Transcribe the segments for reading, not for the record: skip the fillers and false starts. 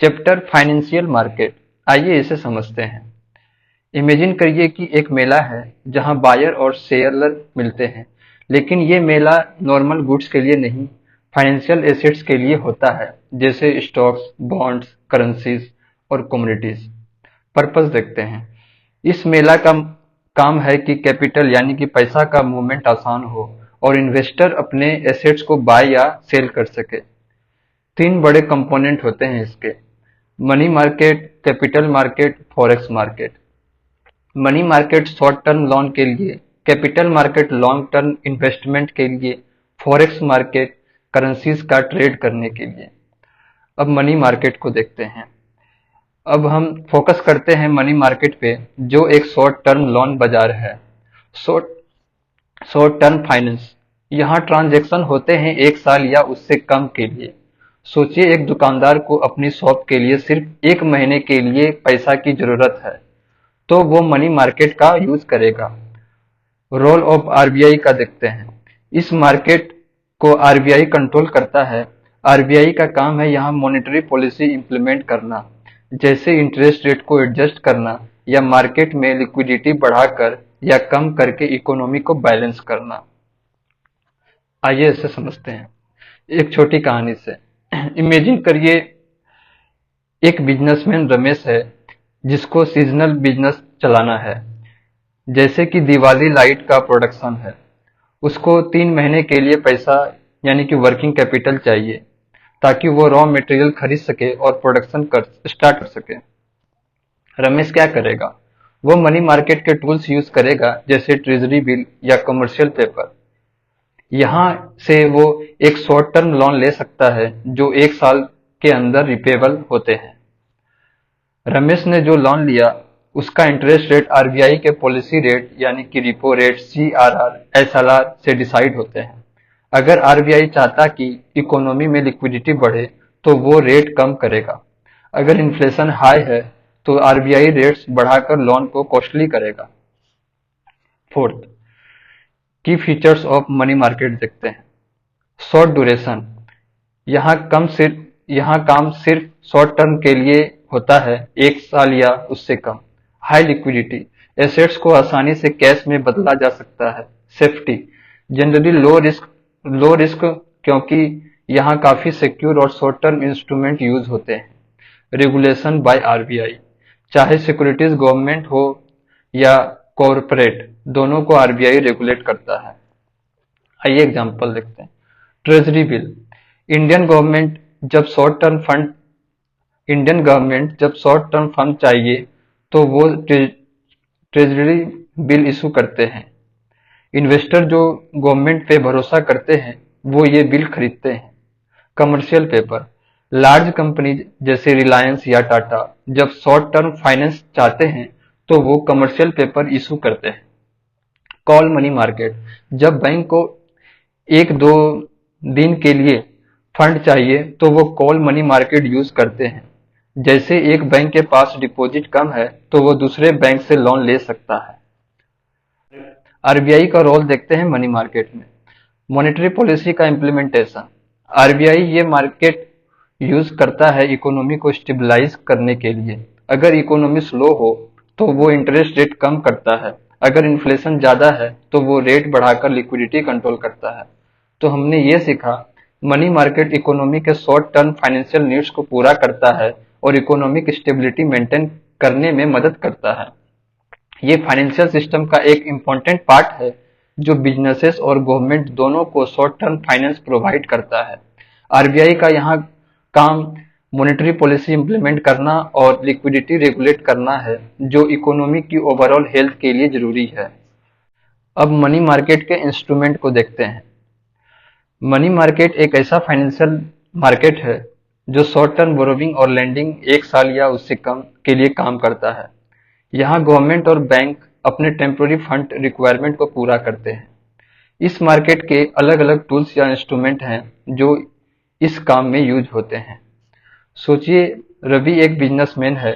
Chapter financial market. आइए इसे समझते हैं। इमेजिन करिए कि एक मेला है जहां बायर और सेलर मिलते हैं, लेकिन ये मेला नॉर्मल गुड्स के लिए नहीं, फाइनेंशियल एसेट्स के लिए होता है, जैसे स्टॉक्स, बॉन्ड्स, करेंसीज और कमोडिटीज। पर्पस देखते हैं। इस मेला का काम है कि कैपिटल यानी कि पैसा का मूवमेंट आसान हो और इन्वेस्टर अपने एसेट्स को बाय या सेल कर सके। तीन बड़े कंपोनेंट होते हैं इसके: money market, capital market, forex market. Money market short term loan के लिए, capital market long term investment के लिए, फॉरेक्स मार्केट करेंसीज का ट्रेड करने के लिए। अब मनी मार्केट को देखते हैं। अब हम फोकस करते हैं मनी मार्केट पे, जो एक शॉर्ट टर्म लोन बाजार है। Short short term finance. यहाँ ट्रांजैक्शन होते हैं 1 साल या उससे कम के लिए। सोचिए, एक दुकानदार को अपनी शॉप के लिए सिर्फ 1 महीने के लिए पैसा की जरूरत है, तो वो मनी मार्केट का यूज करेगा। रोल ऑफ आरबीआई का देखते हैं। इस मार्केट को आरबीआई कंट्रोल करता है। आरबीआई का काम है यहाँ मॉनेटरी पॉलिसी इंप्लीमेंट करना, जैसे इंटरेस्ट रेट को एडजस्ट करना या मार्केट में लिक्विडिटी बढ़ाकर या कम करके इकोनॉमी को बैलेंस करना। आइए इसे समझते हैं एक छोटी कहानी से। इमेजिन करिए, एक बिजनेसमैन रमेश है जिसको सीजनल बिजनेस चलाना है, जैसे कि दिवाली लाइट का प्रोडक्शन है। उसको 3 महीने के लिए पैसा यानी कि वर्किंग कैपिटल चाहिए, ताकि वो रॉ मटेरियल खरीद सके और प्रोडक्शन कर स्टार्ट कर सके। रमेश क्या करेगा? वो मनी मार्केट के टूल्स यूज करेगा, जैसे ट्रेजरी बिल या कमर्शियल पेपर। यहाँ से वो एक शॉर्ट टर्म लोन ले सकता है जो 1 साल के अंदर रिपेबल होते हैं। रमेश ने जो लोन लिया उसका इंटरेस्ट रेट आरबीआई के पॉलिसी रेट यानी कि रिपो रेट, सीआरआर, एसएलआर से डिसाइड होते हैं। अगर आरबीआई चाहता कि इकोनॉमी में लिक्विडिटी बढ़े तो वो रेट कम करेगा। अगर इन्फ्लेशन हाई है तो आरबीआई रेट्स बढ़ाकर लोन को कॉस्टली करेगा। फोर्थ, की फीचर्स ऑफ मनी मार्केट देखते हैं। Short duration. यहाँ काम सिर्फ शॉर्ट टर्म के लिए होता है, 1 साल या उससे कम। High liquidity. एसेट्स को आसानी से कैश में बदला जा सकता है। सेफ्टी। जनरली लो रिस्क, क्योंकि यहाँ काफी सिक्योर और शॉर्ट टर्म इंस्ट्रूमेंट यूज होते हैं। Regulation by RBI. चाहे सिक्योरिटीज गवर्नमेंट हो या कॉरपोरेट, दोनों को आरबीआई रेगुलेट करता है। आइए एग्जांपल देखते हैं। Treasury bill. इंडियन गवर्नमेंट जब short term fund Indian government जब शॉर्ट टर्म फंड चाहिए तो वो ट्रेजरी बिल इशू करते हैं। इन्वेस्टर जो गवर्नमेंट पे भरोसा करते हैं वो ये बिल खरीदते हैं। Commercial paper. लार्ज कंपनी जैसे रिलायंस या टाटा जब शॉर्ट टर्म फाइनेंस चाहते हैं तो वो कमर्शियल पेपर इशू करते हैं। Call money market. जब बैंक को 1-2 दिन के लिए फंड चाहिए तो वो कॉल मनी मार्केट यूज करते हैं। जैसे एक बैंक के पास डिपॉजिट कम है तो वो दूसरे बैंक से लोन ले सकता है। आरबीआई का रोल देखते हैं मनी मार्केट में। मॉनेटरी पॉलिसी का इम्प्लीमेंटेशन। आरबीआई ये मार्केट यूज करता है इकोनॉमी को स्टेबलाइज करने के लिए। अगर इकोनॉमी स्लो हो तो वो इंटरेस्ट रेट कम करता है। अगर इन्फ्लेशन ज्यादा है तो वो रेट बढ़ाकर लिक्विडिटी कंट्रोल करता है। तो हमने ये सीखा, मनी मार्केट इकोनॉमी के शॉर्ट टर्म फाइनेंशियल नीड्स को पूरा करता है और इकोनॉमिक स्टेबिलिटी मेंटेन करने में मदद करता है। ये फाइनेंशियल सिस्टम का एक इम्पोर्टेंट पार्ट है जो बिजनेसेस और गवर्नमेंट दोनों को शॉर्ट टर्म फाइनेंस प्रोवाइड करता है। आरबीआई का यहाँ काम मॉनेटरी पॉलिसी इंप्लीमेंट करना और लिक्विडिटी रेगुलेट करना है, जो इकोनॉमी की ओवरऑल हेल्थ के लिए जरूरी है। अब मनी मार्केट के इंस्ट्रूमेंट को देखते हैं। मनी मार्केट एक ऐसा फाइनेंशियल मार्केट है जो शॉर्ट टर्म बोरोविंग और लेंडिंग 1 साल या उससे कम के लिए काम करता है। यहाँ गवर्नमेंट और बैंक अपने टेम्पोररी फंड रिक्वायरमेंट को पूरा करते हैं। इस मार्केट के अलग अलग टूल्स या इंस्ट्रूमेंट हैं जो इस काम में यूज होते हैं। सोचिए, रवि एक बिजनेसमैन है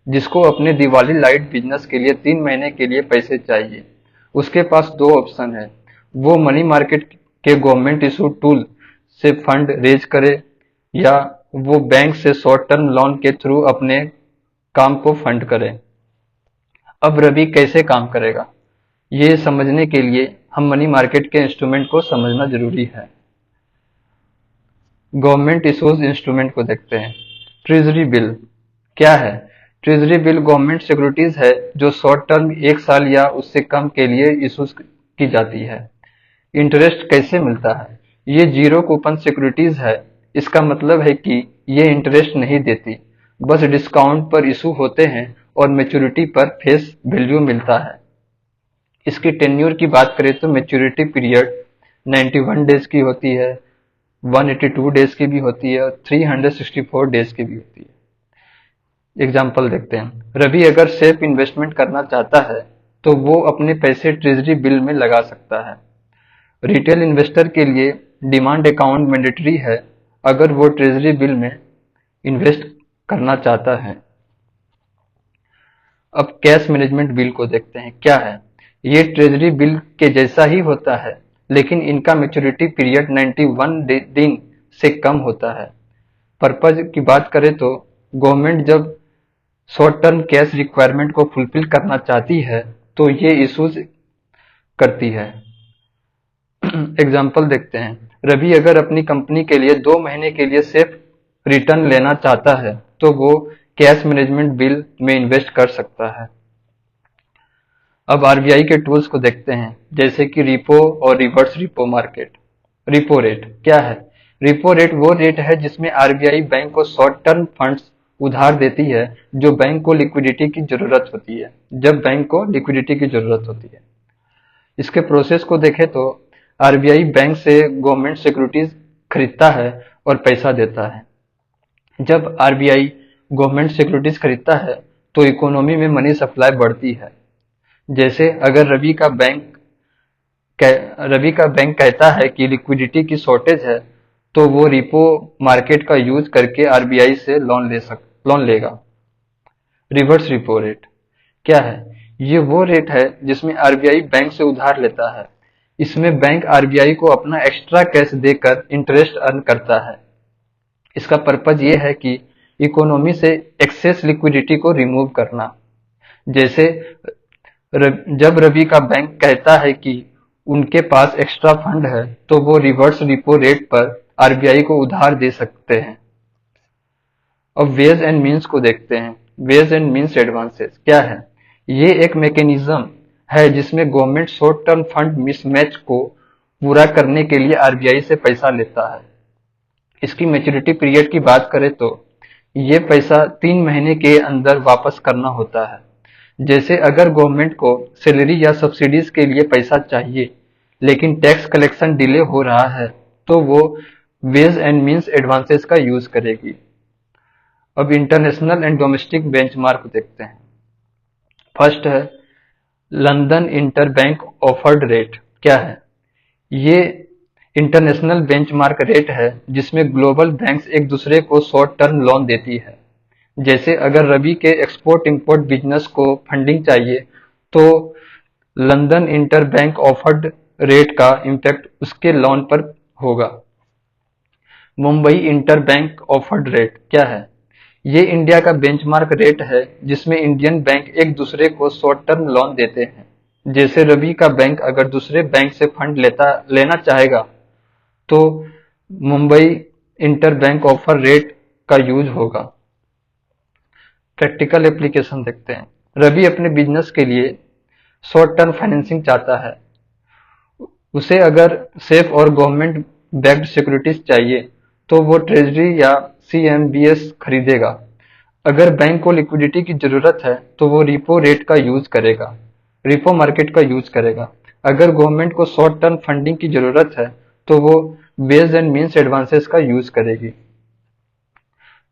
जिसको अपने दिवाली लाइट बिजनेस के लिए 3 महीने के लिए पैसे चाहिए। उसके पास दो ऑप्शन है, वो मनी मार्केट के गवर्नमेंट इशू टूल से फंड रेज करे या वो बैंक से शॉर्ट टर्म लोन के थ्रू अपने काम को फंड करे। अब रवि कैसे काम करेगा, ये समझने के लिए हम मनी मार्केट के इंस्ट्रूमेंट को समझना जरूरी है। गवर्नमेंट इशूज इंस्ट्रूमेंट को देखते हैं। ट्रेजरी बिल क्या है? ट्रेजरी बिल गवर्नमेंट सिक्योरिटीज है जो शॉर्ट टर्म 1 साल या उससे कम के लिए इशू की जाती है। इंटरेस्ट कैसे मिलता है? ये जीरो कूपन सिक्योरिटीज है। इसका मतलब है कि ये इंटरेस्ट नहीं देती, बस डिस्काउंट पर इशू होते हैं और मैच्योरिटी पर फेस वैल्यू मिलता है। इसकी टेन्योर की बात करें तो मैच्योरिटी पीरियड 91 डेज की होती है, 182 डेज की भी होती है और 364 डेज की भी होती है। एग्जाम्पल देखते हैं। रवि अगर सेफ इन्वेस्टमेंट करना चाहता है तो वो अपने पैसे ट्रेजरी बिल में लगा सकता है। रिटेल इन्वेस्टर के लिए डिमांड अकाउंट मैंडेटरी है अगर वो ट्रेजरी बिल में इन्वेस्ट करना चाहता है। अब कैश मैनेजमेंट बिल को देखते हैं, क्या है? ये ट्रेजरी बिल के जैसा ही होता है, लेकिन इनका मैच्योरिटी पीरियड 91 दिन से कम होता है। पर्पज की बात करें तो गवर्नमेंट जब शॉर्ट टर्म कैश रिक्वायरमेंट को फुलफिल करना चाहती है तो ये इशूज करती है। एग्जाम्पल देखते हैं। रवि अगर अपनी कंपनी के लिए 2 महीने के लिए सेफ रिटर्न लेना चाहता है तो वो कैश मैनेजमेंट बिल में इन्वेस्ट कर सकता है। अब आरबीआई के टूल्स को देखते हैं, जैसे कि रिपो और reverse repo market. Repo rate क्या है? रिपो रेट वो रेट है जिसमें आरबीआई बैंक को शॉर्ट टर्म फंड्स उधार देती है जो बैंक को लिक्विडिटी की जरूरत होती है, जब बैंक को लिक्विडिटी की जरूरत होती है। इसके प्रोसेस को देखें तो आरबीआई बैंक से गवर्नमेंट सिक्योरिटीज खरीदता है और पैसा देता है। जब आरबीआई गवर्नमेंट सिक्योरिटीज खरीदता है तो इकोनॉमी में मनी सप्लाई बढ़ती है। जैसे अगर रवि का बैंक कहता है कि लिक्विडिटी की शॉर्टेज है तो वो रिपो मार्केट का यूज करके आरबीआई से लोन लेगा। रिवर्स रिपो रेट क्या है? ये वो रेट है जिसमें आरबीआई बैंक से उधार लेता है। इसमें बैंक आरबीआई को अपना एक्स्ट्रा कैश देकर इंटरेस्ट अर्न करता है। इसका पर्पज ये है कि इकोनॉमी से एक्सेस लिक्विडिटी को रिमूव करना। जैसे जब रवि का बैंक कहता है कि उनके पास एक्स्ट्रा फंड है तो वो रिवर्स रिपो रेट पर आरबीआई को उधार दे सकते हैं। अब वेज एंड मीन्स को देखते हैं। वेज एंड मीन्स एडवांसेस क्या है? ये एक मैकेनिज्म है जिसमें government short term fund mismatch को पूरा करने के लिए आरबीआई से पैसा लेता है। इसकी मैच्योरिटी पीरियड की बात करें तो ये पैसा 3 महीने के अंदर वापस करना होता है। जैसे अगर गवर्नमेंट को सैलरी या सब्सिडीज के लिए पैसा चाहिए लेकिन टैक्स कलेक्शन डिले हो रहा है तो वो वेज एंड मीन्स एडवांसेस का यूज करेगी। अब इंटरनेशनल एंड डोमेस्टिक बेंचमार्क देखते हैं। फर्स्ट है लंदन इंटरबैंक ऑफर्ड रेट क्या है? ये इंटरनेशनल बेंचमार्क रेट है जिसमें ग्लोबल बैंक्स एक दूसरे को शॉर्ट टर्म लोन देती है। जैसे अगर रवि के एक्सपोर्ट इंपोर्ट बिजनेस को फंडिंग चाहिए तो लंदन इंटरबैंक ऑफर्ड रेट का इम्पैक्ट उसके लोन पर होगा। मुंबई इंटरबैंक ऑफर्ड रेट क्या है? ये इंडिया का बेंचमार्क रेट है जिसमें इंडियन बैंक एक दूसरे को शॉर्ट टर्म लोन देते हैं। जैसे रवि का बैंक अगर दूसरे बैंक से फंड लेना चाहेगा तो मुंबई इंटरबैंक ऑफर रेट का यूज होगा। प्रैक्टिकल एप्लीकेशन देखते हैं। रवि अपने बिजनेस के लिए शॉर्ट टर्म फाइनेंसिंग चाहता है। उसे अगर सेफ और गवर्नमेंट बैक्ड सिक्योरिटीज चाहिए तो वो ट्रेजरी या सीएमबीएस खरीदेगा। अगर बैंक को लिक्विडिटी की जरूरत है तो वो रिपो रेट का यूज करेगा, रिपो मार्केट का यूज करेगा। अगर गवर्नमेंट को शॉर्ट टर्म फंडिंग की जरूरत है तो वो बेस एंड मीन्स एडवांसेस का यूज करेगी।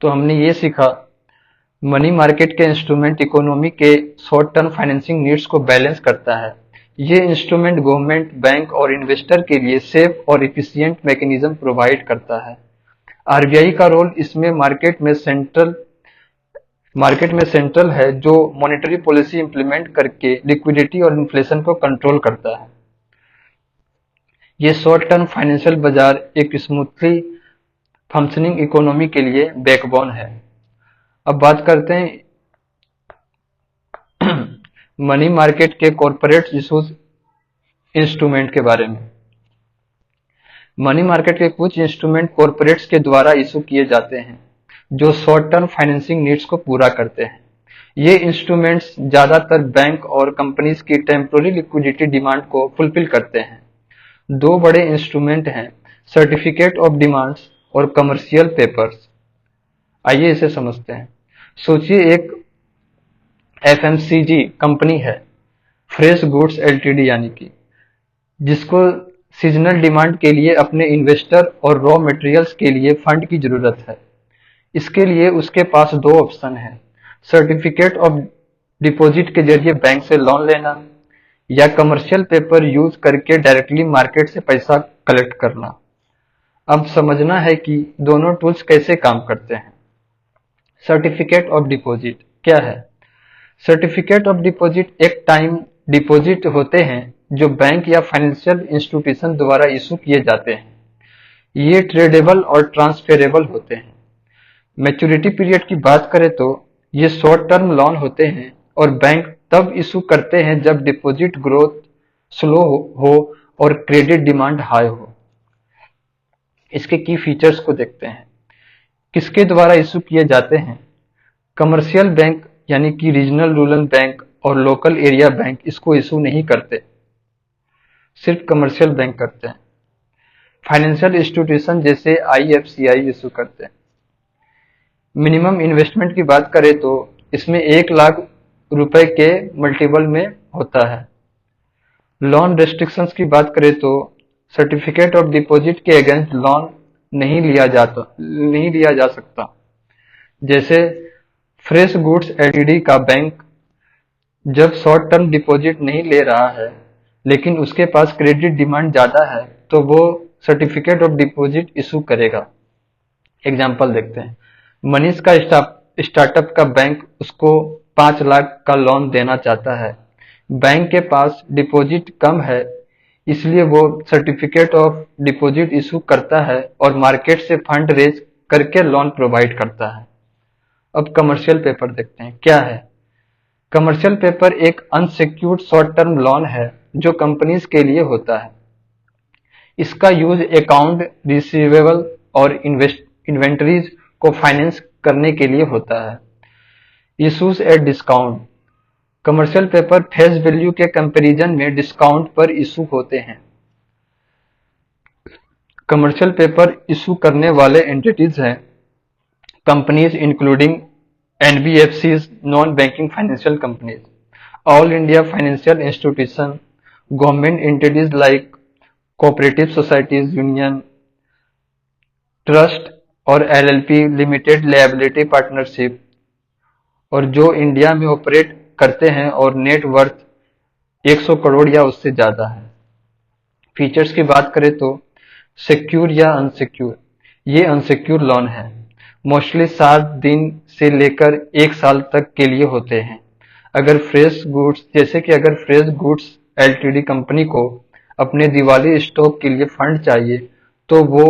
तो हमने ये सीखा मनी मार्केट के इंस्ट्रूमेंट इकोनॉमी के शॉर्ट टर्म फाइनेंसिंग नीड्स को बैलेंस करता है। ये इंस्ट्रूमेंट गवर्नमेंट, बैंक और इन्वेस्टर के लिए सेफ और इफिशिएंट मैकेनिज्म प्रोवाइड करता है। आरबीआई का रोल इसमें मार्केट में सेंट्रल है जो मॉनेटरी पॉलिसी इंप्लीमेंट करके लिक्विडिटी और इन्फ्लेशन को कंट्रोल करता है। ये शॉर्ट टर्म फाइनेंशियल बाजार एक स्मूथली फंक्शनिंग इकोनॉमी के लिए बैकबोन है। अब बात करते हैं मनी मार्केट के कॉरपोरेट इशूज इंस्ट्रूमेंट के बारे में। मनी मार्केट के कुछ इंस्ट्रूमेंट कॉरपोरेट्स के द्वारा इशू किए जाते हैं जो शॉर्ट टर्म फाइनेंसिंग नीड्स को पूरा करते हैं। ये इंस्ट्रूमेंट्स ज्यादातर बैंक और कंपनीज की टेम्पोररी लिक्विडिटी डिमांड को फुलफिल करते हैं। दो बड़े इंस्ट्रूमेंट हैं, सर्टिफिकेट ऑफ डिमांड्स और कमर्शियल पेपर्स। आइए इसे समझते हैं। सोचिए एक एफएमसीजी कंपनी है, फ्रेश गुड्स एलटीडी यानी कि, जिसको सीजनल डिमांड के लिए अपने इन्वेस्टर और रॉ मटेरियल्स के लिए फंड की जरूरत है। इसके लिए उसके पास दो ऑप्शन है, सर्टिफिकेट ऑफ डिपॉजिट के जरिए बैंक से लोन लेना या कमर्शियल पेपर यूज करके डायरेक्टली मार्केट से पैसा कलेक्ट करना। अब समझना है कि दोनों टूल्स कैसे काम करते हैं। सर्टिफिकेट ऑफ डिपॉजिट क्या है? सर्टिफिकेट ऑफ डिपॉजिट एक टाइम डिपॉजिट होते हैं जो बैंक या फाइनेंशियल इंस्टीट्यूशन द्वारा इशू किए जाते हैं। ये ट्रेडेबल और ट्रांसफेरेबल होते हैं। मैच्योरिटी पीरियड की बात करें तो ये शॉर्ट टर्म लोन होते हैं और बैंक तब इशू करते हैं जब डिपॉजिट ग्रोथ स्लो हो और क्रेडिट डिमांड हाई हो। इसके की फीचर्स को देखते हैं। किसके द्वारा इशू किए जाते हैं? कमर्शियल बैंक यानी कि रीजनल रूरल बैंक और लोकल एरिया बैंक इसको इशू नहीं करते, सिर्फ कमर्शियल बैंक करते हैं। फाइनेंशियल इंस्टीट्यूशन जैसे आईएफसीआई इशू करते हैं। मिनिमम इन्वेस्टमेंट की बात करें तो इसमें 1 लाख रुपए के मल्टीपल में होता है। लोन रेस्ट्रिक्शंस की बात करें तो सर्टिफिकेट ऑफ डिपॉजिट के अगेंस्ट लोन नहीं लिया जा सकता। जैसे फ्रेश गुड्स एलटीडी का बैंक जब शॉर्ट टर्म डिपॉजिट नहीं ले रहा है लेकिन उसके पास क्रेडिट डिमांड ज्यादा है तो वो सर्टिफिकेट ऑफ डिपॉजिट इशू करेगा। एग्जाम्पल देखते हैं। मनीष का स्टार्टअप का बैंक उसको 5 लाख का लोन देना चाहता है। बैंक के पास डिपॉजिट कम है इसलिए वो सर्टिफिकेट ऑफ डिपॉजिट इशू करता है और मार्केट से फंड रेज करके लोन प्रोवाइड करता है। अब कमर्शियल पेपर देखते हैं क्या है। कमर्शियल पेपर एक अनसिक्योर्ड शॉर्ट टर्म लोन है जो कंपनीज के लिए होता है। इसका यूज अकाउंट रिसीवेबल और इन्वेंटरीज को फाइनेंस करने के लिए होता है। Issues at discount. Commercial paper face value के कंपैरिजन में डिस्काउंट पर इशू होते हैं। कमर्शियल पेपर इशू करने वाले एंटिटीज हैं companies including NBFCs, non banking financial companies, all India financial institution, government entities like cooperative societies, union, trust और LLP, limited liability partnership, और जो इंडिया में ऑपरेट करते हैं और नेट वर्थ 100 करोड़ या उससे ज्यादा है। फीचर्स की बात करें तो सिक्योर या अनसिक्योर। ये अनसिक्योर लोन है, मोस्टली 7 दिन से लेकर 1 साल तक के लिए होते हैं। अगर फ्रेश गुड्स एलटीडी कंपनी को अपने दिवाली स्टॉक के लिए फंड चाहिए तो वो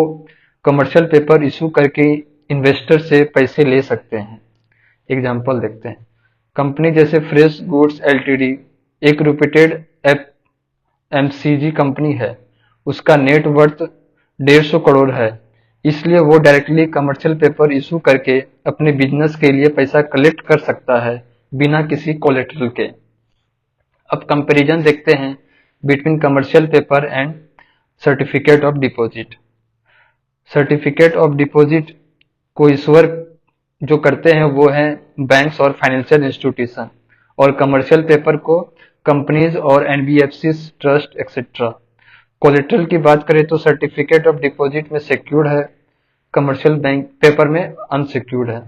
कमर्शियल पेपर इशू करके इन्वेस्टर से पैसे ले सकते हैं। एग्जाम्पल देखते हैं। कंपनी जैसे फ्रेश गुड्स एलटीडी एक रेप्यूटेड एफएमसीजी कंपनी है, उसका नेट वर्थ 150 करोड़ है, इसलिए वो डायरेक्टली कमर्शियल पेपर इशू करके अपने बिजनेस के लिए पैसा कलेक्ट कर सकता है बिना किसी कोलेटरल के। अब कंपैरिजन देखते हैं between commercial paper and certificate of deposit. Certificate of deposit को इशूअर जो करते हैं वो है बैंक्स और फाइनेंशियल इंस्टीट्यूशन, और कमर्शियल पेपर को कंपनीज और एनबीएफसी, ट्रस्ट एक्सेट्रा। कोलेटरल की बात करें तो सर्टिफिकेट ऑफ डिपॉजिट में सिक्योर्ड है, कमर्शियल बैंक पेपर में अनसिक्योर्ड है।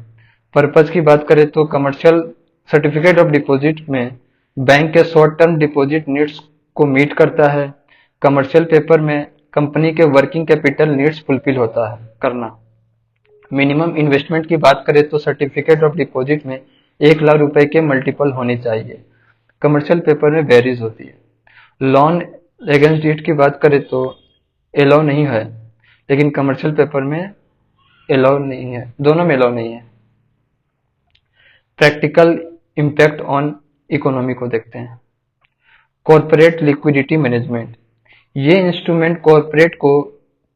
पर्पज की बात करें तो कमर्शियल सर्टिफिकेट ऑफ डिपॉजिट में बैंक के शॉर्ट टर्म डिपॉजिट नीड्स को मीट करता है, कमर्शियल पेपर में कंपनी के वर्किंग कैपिटल नीड्स फुलफिल होता है करना। मिनिमम इन्वेस्टमेंट की बात करें तो सर्टिफिकेट ऑफ डिपॉजिट में 1 लाख रुपए के मल्टीपल होने चाहिए, कमर्शियल पेपर में वेरीज होती है। लोन अगेंस्ट डेट की बात करें तो एलाउ नहीं है, लेकिन कमर्शियल पेपर में अलाउ नहीं है, दोनों में अलाउ नहीं है। प्रैक्टिकल इम्पैक्ट ऑन इकोनॉमी को देखते हैं। कॉर्पोरेट लिक्विडिटी मैनेजमेंट, ये इंस्ट्रूमेंट कॉर्पोरेट को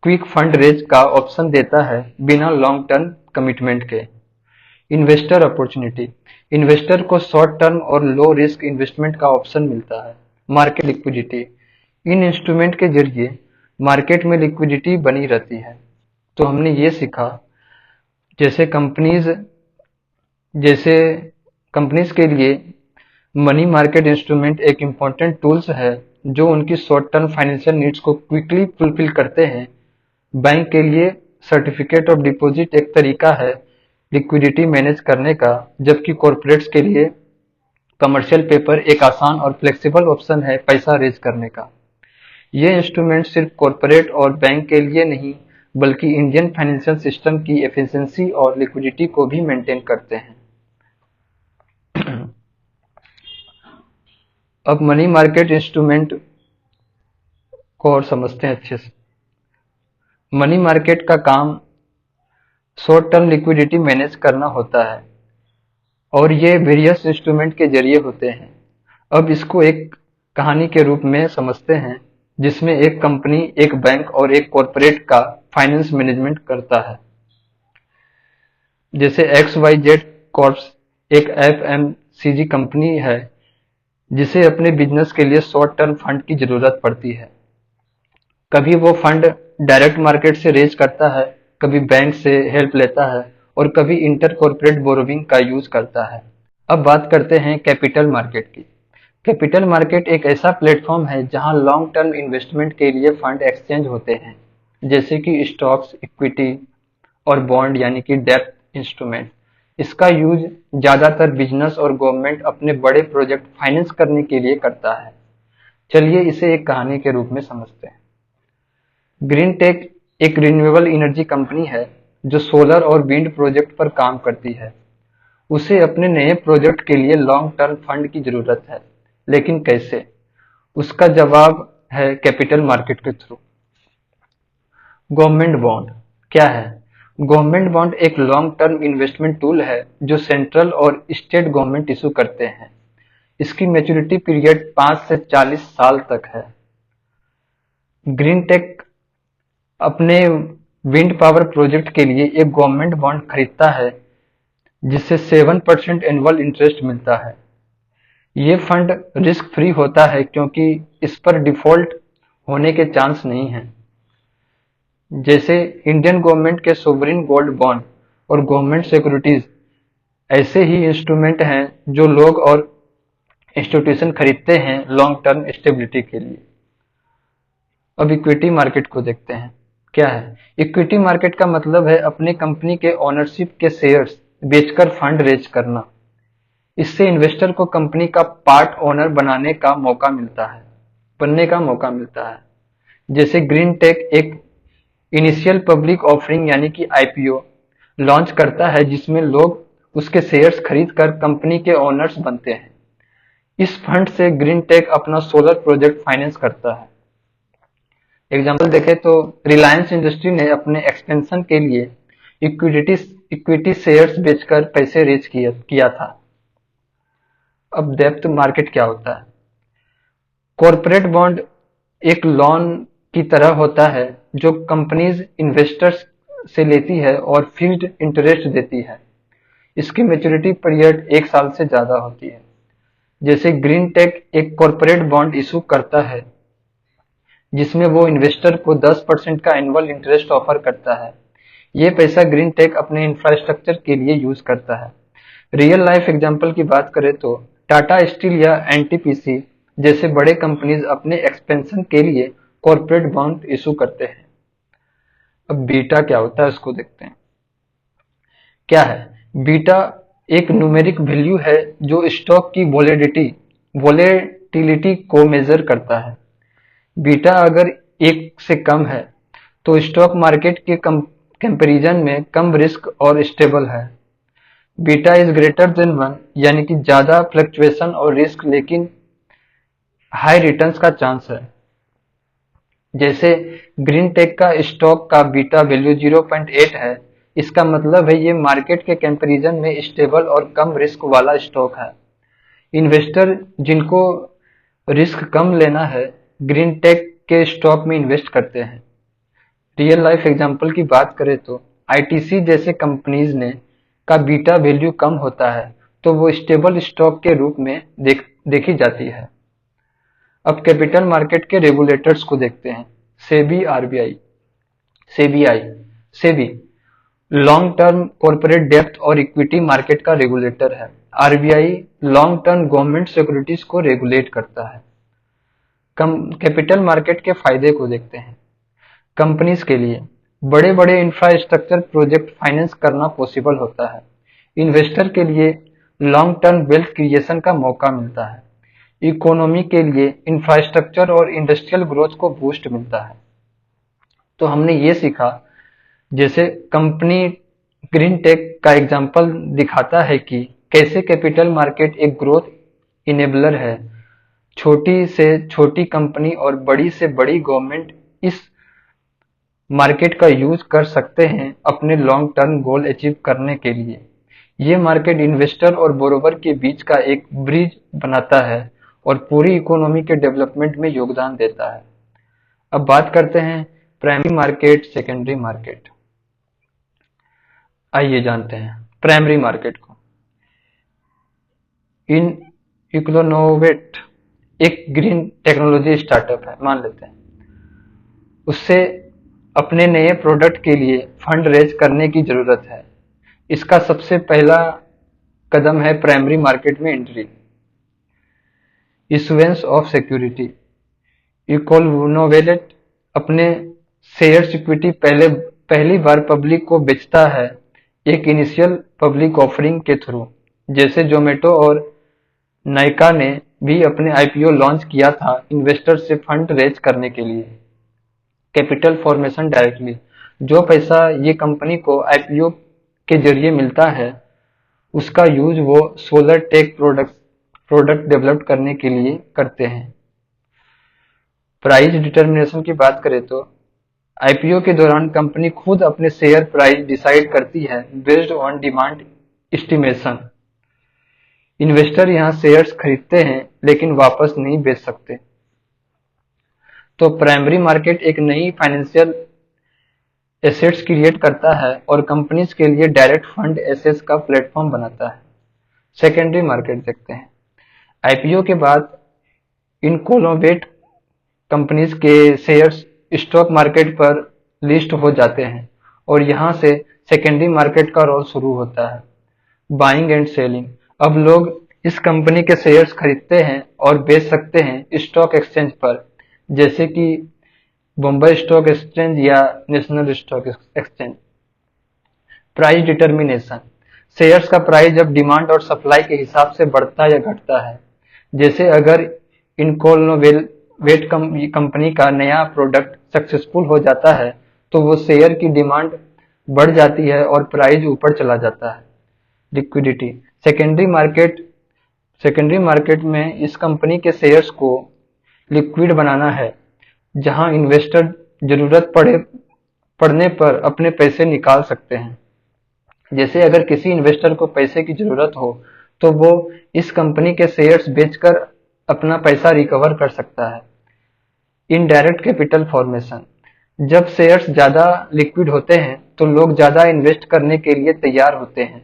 क्विक फंड रेज का ऑप्शन देता है बिना लॉन्ग टर्म कमिटमेंट के। इन्वेस्टर अपॉर्चुनिटी, इन्वेस्टर को शॉर्ट टर्म और लो रिस्क इन्वेस्टमेंट का ऑप्शन मिलता है। मार्केट लिक्विडिटी, इन इंस्ट्रूमेंट के जरिए मार्केट में लिक्विडिटी बनी रहती है। तो हमने ये सीखा जैसे जैसे कंपनीज के लिए मनी मार्केट इंस्ट्रूमेंट एक इम्पॉर्टेंट टूल्स है जो उनकी शॉर्ट टर्म फाइनेंशियल नीड्स को क्विकली फुलफिल करते हैं। बैंक के लिए सर्टिफिकेट ऑफ डिपॉजिट एक तरीका है लिक्विडिटी मैनेज करने का, जबकि कॉर्पोरेट्स के लिए कमर्शियल पेपर एक आसान और फ्लेक्सिबल ऑप्शन है पैसा रेज करने का। ये इंस्ट्रूमेंट सिर्फ कॉर्पोरेट और बैंक के लिए नहीं बल्कि इंडियन फाइनेंशियल सिस्टम की एफिशिएंसी और लिक्विडिटी को भी मेंटेन करते हैं। अब मनी मार्केट इंस्ट्रूमेंट को और समझते हैं अच्छे से। मनी मार्केट का काम शॉर्ट टर्म लिक्विडिटी मैनेज करना होता है और ये वेरियस इंस्ट्रूमेंट के जरिए होते हैं। अब इसको एक कहानी के रूप में समझते हैं जिसमें एक कंपनी, एक बैंक और एक कॉर्पोरेट का फाइनेंस मैनेजमेंट करता है। जैसे XYZ कॉर्प्स एक FMCG कंपनी है जिसे अपने बिजनेस के लिए शॉर्ट टर्म फंड की जरूरत पड़ती है। कभी वो फंड डायरेक्ट मार्केट से रेज करता है, कभी बैंक से हेल्प लेता है और कभी इंटर कॉर्पोरेट बोरोविंग का यूज करता है। अब बात करते हैं कैपिटल मार्केट की। कैपिटल मार्केट एक ऐसा प्लेटफॉर्म है जहां लॉन्ग टर्म इन्वेस्टमेंट के लिए फंड एक्सचेंज होते हैं, जैसे कि स्टॉक्स, इक्विटी और बॉन्ड यानी कि डेब्ट इंस्ट्रूमेंट। इसका यूज ज्यादातर बिजनेस और गवर्नमेंट अपने बड़े प्रोजेक्ट फाइनेंस करने के लिए करता है। चलिए इसे एक कहानी के रूप में समझते हैं। ग्रीन टेक एक रिन्यूएबल एनर्जी कंपनी है जो सोलर और विंड प्रोजेक्ट पर काम करती है। उसे अपने नए प्रोजेक्ट के लिए लॉन्ग टर्म फंड की जरूरत है, लेकिन कैसे? उसका जवाब है कैपिटल मार्केट के थ्रू। गवर्नमेंट बॉन्ड क्या है? गवर्नमेंट बॉन्ड एक लॉन्ग टर्म इन्वेस्टमेंट टूल है जो सेंट्रल और स्टेट गवर्नमेंट इशू करते हैं। इसकी मैच्योरिटी पीरियड 5 से 40 साल तक है। ग्रीन टेक अपने विंड पावर प्रोजेक्ट के लिए एक गवर्नमेंट बॉन्ड खरीदता है जिससे 7% एनुअल इंटरेस्ट मिलता है। ये फंड रिस्क फ्री होता है क्योंकि इस पर डिफॉल्ट होने के चांस नहीं है। जैसे इंडियन गवर्नमेंट के सोवरिन गोल्ड बॉन्ड और गवर्नमेंट सिक्योरिटीज, ऐसे ही इंस्ट्रूमेंट हैं जो लोग और इंस्टीट्यूशन खरीदते हैं लॉन्ग टर्म स्टेबिलिटी के लिए। अब इक्विटी मार्केट को देखते हैं। क्या है इक्विटी मार्केट? का मतलब है अपने कंपनी के ओनरशिप के शेयर्स बेचकर फंड रेज करना। इससे इन्वेस्टर को कंपनी का पार्ट ओनर बनने का मौका मिलता है। जैसे ग्रीन टेक एक इनिशियल पब्लिक ऑफरिंग यानी कि IPO लॉन्च करता है जिसमें लोग उसके शेयर्स खरीद कर कंपनी के ओनर्स बनते हैं। इस फंड से ग्रीन टेक अपना सोलर प्रोजेक्ट फाइनेंस करता है। एग्जाम्पल देखें तो रिलायंस इंडस्ट्री ने अपने एक्सपेंशन के लिए इक्विटी शेयर्स बेचकर पैसे रेज किया था। अब डेब्ट मार्केट क्या होता है? कॉर्पोरेट बॉन्ड एक लोन की तरह होता है जो कंपनीज इन्वेस्टर्स से लेती है और फिक्स्ड इंटरेस्ट देती है। इसकी मैच्योरिटी पीरियड 1 साल से ज्यादा होती है। जैसे ग्रीन टेक एक कॉर्पोरेट बॉन्ड इशू करता है जिसमें वो इन्वेस्टर को 10% का एनुअल इंटरेस्ट ऑफर करता है। ये पैसा ग्रीन टेक अपने इंफ्रास्ट्रक्चर के लिए यूज करता है। रियल लाइफ एग्जांपल की बात करें तो टाटा स्टील या NTPC जैसे बड़े कंपनीज अपने एक्सपेंशन के लिए कॉर्पोरेट बॉन्ड इशू करते हैं। अब बीटा क्या होता है उसको देखते हैं। क्या है बीटा? एक न्यूमेरिक वैल्यू है जो स्टॉक की वोलेटिलिटी को मेजर करता है। बीटा अगर 1 से कम है तो स्टॉक मार्केट के कंपैरिजन में कम रिस्क और स्टेबल है। बीटा इज ग्रेटर देन 1 यानी कि ज्यादा फ्लक्चुएशन और रिस्क लेकिन हाई रिटर्न्स का चांस है। जैसे ग्रीन टेक का स्टॉक का बीटा वैल्यू 0.8 है इसका मतलब है ये मार्केट के कंपैरिजन में स्टेबल और कम रिस्क वाला स्टॉक है। इन्वेस्टर जिनको रिस्क कम लेना है, ग्रीन टेक के स्टॉक में इन्वेस्ट करते हैं। रियल लाइफ एग्जांपल की बात करें तो आईटीसी जैसे कंपनीज ने का बीटा वैल्यू कम होता है, तो वो स्टेबल स्टॉक के रूप में देखी जाती है। अब कैपिटल मार्केट के रेगुलेटर्स को देखते हैं। सेबी आरबीआई सेबीआई सेबी लॉन्ग टर्म कॉर्पोरेट डेब्ट और इक्विटी मार्केट का रेगुलेटर है। RBI long term government securities को रेगुलेट करता है। कैपिटल मार्केट के फायदे को देखते हैं। कंपनीज के लिए बड़े बड़े इंफ्रास्ट्रक्चर प्रोजेक्ट फाइनेंस करना पॉसिबल होता है। इन्वेस्टर के लिए लॉन्ग टर्म वेल्थ क्रिएशन का मौका मिलता है। इकोनॉमी के लिए इंफ्रास्ट्रक्चर और इंडस्ट्रियल ग्रोथ को बूस्ट मिलता है। तो हमने ये सीखा, जैसे कंपनी ग्रीन टेक का एग्जाम्पल दिखाता है कि कैसे कैपिटल मार्केट एक ग्रोथ इनेबलर है। छोटी से छोटी कंपनी और बड़ी से बड़ी गवर्नमेंट इस मार्केट का यूज कर सकते हैं अपने लॉन्ग टर्म गोल अचीव करने के लिए। ये मार्केट इन्वेस्टर और बोरोवर के बीच का एक ब्रिज बनाता है और पूरी इकोनॉमी के डेवलपमेंट में योगदान देता है। अब बात करते हैं प्राइमरी मार्केट, सेकेंडरी मार्केट। आइए जानते हैं प्राइमरी मार्केट को। इन इक्लोनोवेट एक ग्रीन टेक्नोलॉजी स्टार्टअप है, मान लेते हैं। उससे अपने नए प्रोडक्ट के लिए फंड रेज करने की जरूरत है। इसका सबसे पहला कदम है प्राइमरी मार्केट में एंट्री। Issuance of security. इक्लोनोवेट अपने शेयर्स इक्विटी पहली बार पब्लिक को बेचता है, एक इनिशियल पब्लिक ऑफरिंग के थ्रू। जैसे जोमेटो और नाइका ने भी अपने आईपीओ लॉन्च किया था इन्वेस्टर से फंड रेज करने के लिए। Capital formation directly. जो पैसा ये कंपनी को आईपीओ के जरिए मिलता है, उसका यूज वो सोलर टेक प्रोडक्ट डेवलप करने के लिए करते हैं। प्राइस डिटर्मिनेशन की बात करें तो आईपीओ के दौरान कंपनी खुद अपने शेयर प्राइस डिसाइड करती है based on demand estimation. Investor यहाँ शेयर्स खरीदते हैं लेकिन वापस नहीं बेच सकते। तो प्राइमरी मार्केट एक नई फाइनेंशियल एसेट्स क्रिएट करता है और कंपनीज के लिए डायरेक्ट फंड एसेट्स का प्लेटफॉर्म बनाता है। सेकेंडरी मार्केट देखते हैं। आईपीओ के बाद इनकोलोवेट कंपनीज के शेयर्स स्टॉक मार्केट पर लिस्ट हो जाते हैं और यहाँ से सेकेंडरी मार्केट का रोल शुरू होता है, बाइंग एंड सेलिंग। अब लोग इस कंपनी के शेयर्स खरीदते हैं और बेच सकते हैं स्टॉक एक्सचेंज पर, जैसे कि बॉम्बे स्टॉक एक्सचेंज या national stock exchange. Price determination. Shares का प्राइस जब डिमांड और सप्लाई के हिसाब से बढ़ता या घटता है। जैसे अगर इनकोलोवेट कंपनी का नया प्रोडक्ट सक्सेसफुल हो जाता है तो वो शेयर की डिमांड बढ़ जाती है और प्राइस ऊपर चला जाता है। लिक्विडिटी। सेकेंडरी मार्केट में इस कंपनी के शेयर्स को लिक्विड बनाना है, जहां इन्वेस्टर जरूरत पड़ने पर अपने पैसे निकाल सकते हैं। जैसे अगर किसी इन्वेस्टर को पैसे की जरूरत हो तो वो इस कंपनी के शेयर्स बेचकर अपना पैसा रिकवर कर सकता है। Indirect capital formation. जब शेयर्स ज्यादा लिक्विड होते हैं तो लोग ज्यादा इन्वेस्ट करने के लिए तैयार होते हैं,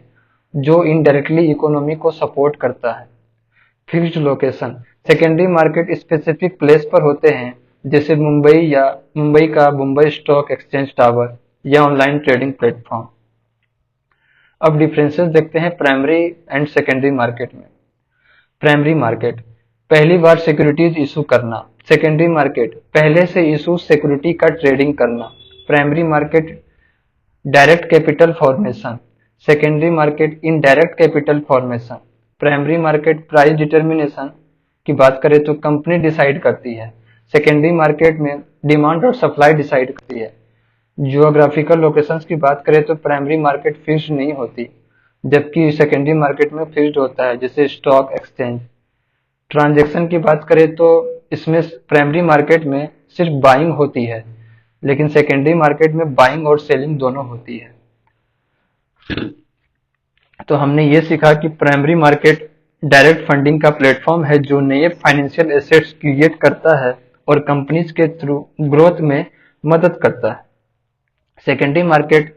जो इनडायरेक्टली इकोनॉमी को सपोर्ट करता है। Fixed location. Secondary market specific place पर होते हैं, जैसे मुंबई का मुंबई स्टॉक एक्सचेंज टावर या ऑनलाइन ट्रेडिंग प्लेटफॉर्म। अब डिफरेंसेस देखते हैं प्राइमरी एंड सेकेंडरी मार्केट में। प्राइमरी मार्केट पहली बार सिक्योरिटीज इशू करना। सेकेंडरी मार्केट पहले से इशू सिक्योरिटी का ट्रेडिंग करना। Primary market direct capital formation. Secondary market indirect capital formation. Primary market price determination की बात करें तो कंपनी डिसाइड करती है। सेकेंडरी मार्केट में डिमांड और सप्लाई डिसाइड करती है। जियोग्राफिकल लोकेशंस की बात करें तो प्राइमरी मार्केट फिक्स्ड नहीं होती, जबकि सेकेंडरी मार्केट में फिक्स्ड होता है, जैसे स्टॉक एक्सचेंज। ट्रांजैक्शन की बात करें तो इसमें प्राइमरी मार्केट में सिर्फ बाइंग होती है, लेकिन सेकेंडरी मार्केट में बाइंग और सेलिंग दोनों होती है। तो हमने ये सीखा कि प्राइमरी मार्केट डायरेक्ट फंडिंग का प्लेटफॉर्म है जो नए फाइनेंशियल एसेट्स क्रिएट करता है और कंपनीज के थ्रू ग्रोथ में मदद करता है। सेकेंडरी मार्केट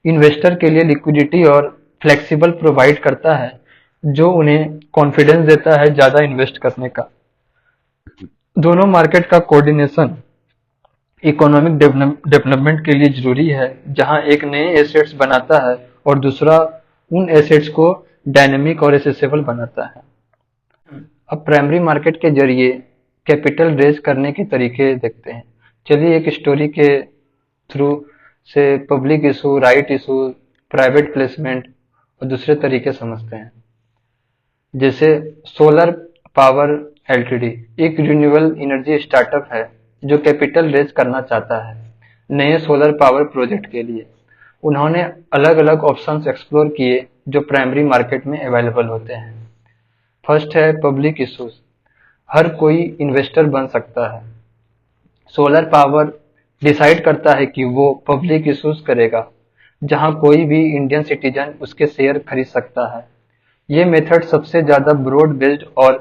इन्वेस्टर के लिए लिक्विडिटी और फ्लेक्सिबल प्रोवाइड करता है जो उन्हें कॉन्फिडेंस देता है ज्यादा इन्वेस्ट करने का। दोनों मार्केट का कोऑर्डिनेशन इकोनॉमिक डेवलपमेंट के लिए जरूरी है, जहां एक नए एसेट्स बनाता है और दूसरा उन एसेट्स को डायनेमिक और एसेसेबल बनाता है। अब प्राइमरी मार्केट के जरिए कैपिटल रेज करने के तरीके देखते हैं। चलिए एक स्टोरी के थ्रू से public issue, right issue, private placement और दूसरे तरीके समझते हैं। जैसे सोलर पावर एलटीडी एक रिन्यूएबल एनर्जी स्टार्टअप है जो कैपिटल रेज करना चाहता है नए सोलर पावर प्रोजेक्ट के लिए। उन्होंने अलग अलग ऑप्शंस एक्सप्लोर किए जो प्राइमरी मार्केट में अवेलेबल होते हैं। फर्स्ट है पब्लिक इश्यूज, हर कोई इन्वेस्टर बन सकता है। सोलर पावर डिसाइड करता है कि वो पब्लिक इश्यूज करेगा जहां कोई भी इंडियन सिटीजन उसके शेयर खरीद सकता है। ये मेथड सबसे ज्यादा ब्रॉड बेस्ड और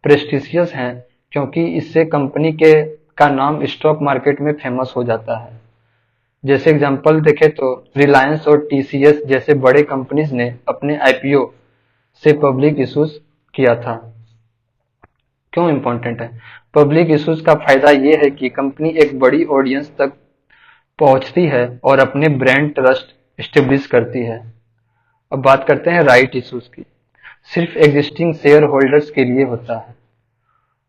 प्रेस्टिजियस हैं क्योंकि इससे कंपनी के का नाम स्टॉक मार्केट में फेमस हो जाता है। जैसे एग्जांपल देखें तो रिलायंस और टीसीएस जैसे बड़े कंपनीज ने अपने आईपीओ से पब्लिक इश्यूज किया था। क्यों इम्पोर्टेंट है? पब्लिक इश्यूज का फायदा ये है कि कंपनी एक बड़ी ऑडियंस तक पहुंचती है और अपने ब्रांड ट्रस्ट स्टेब्लिश करती है। अब बात करते हैं राइट इश्यूज की। सिर्फ एग्जिस्टिंग शेयर होल्डर्स के लिए होता है।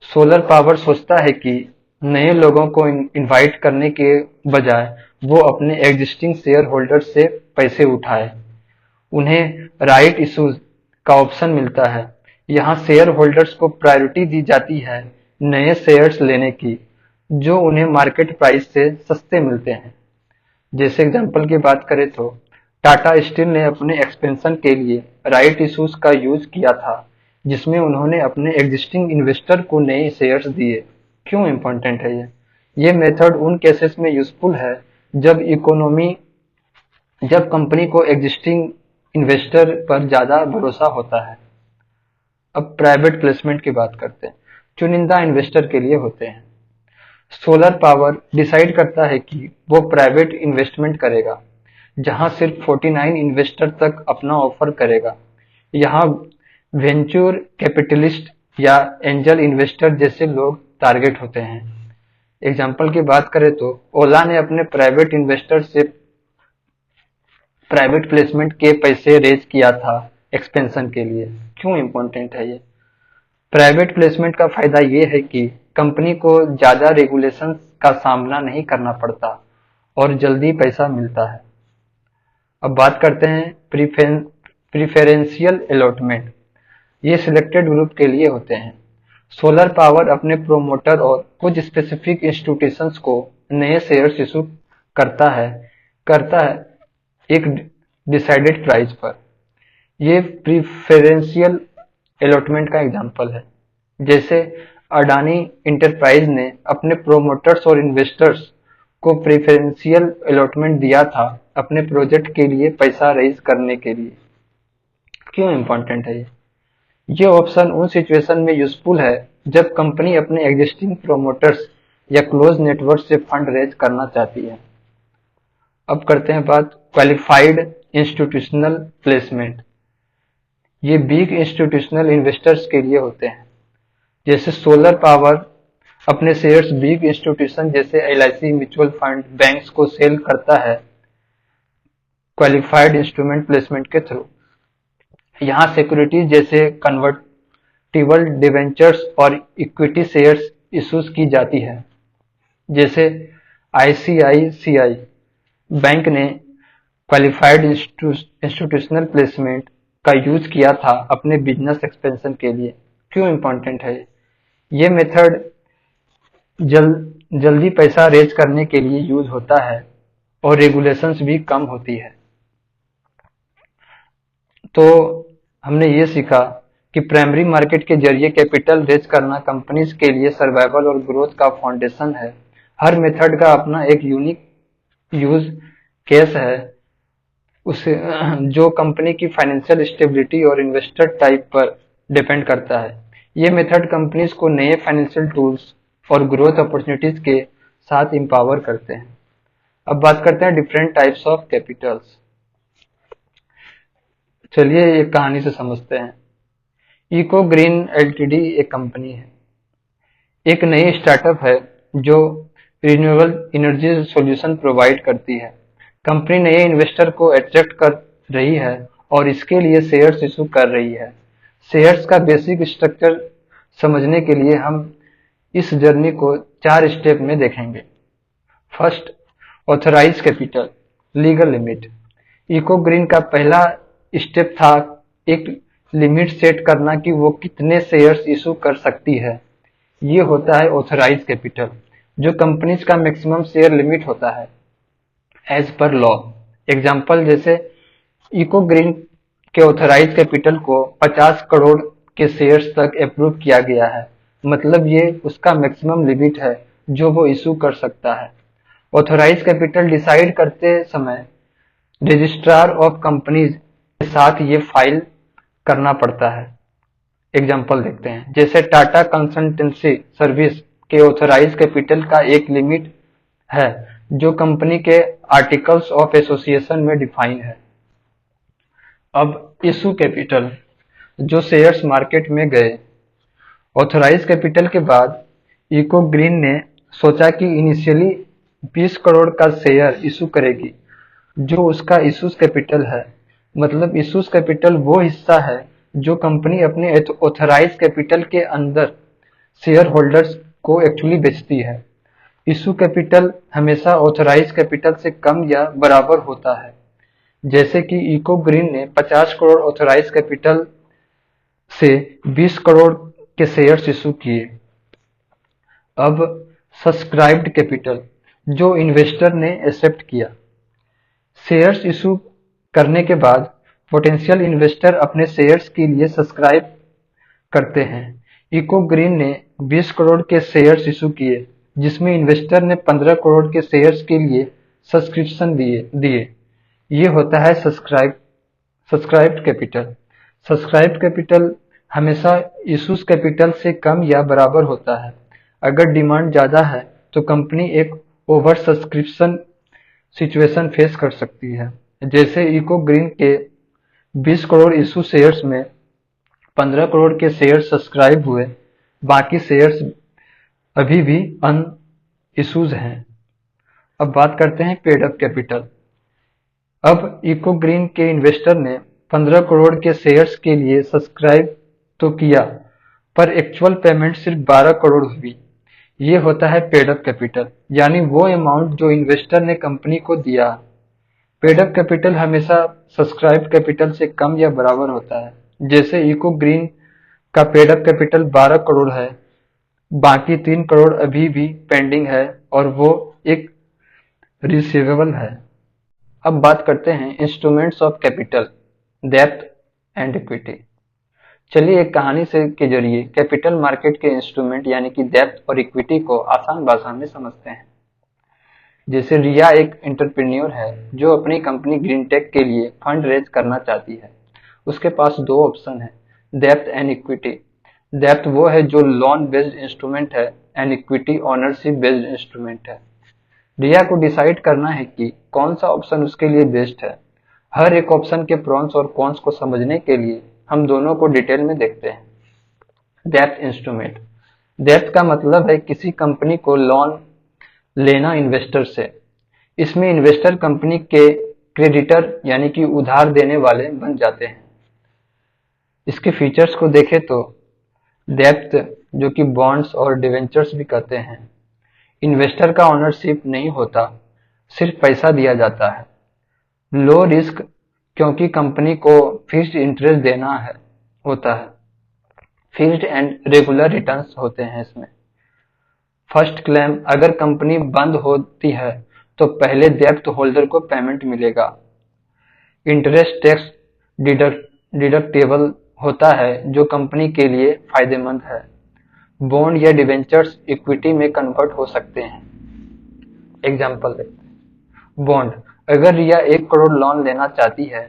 सोलर पावर सोचता है कि नए लोगों को इनवाइट करने के बजाय वो अपने एग्जिस्टिंग शेयर होल्डर्स से पैसे उठाए। उन्हें राइट इश्यूज का ऑप्शन मिलता है। यहाँ शेयर होल्डर्स को प्रायोरिटी दी जाती है नए शेयर्स लेने की जो उन्हें मार्केट प्राइस से सस्ते मिलते हैं। जैसे एग्जांपल की बात करें तो टाटा स्टील ने अपने एक्सपेंशन के लिए राइट इश्यूज का यूज किया था जिसमें उन्होंने अपने एग्जिस्टिंग इन्वेस्टर को नए शेयर्स दिए। क्यों इम्पोर्टेंट है ये मेथड उन केसेस में यूजफुल है जब कंपनी को एग्जिस्टिंग इन्वेस्टर पर ज्यादा भरोसा होता है। अब प्राइवेट प्लेसमेंट की बात करते हैं, चुनिंदा इन्वेस्टर के लिए होते हैं। सोलर पावर डिसाइड करता है कि वो प्राइवेट इन्वेस्टमेंट करेगा जहां सिर्फ 49 इन्वेस्टर तक अपना ऑफर करेगा। यहाँ वेंचर कैपिटलिस्ट या एंजल इन्वेस्टर जैसे लोग टारगेट होते हैं। एग्जाम्पल की बात करें तो ओला ने अपने प्राइवेट इन्वेस्टर से प्राइवेट प्लेसमेंट के पैसे रेज किया था एक्सपेंशन के लिए। क्यों इम्पोर्टेंट है ये? प्राइवेट प्लेसमेंट का फायदा ये है कि कंपनी को ज्यादा रेगुलेशंस का सामना नहीं करना पड़ता और जल्दी पैसा मिलता है। अब बात करते हैं प्रिफरेंशियल अलॉटमेंट। ये सिलेक्टेड ग्रुप के लिए होते हैं। सोलर पावर अपने प्रोमोटर और कुछ स्पेसिफिक इंस्टीट्यूशंस को नए शेयर्स इशू करता है एक डिसाइडेड प्राइस पर। ये प्रिफरेंशियल अलॉटमेंट का एग्जांपल है। जैसे अडानी इंटरप्राइज ने अपने प्रोमोटर्स और इन्वेस्टर्स को प्रेफरेंशियल अलॉटमेंट दिया था अपने प्रोजेक्ट के लिए पैसा रेज करने के लिए। क्यों इम्पोर्टेंट है ये ऑप्शन उन सिचुएशन में यूजफुल है जब कंपनी अपने एग्जिस्टिंग प्रोमोटर्स या क्लोज नेटवर्क से फंड रेज करना चाहती है। अब करते हैं बात क्वालिफाइड इंस्टीट्यूशनल प्लेसमेंट। ये बिग इंस्टीट्यूशनल इन्वेस्टर्स के लिए होते हैं। जैसे सोलर पावर अपने शेयर्स बिग इंस्टीट्यूशन जैसे एलआईसी, म्यूचुअल फंड, बैंक्स को सेल करता है क्वालिफाइड इंस्ट्रूमेंट प्लेसमेंट के थ्रू। यहाँ सिक्योरिटीज जैसे कन्वर्टिबल डिवेंचर्स और इक्विटी शेयर्स इश्यूज की जाती है। जैसे आईसीआईसीआई बैंक ने क्वालिफाइड इंस्टीट्यूशनल प्लेसमेंट का यूज किया था अपने बिजनेस एक्सपेंशन के लिए। क्यों इम्पोर्टेंट है ये मेथड जल्दी पैसा रेज करने के लिए यूज होता है और रेगुलेशंस भी कम होती है। तो हमने ये सीखा कि प्राइमरी मार्केट के जरिए कैपिटल रेज करना कंपनीज के लिए सर्वाइवल और ग्रोथ का फाउंडेशन है। हर मेथड का अपना एक यूनिक यूज केस है उसे जो कंपनी की फाइनेंशियल स्टेबिलिटी और इन्वेस्टर टाइप पर डिपेंड करता है। ये मेथड कंपनीज को नए फाइनेंशियल टूल्स और ग्रोथ अपॉर्चुनिटीज के साथ एम्पावर करते हैं। अब बात करते हैं डिफरेंट टाइप्स ऑफ कैपिटल्स। चलिए एक कहानी से समझते हैं। इको ग्रीन एलटीडी एक कंपनी है, एक नई स्टार्टअप है जो रिन्यूएबल एनर्जी सॉल्यूशन प्रोवाइड करती है। कंपनी नए इन्वेस्टर को अट्रैक्ट कर रही है और इसके लिए शेयर्स इशू कर रही है। शेयर्स का बेसिक स्ट्रक्चर समझने के लिए हम इस जर्नी को 4 स्टेप में देखेंगे। First, authorise capital, legal limit. Eco green का पहला स्टेप था एक लिमिट सेट करना कि वो कितने शेयर्स इशू कर सकती है। ये होता है ऑथराइज कैपिटल, जो कंपनीज का मैक्सिमम शेयर लिमिट होता है एज पर लॉ। एग्जाम्पल जैसे इको ग्रीन के ऑथराइज कैपिटल को 50 करोड़ के शेयर्स तक अप्रूव किया गया है, मतलब ये उसका मैक्सिमम लिमिट है जो वो इशू कर सकता है। ऑथराइज कैपिटल डिसाइड करते समय रजिस्ट्रार ऑफ कंपनीज के साथ ये फाइल करना पड़ता है। एग्जाम्पल देखते हैं, जैसे टाटा कंसल्टेंसी सर्विस के ऑथराइज कैपिटल का एक लिमिट है जो कंपनी के आर्टिकल्स ऑफ एसोसिएशन में डिफाइन है। अब इशू कैपिटल, जो शेयर्स मार्केट में गए। ऑथराइज कैपिटल के बाद इको ग्रीन ने सोचा कि इनिशियली 20 करोड़ का शेयर इशू करेगी, जो उसका इशूज कैपिटल है। मतलब इशूज कैपिटल वो हिस्सा है जो कंपनी अपने ऑथराइज कैपिटल के अंदर शेयर होल्डर्स को एक्चुअली बेचती है। इशू कैपिटल हमेशा ऑथराइज कैपिटल से कम या बराबर होता है। जैसे कि इको ग्रीन ने 50 करोड़ ऑथराइज कैपिटल से 20 करोड़ के शेयर्स इशू किए। अब सब्सक्राइब्ड कैपिटल, जो इन्वेस्टर ने एक्सेप्ट किया। शेयर्स इशू करने के बाद पोटेंशियल इन्वेस्टर अपने शेयर्स के लिए सब्सक्राइब करते हैं। इको ग्रीन ने 20 करोड़ के शेयर्स इशू किए, जिसमें इन्वेस्टर ने 15 करोड़ के शेयर्स के लिए सब्सक्रिप्शन दिए। ये होता है सब्सक्राइब्ड कैपिटल। सब्सक्राइब्ड कैपिटल हमेशा इशूज कैपिटल से कम या बराबर होता है। अगर डिमांड ज्यादा है तो कंपनी एक ओवर सब्सक्रिप्शन सिचुएशन फेस कर सकती है। जैसे इको ग्रीन के 20 करोड़ इशू शेयर्स में 15 करोड़ के शेयर्स सब्सक्राइब हुए, बाकी शेयर्स अभी भी अन इशूज हैं। अब बात करते हैं पेड अप कैपिटल। अब इको ग्रीन के इन्वेस्टर ने 15 करोड़ के शेयर्स के लिए सब्सक्राइब तो किया, पर एक्चुअल पेमेंट सिर्फ 12 करोड़ हुई। ये होता है पेड अप कैपिटल, यानी वो अमाउंट जो इन्वेस्टर ने कंपनी को दिया। पेड अप कैपिटल हमेशा सब्सक्राइब कैपिटल से कम या बराबर होता है। जैसे इको ग्रीन का पेड अप कैपिटल 12 करोड़ है, बाकी 3 करोड़ अभी भी पेंडिंग है और वो एक रिसीवेबल है। अब बात करते हैं इंस्ट्रूमेंट्स ऑफ कैपिटल, डेब्ट एंड इक्विटी। चलिए एक कहानी से के जरिए कैपिटल मार्केट के इंस्ट्रूमेंट यानी कि डेब्ट और इक्विटी को आसान भाषा में समझते हैं। जैसे रिया एक एंटरप्रेन्योर है जो अपनी कंपनी ग्रीनटेक के लिए फंड रेज करना चाहती है। उसके पास 2 ऑप्शन है, डेब्ट एंड इक्विटी। डेब्ट वो है जो लोन बेस्ड इंस्ट्रूमेंट है and equity ownership based instrument है। रिया को डिसाइड करना है कि कौन सा ऑप्शन उसके लिए बेस्ट है। हर एक ऑप्शन के प्रॉन्स और कॉन्स को समझने के लिए हम दोनों को डिटेल में देखते हैं। डेब्ट इंस्ट्रूमेंट, डेब्ट का मतलब है किसी कंपनी को लोन लेना इन्वेस्टर से। इसमें इन्वेस्टर कंपनी के क्रेडिटर यानी कि उधार देने वाले बन जाते हैं। इसके फीचर्स को देखें तो डेब्ट, जो कि बॉन्ड्स और डिवेंचर्स भी कहते हैं, इन्वेस्टर का ओनरशिप नहीं होता, सिर्फ पैसा दिया जाता है। लो रिस्क, क्योंकि कंपनी को फिक्स्ड इंटरेस्ट देना है होता है। फिक्स्ड एंड रेगुलर रिटर्न्स होते हैं इसमें। फर्स्ट क्लेम, अगर कंपनी बंद होती है तो पहले डेब्ट होल्डर को पेमेंट मिलेगा। इंटरेस्ट टैक्स डिडक्टेबल होता है जो कंपनी के लिए फायदेमंद है। बॉन्ड या डिवेंचर्स इक्विटी में कन्वर्ट हो सकते हैं। एग्जाम्पल देखते हैं। बॉन्ड, अगर रिया 1 करोड़ लोन लेना चाहती है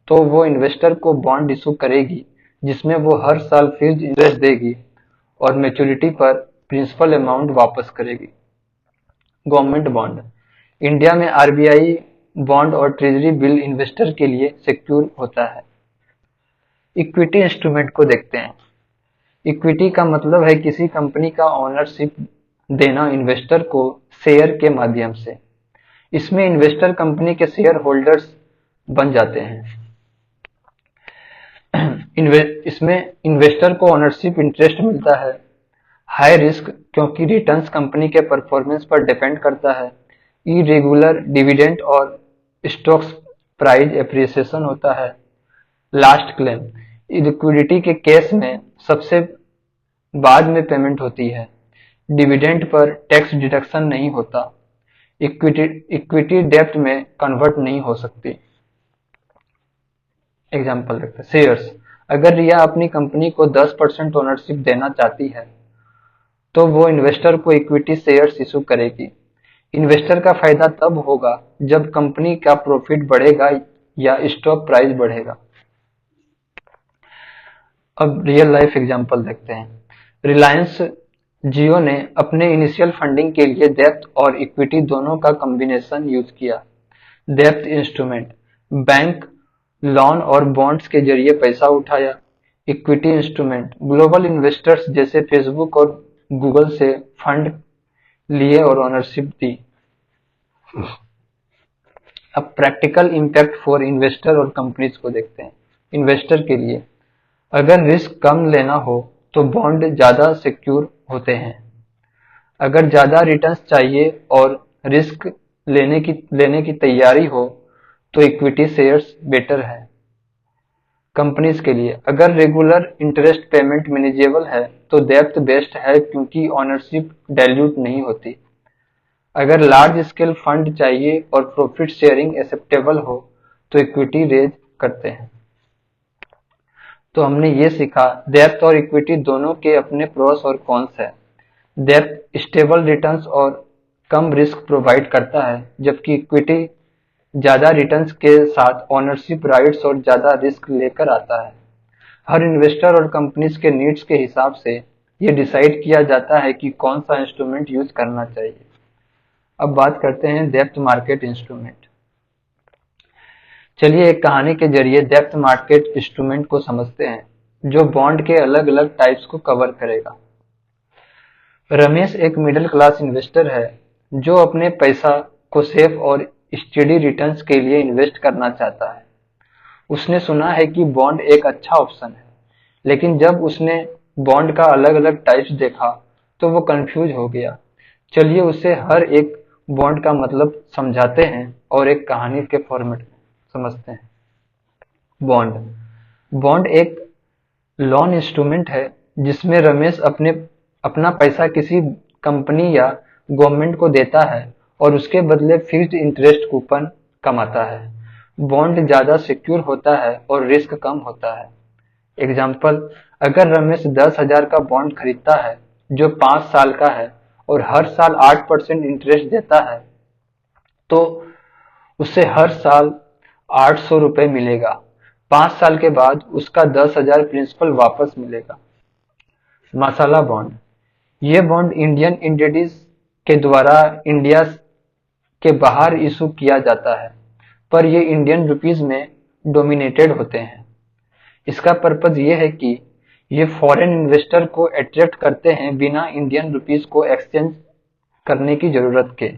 तो वो इन्वेस्टर को बॉन्ड इशू करेगी जिसमें वो हर साल फिक्स्ड इंटरेस्ट देगी और मैच्योरिटी पर प्रिंसिपल अमाउंट वापस करेगी। Government bond. इंडिया में आरबीआई बॉन्ड और ट्रेजरी बिल इन्वेस्टर के लिए सिक्योर होता है। इक्विटी इंस्ट्रूमेंट को देखते हैं। इक्विटी का मतलब है किसी कंपनी का ओनरशिप देना इन्वेस्टर को शेयर के माध्यम से। इसमें इन्वेस्टर कंपनी के शेयर होल्डर्स बन जाते हैं। इसमें इन्वेस्टर को ओनरशिप इंटरेस्ट मिलता है। हाई रिस्क क्योंकि रिटर्न्स कंपनी के परफॉर्मेंस पर डिपेंड करता है। इरेगुलर डिविडेंड और स्टॉक्स प्राइस एप्रिसिएशन होता है। Last claim. लिक्विडिटी के केस में सबसे बाद में पेमेंट होती है। डिविडेंड पर टैक्स डिडक्शन नहीं होता। इक्विटी डेब्ट में कन्वर्ट नहीं हो सकती। एग्जाम्पल देखते हैं। शेयर्स। अगर रिया अपनी कंपनी को 10% ओनरशिप देना चाहती है तो वो इन्वेस्टर को इक्विटी शेयर्स इशू करेगी। इन्वेस्टर का फायदा तब होगा जब कंपनी का प्रॉफिट बढ़ेगा या स्टॉक प्राइस बढ़ेगा। अब रियल लाइफ एग्जांपल देखते हैं। रिलायंस जियो ने अपने इनिशियल फंडिंग के लिए डेब्ट और इक्विटी दोनों का कॉम्बिनेशन यूज किया। डेब्ट इंस्ट्रूमेंट। बैंक लोन और बॉन्ड्स के जरिए पैसा उठाया। Equity instrument. ग्लोबल इन्वेस्टर्स जैसे फेसबुक और गूगल से फंड लिए और ओनरशिप दी। अब प्रैक्टिकल इम्पैक्ट फॉर इन्वेस्टर और कंपनीज को देखते हैं। इन्वेस्टर के लिए अगर रिस्क कम लेना हो तो बॉन्ड ज्यादा सिक्योर होते हैं। अगर ज्यादा रिटर्न्स चाहिए और रिस्क लेने की तैयारी हो तो इक्विटी शेयर्स बेटर है। कंपनीज के लिए अगर रेगुलर इंटरेस्ट पेमेंट मैनेजेबल है तो डेब्ट बेस्ट है क्योंकि ओनरशिप डाइल्यूट नहीं होती। अगर लार्ज स्केल फंड चाहिए और प्रॉफिट शेयरिंग एक्सेप्टेबल हो तो इक्विटी रेज करते हैं। तो हमने ये सीखा डेब्ट और इक्विटी दोनों के अपने प्रोस और कॉन्स है। डेब्ट स्टेबल रिटर्न्स और कम रिस्क प्रोवाइड करता है जबकि इक्विटी ज्यादा रिटर्न्स के साथ ओनरशिप राइट्स और ज्यादा रिस्क लेकर आता है। हर इन्वेस्टर और कंपनीज के नीड्स के हिसाब से ये डिसाइड किया जाता है कि कौन सा इंस्ट्रूमेंट यूज करना चाहिए। अब बात करते हैं डेब्ट मार्केट इंस्ट्रूमेंट। चलिए एक कहानी के जरिए डेब्ट मार्केट इंस्ट्रूमेंट को समझते हैं जो बॉन्ड के अलग अलग टाइप्स को कवर करेगा। रमेश एक मिडिल क्लास इन्वेस्टर है जो अपने पैसा को सेफ और स्टेडी रिटर्न्स के लिए इन्वेस्ट करना चाहता है। उसने सुना है कि बॉन्ड एक अच्छा ऑप्शन है, लेकिन जब उसने बॉन्ड का अलग अलग टाइप्स देखा तो वो कंफ्यूज हो गया। चलिए उसे हर एक बॉन्ड का मतलब समझाते हैं और एक कहानी के फॉर्मेट में समझते हैं। बॉन्ड। बॉन्ड एक लोन इंस्ट्रूमेंट है जिसमें रमेश अपना पैसा किसी कंपनी या गवर्नमेंट को देता है और उसके बदले फिक्स्ड इंटरेस्ट कूपन कमाता है। बॉन्ड ज्यादा सिक्योर होता है और रिस्क कम होता है। एग्जाम्पल। अगर रमेश 10,000 का बॉन्ड खरीदता है जो 5 साल का है और हर साल 8% इंटरेस्ट देता है तो उसे हर साल 800 रुपए मिलेगा। 5 साल के बाद उसका 10,000 प्रिंसिपल वापस मिलेगा। मसाला बॉन्ड। ये बॉन्ड इंडियन एंटिटीज के द्वारा इंडिया के बाहर इशू किया जाता है पर ये इंडियन रुपीज में डोमिनेटेड होते हैं। इसका पर्पज ये है कि ये फॉरेन इन्वेस्टर को अट्रैक्ट करते हैं बिना इंडियन रुपीज को एक्सचेंज करने की जरूरत के।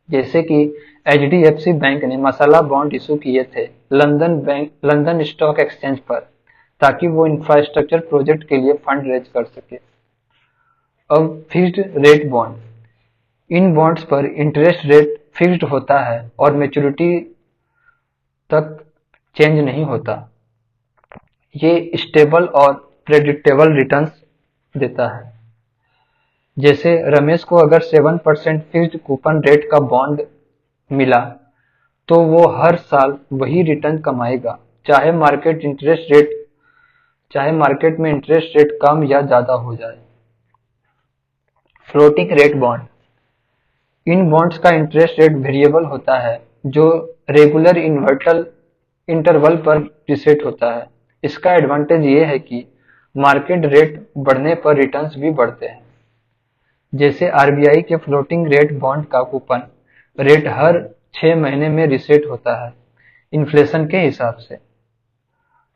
जैसे कि एचडीएफसी बैंक ने मसाला बॉन्ड इशू किए थे लंदन स्टॉक एक्सचेंज पर ताकि वो इंफ्रास्ट्रक्चर प्रोजेक्ट के लिए फंड रेज कर सके। अब फिक्स्ड रेट बॉन्ड। इन बॉन्ड्स पर इंटरेस्ट रेट फिक्स्ड होता है और मैच्योरिटी तक चेंज नहीं होता। ये स्टेबल और प्रेडिक्टेबल रिटर्न्स देता है। जैसे रमेश को अगर 7% फिक्स्ड कूपन रेट का बॉन्ड मिला तो वो हर साल वही रिटर्न कमाएगा चाहे मार्केट में इंटरेस्ट रेट कम या ज्यादा हो जाए। Floating rate bond. इन बॉन्ड्स का इंटरेस्ट रेट वेरिएबल होता है जो रेगुलर इंटरवल पर रीसेट होता है। इसका एडवांटेज ये है कि मार्केट रेट बढ़ने पर रिटर्न्स भी बढ़ते हैं। जैसे आरबीआई के फ्लोटिंग रेट बॉन्ड का कूपन रेट हर 6 महीने में रीसेट होता है इन्फ्लेशन के हिसाब से।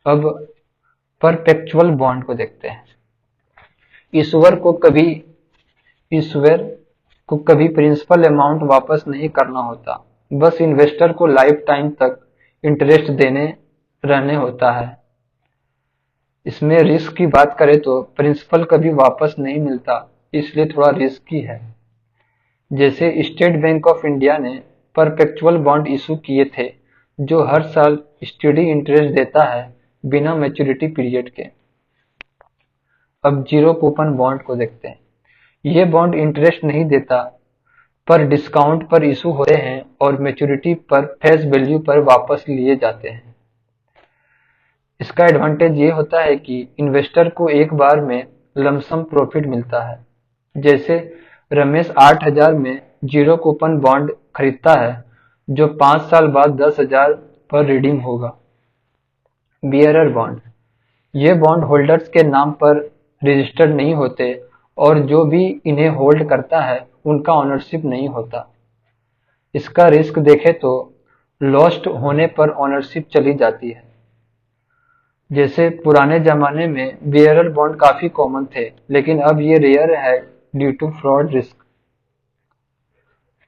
अब परपेचुअल बॉन्ड को देखते हैं। इशूअर को कभी इशूअर को कभी प्रिंसिपल अमाउंट वापस नहीं करना होता, बस इन्वेस्टर को लाइफ टाइम तक इंटरेस्ट देने रहने होता है। इसमें रिस्क की बात करें तो प्रिंसिपल कभी वापस नहीं मिलता, इसलिए थोड़ा रिस्की है। जैसे स्टेट बैंक ऑफ इंडिया ने परपेचुअल बॉन्ड इशू किए थे जो हर साल स्टेडी इंटरेस्ट देता है बिना मैच्योरिटी पीरियड के। अब जीरो कूपन बॉन्ड को देखते हैं। ये बॉन्ड इंटरेस्ट नहीं देता पर डिस्काउंट पर इशू होते हैं और मैच्योरिटी पर फेस वैल्यू पर वापस लिए जाते हैं। इसका एडवांटेज ये होता है कि इन्वेस्टर को एक बार में लमसम प्रॉफिट मिलता है। जैसे रमेश 8,000 में जीरो कूपन बॉन्ड खरीदता है जो 5 साल बाद 10,000 पर रिडीम होगा। बियरर बॉन्ड, ये बॉन्ड होल्डर्स के नाम पर रजिस्टर्ड नहीं होते और जो भी इन्हें होल्ड करता है उनका ओनरशिप नहीं होता। इसका रिस्क देखें तो लॉस्ट होने पर ओनरशिप चली जाती है। जैसे पुराने जमाने में बियरर बॉन्ड काफी कॉमन थे, लेकिन अब ये रेयर है ड्यू टू फ्रॉड रिस्क।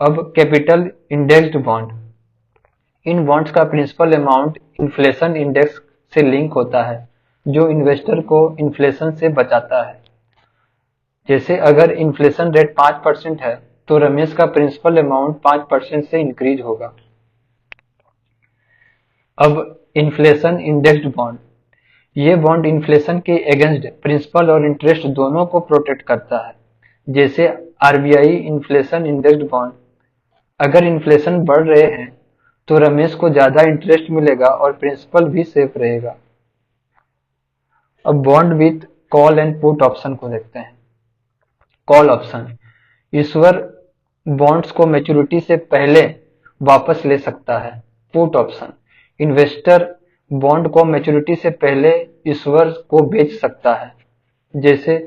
अब कैपिटल इंडेक्स्ड बॉन्ड, इन बॉन्ड्स का प्रिंसिपल अमाउंट इन्फ्लेशन इंडेक्स से लिंक होता है जो इन्वेस्टर को इन्फ्लेशन से बचाता है। जैसे अगर इन्फ्लेशन रेट 5% है तो रमेश का प्रिंसिपल अमाउंट 5% से इंक्रीज होगा। अब इन्फ्लेशन इंडेक्स्ड बॉन्ड, ये बॉन्ड इन्फ्लेशन के अगेंस्ट प्रिंसिपल और इंटरेस्ट दोनों को प्रोटेक्ट करता है। जैसे आरबीआई इन्फ्लेशन इंडेक्स्ड बॉन्ड, अगर इन्फ्लेशन बढ़ रहे हैं तो रमेश को ज्यादा इंटरेस्ट मिलेगा और प्रिंसिपल भी सेफ रहेगा। अब bond with call and put option को देखते हैं। कॉल ऑप्शन, ईश्वर बॉन्ड्स को मैच्योरिटी से पहले वापस ले सकता है। पुट ऑप्शन, इन्वेस्टर बॉन्ड को मैच्योरिटी से पहले ईश्वर को बेच सकता है। जैसे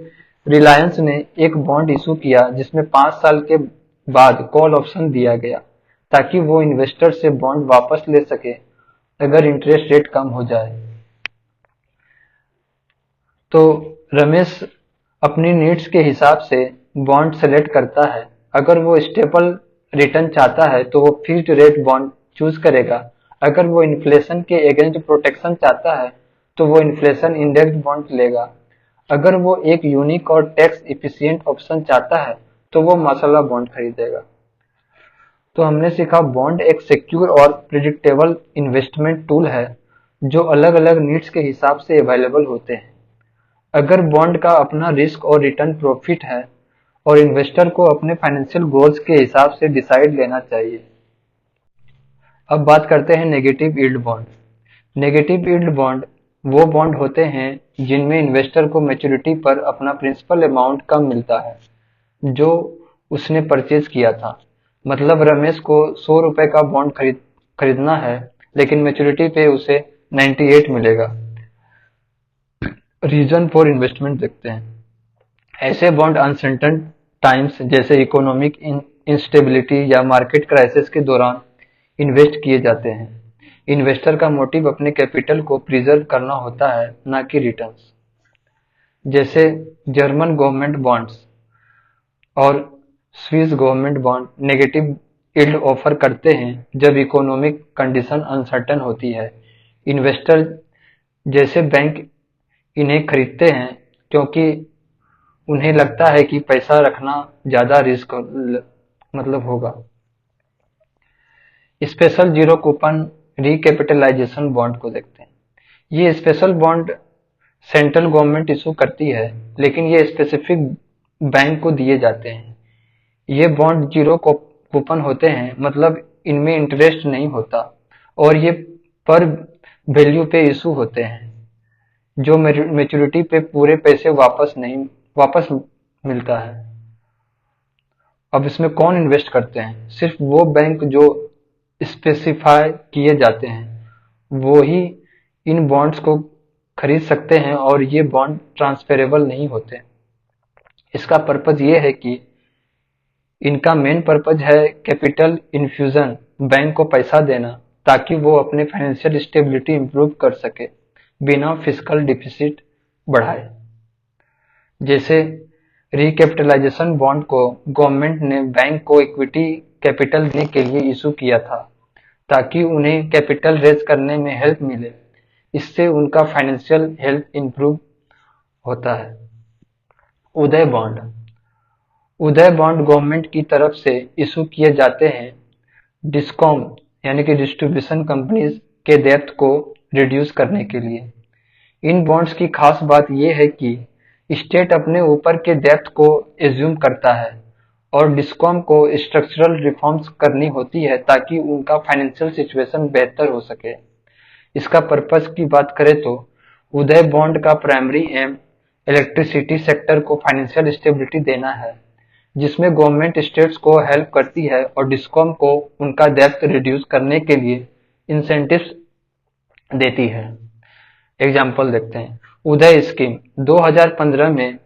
रिलायंस ने एक बॉन्ड इशू किया जिसमें 5 साल के बाद कॉल ऑप्शन दिया गया ताकि वो इन्वेस्टर से बॉन्ड वापस ले सके अगर इंटरेस्ट रेट कम हो जाए। तो रमेश अपनी नीड्स के हिसाब से बॉन्ड सेलेक्ट करता है। अगर वो स्टेबल रिटर्न चाहता है तो वो फिक्स्ड रेट बॉन्ड चूज करेगा। अगर वो इन्फ्लेशन के अगेंस्ट प्रोटेक्शन चाहता है तो वो इन्फ्लेशन इंडेक्स बॉन्ड लेगा। अगर वो एक यूनिक और टैक्स इफिशिएंट ऑप्शन चाहता है तो वो मसाला बॉन्ड खरीदेगा। तो हमने सीखा बॉन्ड एक सिक्योर और प्रिडिक्टेबल इन्वेस्टमेंट टूल है जो अलग अलग नीड्स के हिसाब से अवेलेबल होते हैं। अगर बॉन्ड का अपना रिस्क और रिटर्न प्रॉफिट है और इन्वेस्टर को अपने फाइनेंशियल गोल्स के हिसाब से डिसाइड लेना चाहिए। अब बात करते हैं negative yield bond. Negative yield bond वो बॉन्ड होते हैं जिनमें इन्वेस्टर को मैच्योरिटी पर अपना प्रिंसिपल अमाउंट कम मिलता है जो उसने परचेज किया था। मतलब रमेश को 100 रुपए का बॉन्ड खरीदना है लेकिन मैच्योरिटी पे उसे 98 मिलेगा। रीजन फॉर इन्वेस्टमेंट देखते हैं। ऐसे बॉन्ड अनसर्टेन टाइम्स जैसे इकोनॉमिक इंस्टेबिलिटी या मार्केट क्राइसिस के दौरान इन्वेस्ट किए जाते हैं। इन्वेस्टर का मोटिव अपने कैपिटल को प्रिजर्व करना होता है, ना कि रिटर्न्स। जैसे जर्मन गवर्नमेंट बॉन्ड्स और Swiss government bond negative yield offer करते हैं जब इकोनॉमिक कंडीशन अनसर्टेन होती है। इन्वेस्टर जैसे बैंक इन्हें खरीदते हैं क्योंकि उन्हें लगता है कि पैसा रखना ज्यादा रिस्क मतलब होगा। Special zero coupon recapitalisation bond को देखते हैं। ये special bond central government issue करती है लेकिन ये स्पेसिफिक बैंक को दिए जाते हैं। ये बॉन्ड जीरो कूपन होते हैं, मतलब इनमें इंटरेस्ट नहीं होता और ये पर वैल्यू पे इशू होते हैं जो मैच्योरिटी पे पूरे पैसे वापस मिलता है। अब इसमें कौन इन्वेस्ट करते हैं? सिर्फ वो बैंक जो स्पेसिफाई किए जाते हैं वो ही इन बॉन्ड्स को खरीद सकते हैं और ये बॉन्ड ट्रांसफरेबल नहीं होते। इसका पर्पज ये है कि इनका मेन पर्पज है कैपिटल इन्फ्यूजन, बैंक को पैसा देना ताकि वो अपने फाइनेंशियल स्टेबिलिटी इंप्रूव कर सके बिना फिस्कल डिफिसिट बढ़ाए। जैसे रिकैपिटलाइजेशन बॉन्ड को गवर्नमेंट ने बैंक को इक्विटी कैपिटल देने के लिए इशू किया था ताकि उन्हें कैपिटल रेज करने में हेल्प मिले, इससे उनका फाइनेंशियल हेल्थ इंप्रूव होता है। उदय बॉन्ड उदय बॉन्ड गवर्नमेंट की तरफ से इशू किए जाते हैं डिस्कॉम यानी कि डिस्ट्रीब्यूशन कंपनीज के डेब्ट को रिड्यूस करने के लिए। इन बॉन्ड्स की खास बात यह है कि स्टेट अपने ऊपर के डेब्ट को एज्यूम करता है और डिस्कॉम को स्ट्रक्चरल रिफॉर्म्स करनी होती है ताकि उनका फाइनेंशियल सिचुएशन बेहतर हो सके। इसका पर्पस की बात करें तो उदय बॉन्ड का प्राइमरी एम इलेक्ट्रिसिटी सेक्टर को फाइनेंशियल स्टेबिलिटी देना है, जिसमें गवर्नमेंट स्टेट्स को हेल्प करती है और डिस्कॉम को उनका डेब्ट रिड्यूस करने के लिए इंसेंटिव्स देती है। एग्जाम्पल देखते हैं। उदय स्कीम 2015 में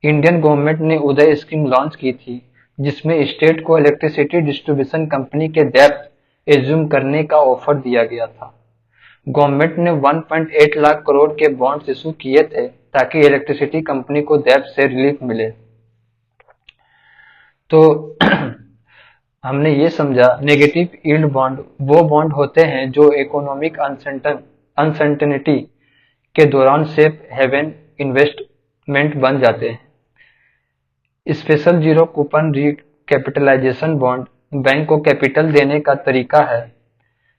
इंडियन गवर्नमेंट ने उदय स्कीम लॉन्च की थी, जिसमें स्टेट को इलेक्ट्रिसिटी डिस्ट्रीब्यूशन कंपनी के डेब्ट एज्यूम करने का ऑफर दिया गया था। गवर्नमेंट ने 1.8 लाख करोड़ के बॉन्ड्स इशू किए थे ताकि इलेक्ट्रिसिटी कंपनी को डेब्ट से रिलीफ मिले। तो हमने ये समझा नेगेटिव यील्ड बॉन्ड वो बॉन्ड होते हैं जो इकोनॉमिक अनसर्टेनिटी के दौरान सेफ हेवन इन्वेस्टमेंट बन जाते हैं। Special zero coupon recapitalisation bond bank को कैपिटल देने का तरीका है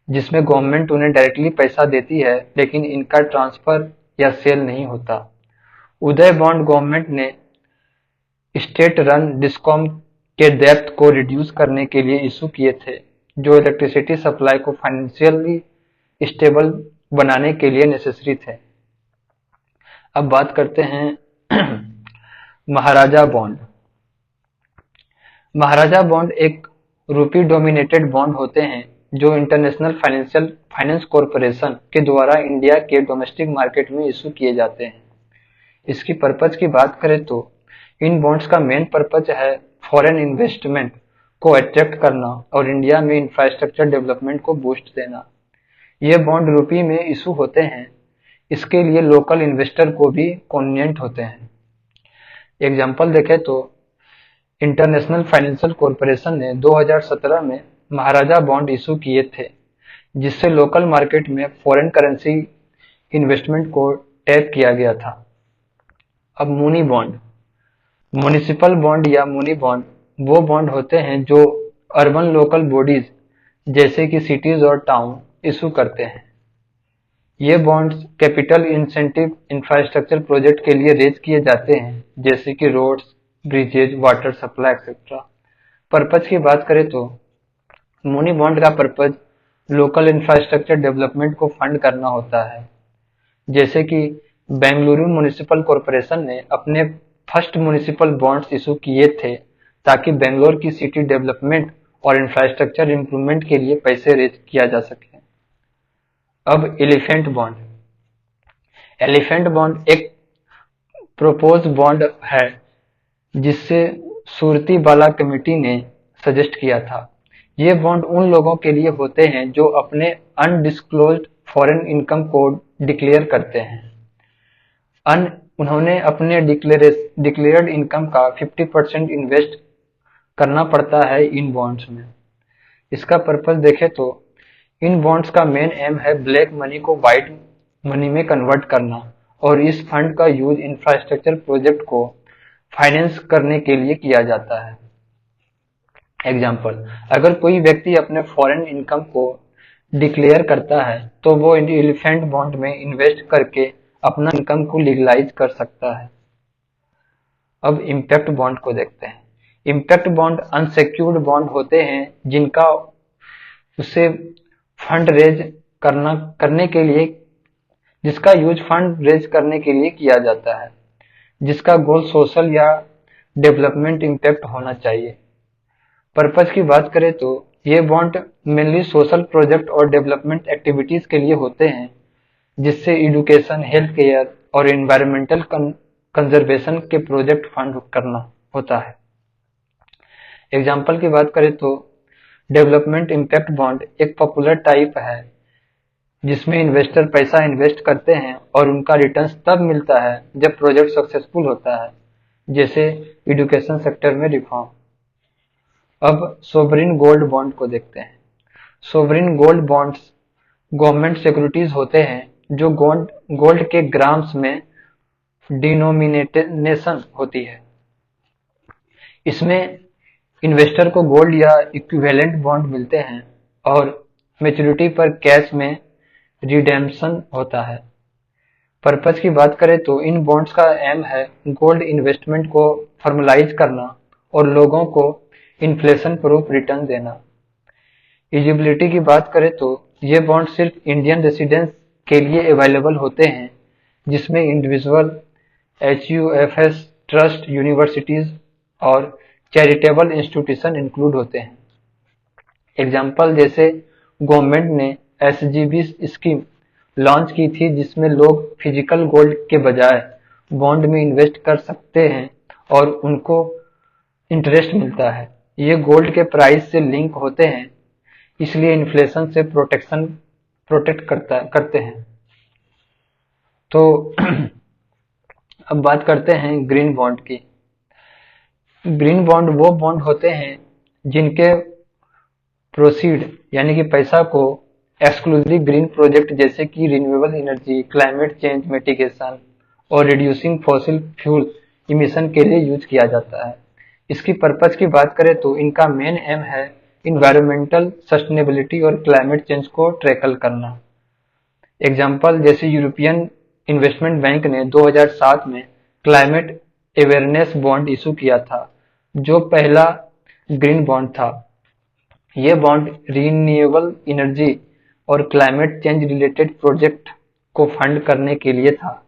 जिसमें गवर्नमेंट उन्हें डायरेक्टली पैसा देती है लेकिन इनका ट्रांसफर या सेल नहीं होता। उदय बॉन्ड गवर्नमेंट ने स्टेट रन डिस्कॉम के डेब्ट को रिड्यूस करने के लिए इशू किए थे, जो इलेक्ट्रिसिटी सप्लाई को फाइनेंशियली स्टेबल बनाने के लिए नेसेसरी थे। अब बात करते हैं महाराजा बॉन्ड। महाराजा बॉन्ड एक रूपी डोमिनेटेड बॉन्ड होते हैं जो इंटरनेशनल फाइनेंस कॉरपोरेशन के द्वारा इंडिया के डोमेस्टिक मार्केट में इशू किए जाते हैं। इसकी पर्पज की बात करें तो इन बॉन्ड्स का मेन पर्पज है फॉरेन इन्वेस्टमेंट को अट्रैक्ट करना और इंडिया में इंफ्रास्ट्रक्चर डेवलपमेंट को बूस्ट देना। ये बॉन्ड रूपी में इशू होते हैं, इसके लिए लोकल इन्वेस्टर को भी कन्वीनियंट होते हैं। एग्जाम्पल देखें तो इंटरनेशनल फाइनेंशियल कॉरपोरेशन ने 2017 में महाराजा बॉन्ड इशू किए थे, जिससे लोकल मार्केट में फॉरेन करेंसी इन्वेस्टमेंट को टैप किया गया था। अब मुनी बॉन्ड म्युनिसिपल बॉन्ड या मुनी बॉन्ड वो बॉन्ड होते हैं जो अर्बन लोकल बॉडीज जैसे कि सिटीज और टाउन इशू करते हैं। ये bonds capital incentive infrastructure project के लिए रेज किए जाते हैं जैसे कि roads, bridges, water supply etcetera. Purpose की बात करें तो मुनी बॉन्ड का पर्पज लोकल इंफ्रास्ट्रक्चर डेवलपमेंट को फंड करना होता है। जैसे कि बेंगलुरु म्युनिसिपल कॉरपोरेशन ने अपने फर्स्ट म्युनिसिपल बॉन्ड्स इशू किए थे ताकि बेंगलोर की सिटी डेवलपमेंट और इंफ्रास्ट्रक्चर इंप्रूवमेंट के लिए पैसे रेज किया जा सके। अब एलिफेंट बॉन्ड एक प्रोपोज बॉन्ड है जिससे सूरती-बाला कमेटी ने सजेस्ट किया था। ये बॉन्ड उन लोगों के लिए होते हैं जो अपने अनडिस्क्लोज्ड फॉरेन इनकम को डिक्लेयर करते हैं। उन्होंने अपने डिक्लेयर्ड इनकम का 50% इन्वेस्ट करना पड़ता है इन बॉन्ड्स में। इसका पर्पज देखें तो इन बॉन्ड्स का मेन एम है ब्लैक मनी को व्हाइट मनी में कन्वर्ट करना और इस फंड का यूज इंफ्रास्ट्रक्चर प्रोजेक्ट को फाइनेंस करने के लिए किया जाता है। एग्जाम्पल, अगर कोई व्यक्ति अपने फॉरेन इनकम को डिक्लेयर करता है तो वो एलिफेंट बॉन्ड में इन्वेस्ट करके अपना इनकम को लीगलाइज कर सकता है। अब इम्पैक्ट बॉन्ड को देखते हैं। इम्पैक्ट बॉन्ड अनसेक्योर्ड बॉन्ड होते हैं जिनका उसे फंड रेज करने के लिए जिसका यूज फंड रेज करने के लिए किया जाता है, जिसका गोल सोशल या डेवलपमेंट इम्पैक्ट होना चाहिए। पर्पज की बात करें तो ये बॉन्ड मेनली सोशल प्रोजेक्ट और डेवलपमेंट एक्टिविटीज के लिए होते हैं, जिससे एजुकेशन, हेल्थ केयर और एनवायरमेंटल कंजर्वेशन के प्रोजेक्ट फंड करना होता है। एग्जाम्पल की बात करें तो डेवलपमेंट इम्पैक्ट बॉन्ड एक पॉपुलर टाइप है जिसमें इन्वेस्टर पैसा इन्वेस्ट करते हैं और उनका रिटर्न्स तब मिलता है जब प्रोजेक्ट सक्सेसफुल होता है, जैसे एजुकेशन सेक्टर में रिफॉर्म। अब सोवरिन गोल्ड बॉन्ड को देखते हैं। Sovereign gold bonds government securities होते हैं जो गोल्ड के ग्राम्स में डिनोमिनेशन होती है। इसमें इन्वेस्टर को गोल्ड या इक्विवेलेंट बॉन्ड मिलते हैं और मैच्योरिटी पर कैश में रिडेम्पशन होता है। पर्पज की बात करें तो इन बॉन्ड्स का एम है गोल्ड इन्वेस्टमेंट को फॉर्मलाइज करना और लोगों को इन्फ्लेशन प्रूफ रिटर्न देना। एलिजिबिलिटी की बात करें तो ये बॉन्ड सिर्फ इंडियन रेसिडेंट्स के लिए अवेलेबल होते हैं, जिसमें इंडिविजुअल, HUFS, ट्रस्ट, यूनिवर्सिटीज और चैरिटेबल इंस्टीट्यूशन इंक्लूड होते हैं। एग्जाम्पल जैसे गवर्नमेंट ने SGB स्कीम लॉन्च की थी जिसमें लोग फिजिकल गोल्ड के बजाय बॉन्ड में इन्वेस्ट कर सकते हैं और उनको इंटरेस्ट मिलता है। ये गोल्ड के प्राइस से लिंक होते हैं, इसलिए इन्फ्लेशन से प्रोटेक्ट करते हैं। तो अब बात करते हैं ग्रीन बॉन्ड की। ग्रीन बॉन्ड वो बॉन्ड होते हैं जिनके प्रोसीड यानी कि पैसा को एक्सक्लूसिव ग्रीन प्रोजेक्ट जैसे कि renewable energy, climate change mitigation और रिड्यूसिंग फॉसिल फ्यूल इमिशन के लिए यूज किया जाता है। इसकी पर्पज की बात करें तो इनका मेन एम है इन्वायरमेंटल सस्टेनेबिलिटी और क्लाइमेट चेंज को ट्रैकल करना। एग्जाम्पल जैसे यूरोपियन इन्वेस्टमेंट बैंक ने 2007 में क्लाइमेट अवेयरनेस बॉन्ड इशू किया था, जो पहला ग्रीन बॉन्ड था। ये बॉन्ड रिन्यूएबल एनर्जी और क्लाइमेट चेंज रिलेटेड प्रोजेक्ट को फंड करने के लिए था।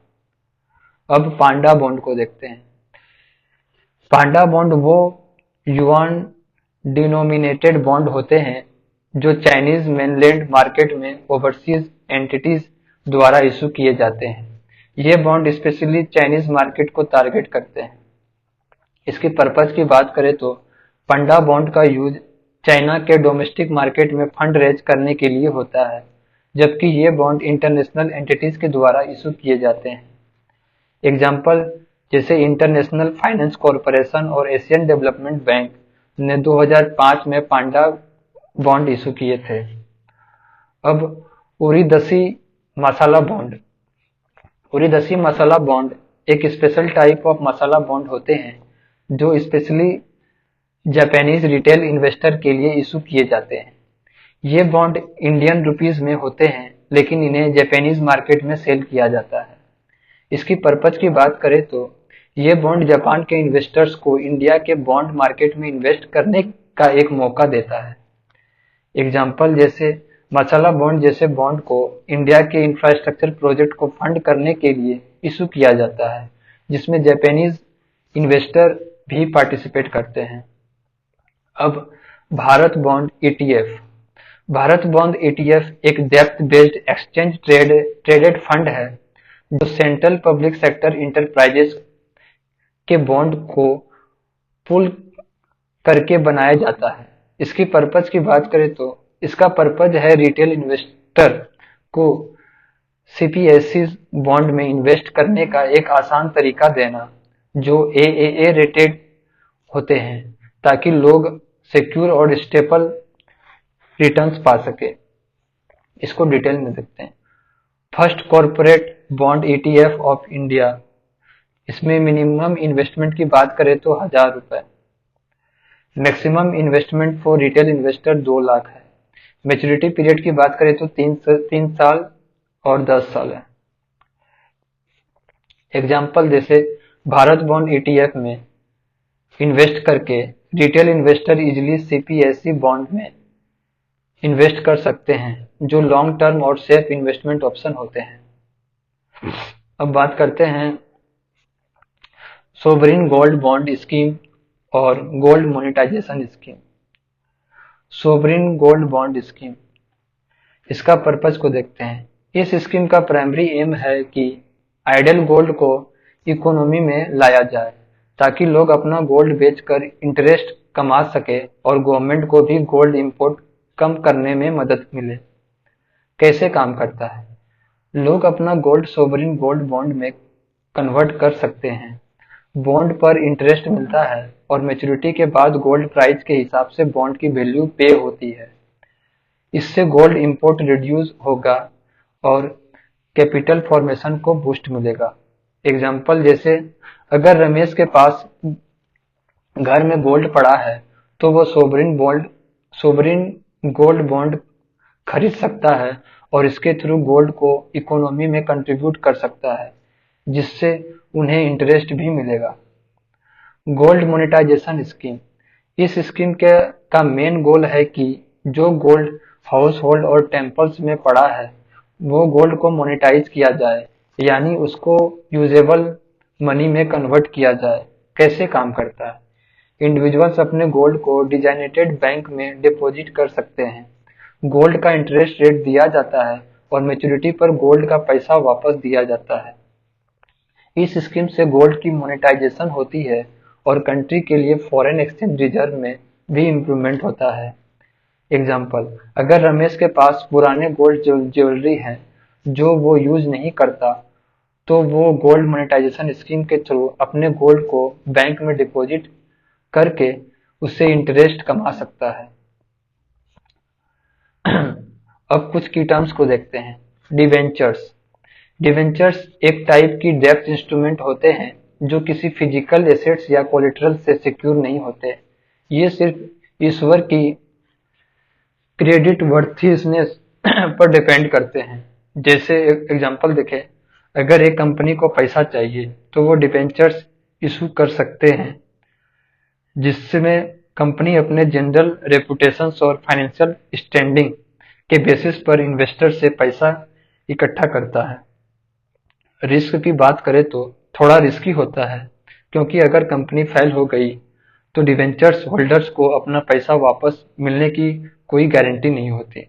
अब पांडा बॉन्ड को देखते हैं। पांडा बॉन्ड वो युआन डिनोमिनेटेड बॉन्ड होते हैं जो चाइनीज मेनलैंड मार्केट में ओवरसीज एंटिटीज द्वारा इशू किए जाते हैं। ये बॉन्ड स्पेशली चाइनीज मार्केट को टारगेट करते हैं। इसकी पर्पज की बात करें तो पांडा बॉन्ड का यूज चाइना के डोमेस्टिक मार्केट में फंड रेज करने के लिए होता है, जबकि ये बॉन्ड इंटरनेशनल एंटिटीज के द्वारा इशू किए जाते हैं। एग्जाम्पल जैसे इंटरनेशनल फाइनेंस कॉरपोरेशन और एशियन डेवलपमेंट बैंक ने 2005 में पांडा बॉन्ड इशू किए थे। अब उरीदसी मसाला बॉन्ड। उरीदसी मसाला बॉन्ड एक special type of masala bond होते हैं जो स्पेशली जापानीज रिटेल इन्वेस्टर के लिए इशू किए जाते हैं। ये बॉन्ड इंडियन रुपीज में होते हैं, लेकिन इन्हें जापानीज मार्केट में सेल किया जाता है। इसकी पर्पज की बात करें तो ये बॉन्ड जापान के इन्वेस्टर्स को इंडिया के बॉन्ड मार्केट में इन्वेस्ट करने का एक मौका देता है। एग्जाम्पल जैसे मसाला बॉन्ड जैसे बॉन्ड को इंडिया के इंफ्रास्ट्रक्चर प्रोजेक्ट को फंड करने के लिए इशू किया जाता है, जिसमें जापानीज इन्वेस्टर भी पार्टिसिपेट करते हैं। अब Bharat bond ETF। Bharat bond ETF एक depth based exchange traded fund है जो सेंट्रल पब्लिक सेक्टर इंटरप्राइजेस के बॉन्ड को पुल करके बनाया जाता है। इसकी पर्पज की बात करें तो इसका पर्पज है रिटेल इन्वेस्टर को CPSE बॉन्ड में इन्वेस्ट करने का एक आसान तरीका देना जो AAA रेटेड होते हैं, ताकि लोग सिक्योर और स्टेबल रिटर्न्स पा सके। इसको डिटेल में देखते हैं। First corporate bond ETF of India. इसमें मिनिमम इन्वेस्टमेंट की बात करें तो 1000 रुपए। Maximum investment for retail investor 2 lakh है। मैच्योरिटी पीरियड की बात करें तो 3 साल और 10 साल है। एग्जाम्पल जैसे भारत बॉन्ड ETF में इन्वेस्ट करके retail investor easily CPSE bond में इन्वेस्ट कर सकते हैं, जो लॉन्ग टर्म और सेफ इन्वेस्टमेंट ऑप्शन होते हैं। अब बात करते हैं सोवरिन गोल्ड बॉन्ड स्कीम और gold monetisation scheme. Sovereign gold bond scheme. इसका पर्पज को देखते हैं। इस स्कीम का प्राइमरी एम है कि आइडल गोल्ड को इकोनॉमी में लाया जाए ताकि लोग अपना गोल्ड बेचकर इंटरेस्ट कमा सके और गवर्नमेंट को भी गोल्ड इंपोर्ट कम करने में मदद मिले। कैसे काम करता है? लोग अपना गोल्ड सोवरिन गोल्ड बॉन्ड में कन्वर्ट कर सकते हैं। बॉन्ड पर इंटरेस्ट मिलता है और मैच्योरिटी के बाद गोल्ड प्राइस के हिसाब से बॉन्ड की वैल्यू पे होती है। इससे गोल्ड इंपोर्ट रिड्यूस होगा और कैपिटल फॉर्मेशन को बूस्ट मिलेगा। एग्जाम्पल जैसे अगर रमेश के पास घर में गोल्ड पड़ा है तो वो सोवरिन गोल्ड बॉन्ड खरीद सकता है और इसके थ्रू गोल्ड को इकोनॉमी में कंट्रीब्यूट कर सकता है, जिससे उन्हें इंटरेस्ट भी मिलेगा। Gold monetisation scheme. इस स्कीम का मेन गोल है कि जो गोल्ड हाउस होल्ड और टेम्पल्स में पड़ा है वो गोल्ड को मोनेटाइज किया जाए, यानी उसको यूजेबल मनी में कन्वर्ट किया जाए। कैसे काम करता है? इंडिविजुअल्स अपने गोल्ड को डिजाइनेटेड बैंक में डिपॉजिट कर सकते हैं। गोल्ड का इंटरेस्ट रेट दिया जाता है और मैच्योरिटी पर गोल्ड का पैसा वापस दिया जाता है। इस स्कीम से गोल्ड की मोनेटाइजेशन होती है और कंट्री के लिए फॉरेन एक्सचेंज रिजर्व में भी इम्प्रूवमेंट होता है। एग्जाम्पल अगर रमेश के पास पुराने गोल्ड ज्वेलरी है जो वो यूज नहीं करता तो वो गोल्ड मोनेटाइजेशन स्कीम के थ्रू अपने गोल्ड को बैंक में डिपॉजिट करके उससे इंटरेस्ट कमा सकता है। अब कुछ की टर्म्स को देखते हैं। डिवेंचर्स। डिवेंचर्स एक टाइप की डेब्ट इंस्ट्रूमेंट होते हैं जो किसी फिजिकल एसेट्स या कोलेटरल से सिक्योर नहीं होते। ये सिर्फ ईश्वर की क्रेडिट वर्थीनेस पर डिपेंड करते हैं। जैसे एग्जांपल देखें, अगर एक कंपनी को पैसा चाहिए तो वो डिवेंचर्स इशू कर सकते हैं, जिसमें कंपनी अपने जनरल रेपुटेशन और फाइनेंशियल स्टैंडिंग के बेसिस पर इन्वेस्टर से पैसा इकट्ठा करता है। रिस्क की बात करें तो थोड़ा रिस्की होता है, क्योंकि अगर कंपनी फेल हो गई तो डिवेंचर्स होल्डर्स को अपना पैसा वापस मिलने की कोई गारंटी नहीं होती।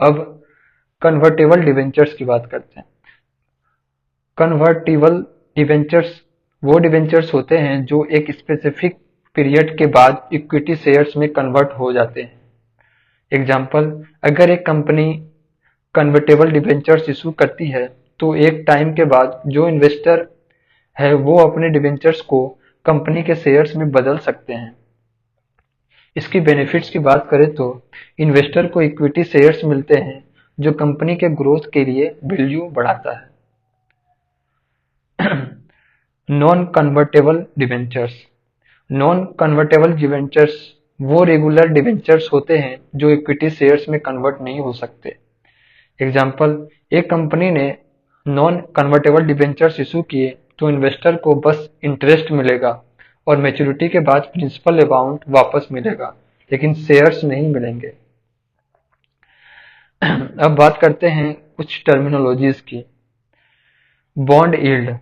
अब कन्वर्टेबल डिवेंचर्स की बात करते हैं। कन्वर्टिबल डिवेंचर्स वो डिवेंचर्स होते हैं जो एक स्पेसिफिक पीरियड के बाद इक्विटी शेयर्स में कन्वर्ट हो जाते हैं। एग्जाम्पल अगर एक कंपनी कन्वर्टेबल डिवेंचर्स इशू करती है तो एक टाइम के बाद जो इन्वेस्टर है वो अपने डिवेंचर्स को कंपनी के शेयर्स में बदल सकते हैं। इसकी बेनिफिट्स की बात करें तो इन्वेस्टर को इक्विटी शेयर्स मिलते हैं जो कंपनी के ग्रोथ के लिए वैल्यू बढ़ाता है। Non convertible debentures. Non convertible debentures वो रेगुलर डिवेंचर्स होते हैं जो इक्विटी शेयर्स में कन्वर्ट नहीं हो सकते। एग्जाम्पल एक कंपनी ने नॉन कन्वर्टेबल डिवेंचर्स इशू किए तो इन्वेस्टर को बस इंटरेस्ट मिलेगा और मैच्योरिटी के बाद प्रिंसिपल अमाउंट वापस मिलेगा, लेकिन शेयर्स नहीं मिलेंगे। अब बात करते हैं कुछ टर्मिनोलॉजीज की। Bond yield.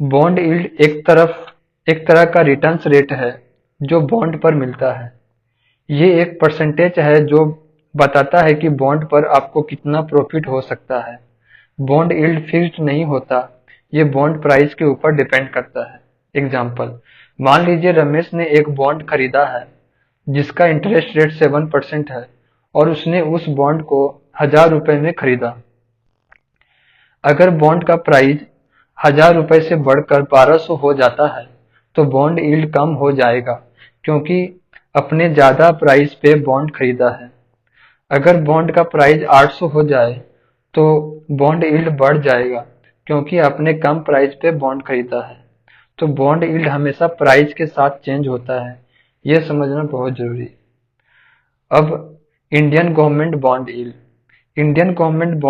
बॉन्ड यील्ड एक तरह का रिटर्न्स रेट है जो बॉन्ड पर मिलता है। ये एक परसेंटेज है जो बताता है कि बॉन्ड पर आपको कितना प्रॉफिट हो सकता है। बॉन्ड यील्ड फिक्स्ड नहीं होता, ये बॉन्ड प्राइस के ऊपर डिपेंड करता है। एग्जाम्पल मान लीजिए रमेश ने एक बॉन्ड खरीदा है जिसका इंटरेस्ट रेट 7% है और उसने उस बॉन्ड को 1000 रुपए में खरीदा। अगर बॉन्ड का प्राइस 1000 रुपए से बढ़कर 1200 हो जाता है तो बॉन्ड यील्ड कम हो जाएगा, क्योंकि अपने ज्यादा प्राइस पे बॉन्ड खरीदा है। अगर बॉन्ड का प्राइस 800 हो जाए तो बॉन्ड यील्ड बढ़ जाएगा, क्योंकि आपने कम प्राइस पे बॉन्ड खरीदा है। तो बॉन्ड यील्ड हमेशा प्राइस के साथ चेंज होता है, यह समझना बहुत जरूरी है। अब Indian government bond yield. Indian government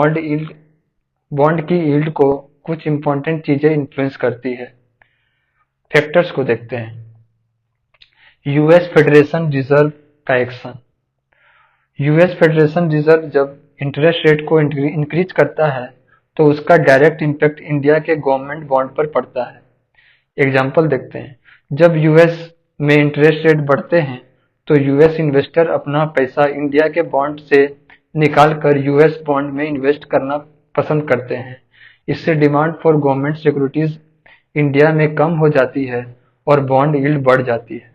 bond की यील्ड को कुछ इंपॉर्टेंट चीजें इन्फ्लुएंस करती है। फैक्टर्स को देखते हैं। यूएस फेडरेशन रिजर्व का एक्शन। यूएस फेडरेशन रिजर्व जब इंटरेस्ट रेट को इंक्रीज करता है तो उसका डायरेक्ट इम्पैक्ट इंडिया के गवर्नमेंट बॉन्ड पर पड़ता है। एग्जाम्पल देखते हैं। जब यूएस में इंटरेस्ट रेट बढ़ते हैं तो यूएस इन्वेस्टर अपना पैसा इंडिया के बॉन्ड से निकाल कर यूएस बॉन्ड में इन्वेस्ट करना पसंद करते हैं। इससे demand for government securities India में कम हो जाती है और बॉन्ड यील्ड बढ़ जाती है।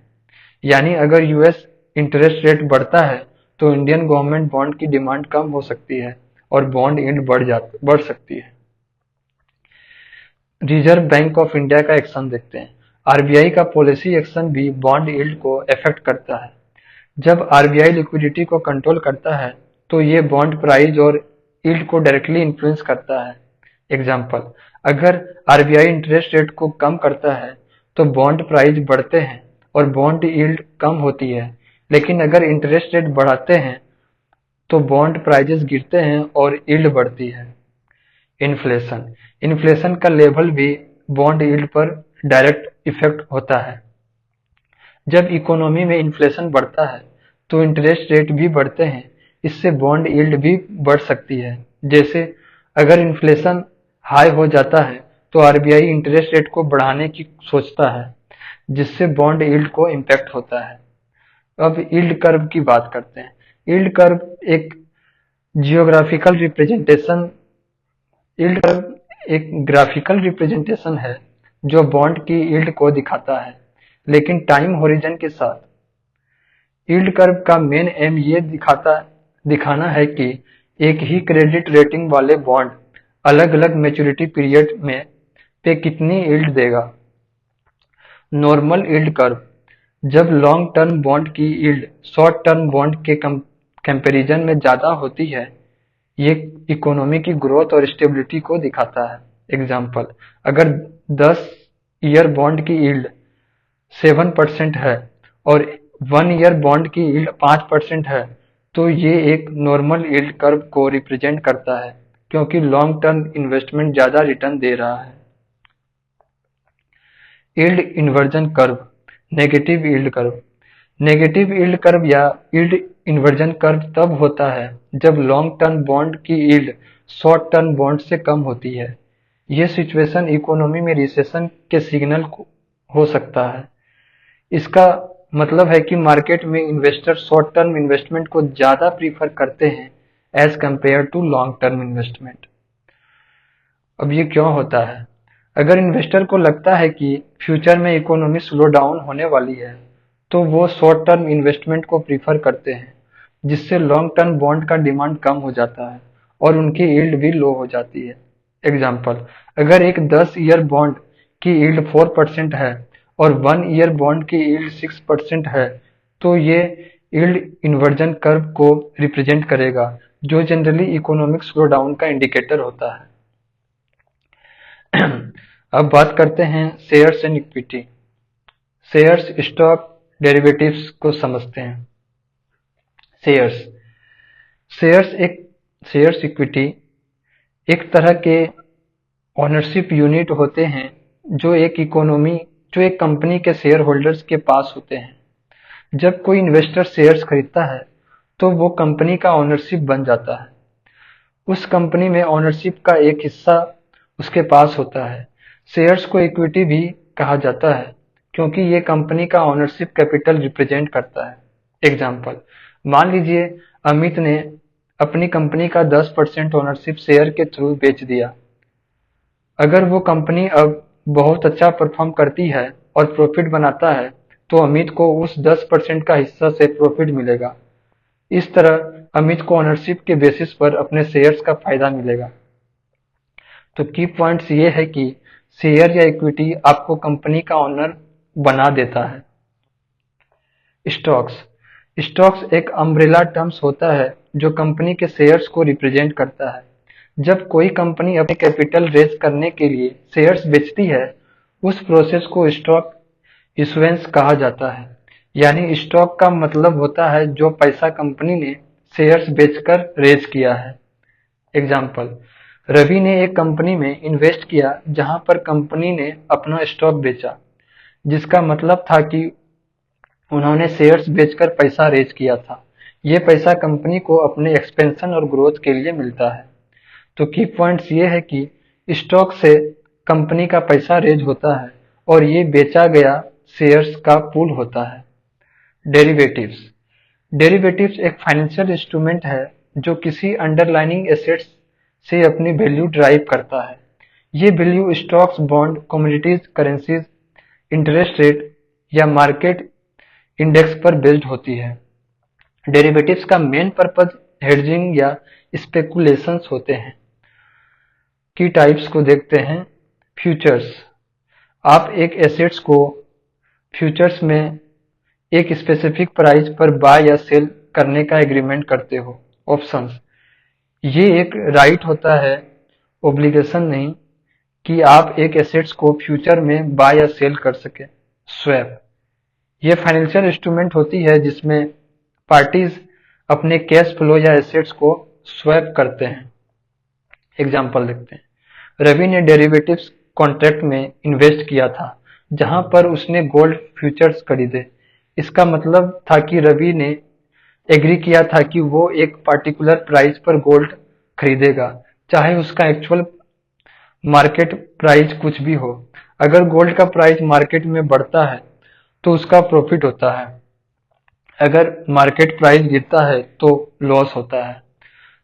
यानी अगर यूएस इंटरेस्ट रेट बढ़ता है तो इंडियन गवर्नमेंट बॉन्ड की डिमांड कम हो सकती है और बॉन्ड यील्ड बढ़ सकती है। रिजर्व बैंक ऑफ इंडिया का एक्शन देखते हैं। आरबीआई का पॉलिसी एक्शन भी बॉन्ड यील्ड को अफेक्ट करता है। जब आरबीआई लिक्विडिटी को कंट्रोल करता है तो ये बॉन्ड प्राइस और यील्ड को डायरेक्टली इन्फ्लुएंस करता है। एग्जाम्पल, अगर आरबीआई इंटरेस्ट रेट को कम करता है तो बॉन्ड प्राइस बढ़ते हैं और बॉन्ड यील्ड कम होती है, लेकिन अगर इंटरेस्ट रेट बढ़ाते हैं तो बॉन्ड प्राइजेस गिरते हैं और यील्ड बढ़ती है। इन्फ्लेशन इन्फ्लेशन का लेवल भी बॉन्ड यील्ड पर डायरेक्ट इफेक्ट होता है। जब इकोनॉमी में इन्फ्लेशन बढ़ता है तो इंटरेस्ट रेट भी बढ़ते हैं, इससे बॉन्ड यील्ड भी बढ़ सकती है। जैसे अगर इन्फ्लेशन हाई हो जाता है तो आरबीआई इंटरेस्ट रेट को बढ़ाने की सोचता है, जिससे बॉन्ड यील्ड को इम्पैक्ट होता है। अब यील्ड कर्व की बात करते हैं। यील्ड कर्व एक जियोग्राफिकल रिप्रेजेंटेशन यील्ड कर्व एक ग्राफिकल रिप्रेजेंटेशन है जो बॉन्ड की यील्ड को दिखाता है, लेकिन टाइम होरिजन के साथ। यील्ड कर्व का मेन एम ये दिखाना है कि एक ही क्रेडिट रेटिंग वाले बॉन्ड अलग अलग मैच्योरिटी पीरियड में पे कितनी यील्ड देगा। नॉर्मल यील्ड कर्व, जब लॉन्ग टर्म बॉन्ड की यील्ड शॉर्ट टर्म बॉन्ड के कंपैरिजन में ज्यादा होती है, ये इकोनॉमी की ग्रोथ और स्टेबिलिटी को दिखाता है। एग्जाम्पल, अगर 10 ईयर बॉन्ड की यील्ड 7% है और 1 ईयर बॉन्ड की यील्ड 5% है, तो ये एक नॉर्मल यील्ड कर्व को रिप्रेजेंट करता है, क्योंकि लॉन्ग टर्म इन्वेस्टमेंट ज्यादा रिटर्न दे रहा है। Yield inversion curve, negative yield curve. Negative yield curve या यील्ड इन्वर्जन कर्व तब होता है जब लॉन्ग टर्म बॉन्ड की यील्ड शॉर्ट टर्म बॉन्ड से कम होती है। यह सिचुएशन इकोनॉमी में रिसेशन के सिग्नल हो सकता है। इसका मतलब है कि मार्केट में इन्वेस्टर शॉर्ट टर्म इन्वेस्टमेंट को ज्यादा प्रीफर करते हैं as compare to long term investment. अब ये क्यों होता है? अगर इन्वेस्टर को लगता है कि फ्यूचर में इकोनॉमी स्लो डाउन होने वाली है, तो वो शॉर्ट टर्म इन्वेस्टमेंट को प्रीफर करते हैं, जिससे लॉन्ग टर्म बॉन्ड का डिमांड कम हो जाता है और उनकी यील्ड भी लो हो जाती है। एग्जाम्पल, अगर एक 10 ईयर बॉन्ड की यील्ड 4% है और 1 ईयर बॉन्ड की यील्ड 6% है, तो ये यील्ड इन्वर्जन कर्व को रिप्रेजेंट करेगा, जो जनरली इकोनॉमिक स्लो डाउन का इंडिकेटर होता है। अब बात करते हैं shares and equity. Shares, stock, derivatives को समझते हैं। शेयर्स शेयर्स इक्विटी एक तरह के ओनरशिप यूनिट होते हैं जो एक कंपनी के शेयर होल्डर्स के पास होते हैं। जब कोई इन्वेस्टर शेयर्स खरीदता है तो वो कंपनी का ओनरशिप बन जाता है। उस कंपनी में ओनरशिप का एक हिस्सा उसके पास होता है। शेयर्स को इक्विटी भी कहा जाता है क्योंकि ये कंपनी का ओनरशिप कैपिटल रिप्रेजेंट करता है। एग्जाम्पल, मान लीजिए अमित ने अपनी कंपनी का 10% ओनरशिप शेयर के थ्रू बेच दिया। अगर वो कंपनी अब बहुत अच्छा परफॉर्म करती है और प्रॉफिट बनाता है तो अमित को उस 10% का हिस्सा से प्रॉफिट मिलेगा। इस तरह अमित को ओनरशिप के बेसिस पर अपने शेयर्स का फायदा मिलेगा। तो की पॉइंट्स ये है कि शेयर या इक्विटी आपको कंपनी का ओनर बना देता है। स्टॉक्स एक अम्ब्रेला टर्म्स होता है जो कंपनी के शेयर्स को रिप्रेजेंट करता है। जब कोई कंपनी अपने कैपिटल रेज करने के लिए शेयर्स बेचती है, उस प्रोसेस को स्टॉक इशुएंस कहा जाता है। यानी स्टॉक का मतलब होता है जो पैसा कंपनी ने शेयर्स बेचकर रेज किया है। एग्जाम्पल, रवि ने एक कंपनी में इन्वेस्ट किया जहां पर कंपनी ने अपना स्टॉक बेचा, जिसका मतलब था कि उन्होंने शेयर्स बेचकर पैसा रेज किया था। ये पैसा कंपनी को अपने एक्सपेंशन और ग्रोथ के लिए मिलता है। तो की पॉइंट्स ये है कि स्टॉक से कंपनी का पैसा रेज होता है और ये बेचा गया शेयर्स का पूल होता है। डेरिवेटिव्स। डेरिवेटिव्स एक फाइनेंशियल इंस्ट्रूमेंट है जो किसी अंडरलाइनिंग एसेट्स से अपनी वैल्यू ड्राइव करता है। ये value stocks, bond, commodities, currencies, interest rate या मार्केट इंडेक्स पर बेस्ड होती है। डेरिवेटिव्स का मेन पर्पज हेडजिंग या स्पेकुलेशंस होते हैं। की टाइप्स को देखते हैं। फ्यूचर्स। आप एक एसेट्स को फ्यूचर्स में एक स्पेसिफिक प्राइस पर बाय या सेल करने का एग्रीमेंट करते हो। ऑप्शंस। ये एक राइट होता है, ओब्लिगेशन नहीं, कि आप एक एसेट्स को फ्यूचर में बाय या सेल कर सके। स्वैप। ये फाइनेंशियल इंस्ट्रूमेंट होती है जिसमें पार्टीज अपने कैश फ्लो या एसेट्स को स्वैप करते हैं। एग्जाम्पल देखते हैं। रवि ने डेरिवेटिव्स कॉन्ट्रैक्ट में इन्वेस्ट किया था जहां पर उसने गोल्ड फ्यूचर्स खरीदे। इसका मतलब था कि रवि ने एग्री किया था कि वो एक पार्टिकुलर प्राइस पर गोल्ड खरीदेगा, चाहे उसका एक्चुअल मार्केट प्राइस कुछ भी हो। अगर गोल्ड का प्राइस मार्केट में बढ़ता है तो उसका प्रॉफिट होता है, अगर मार्केट प्राइस गिरता है तो लॉस होता है।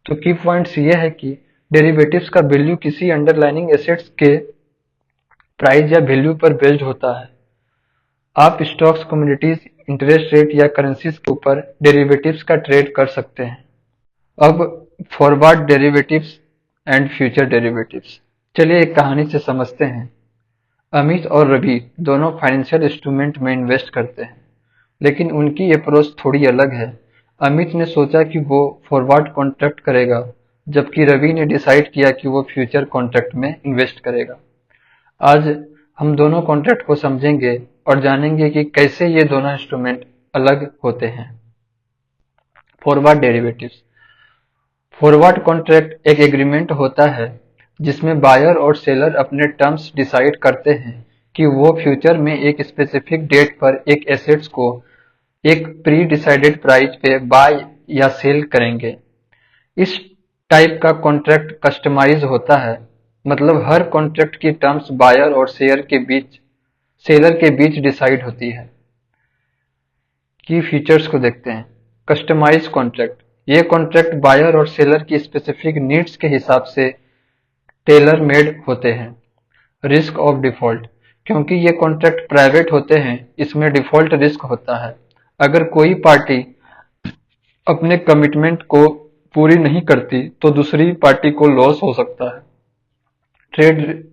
तो की पॉइंट्स ये है कि डेरिवेटिव्स का वैल्यू किसी अंडरलाइनिंग एसेट्स के प्राइस या वैल्यू पर बेस्ड होता है। आप स्टॉक्स, कमोडिटीज, इंटरेस्ट रेट या करेंसीज के ऊपर डेरिवेटिव्स का ट्रेड कर सकते हैं। अब forward derivatives and future derivatives. चलिए एक कहानी से समझते हैं। अमित और रवि दोनों फाइनेंशियल इंस्ट्रूमेंट में इन्वेस्ट करते हैं, लेकिन उनकी अप्रोच थोड़ी अलग है। अमित ने सोचा कि वो फॉरवर्ड कॉन्ट्रैक्ट करेगा, जबकि रवि ने डिसाइड किया कि वो फ्यूचर कॉन्ट्रैक्ट में इन्वेस्ट करेगा। आज हम दोनों कॉन्ट्रैक्ट को समझेंगे और जानेंगे कि कैसे ये दोनों इंस्ट्रूमेंट अलग होते हैं। Forward derivatives. फॉरवर्ड कॉन्ट्रैक्ट एक एग्रीमेंट होता है जिसमें बायर और सेलर अपने टर्म्स डिसाइड करते हैं कि वो फ्यूचर में एक स्पेसिफिक डेट पर एक एसेट्स को एक प्री डिसाइडेड प्राइस पे बाय या सेल करेंगे। इस टाइप का कॉन्ट्रैक्ट कस्टमाइज होता है, मतलब हर कॉन्ट्रैक्ट की टर्म्स बायर और सेलर के बीच डिसाइड होती है। की फीचर्स को देखते हैं। Customise contract. ये कॉन्ट्रैक्ट बायर और सेलर की स्पेसिफिक नीड्स के हिसाब से टेलर मेड होते हैं। Risk of default. क्योंकि ये कॉन्ट्रैक्ट प्राइवेट होते हैं, इसमें डिफॉल्ट रिस्क होता है। अगर कोई पार्टी अपने कमिटमेंट को पूरी नहीं करती तो दूसरी पार्टी को लॉस हो सकता है। Trade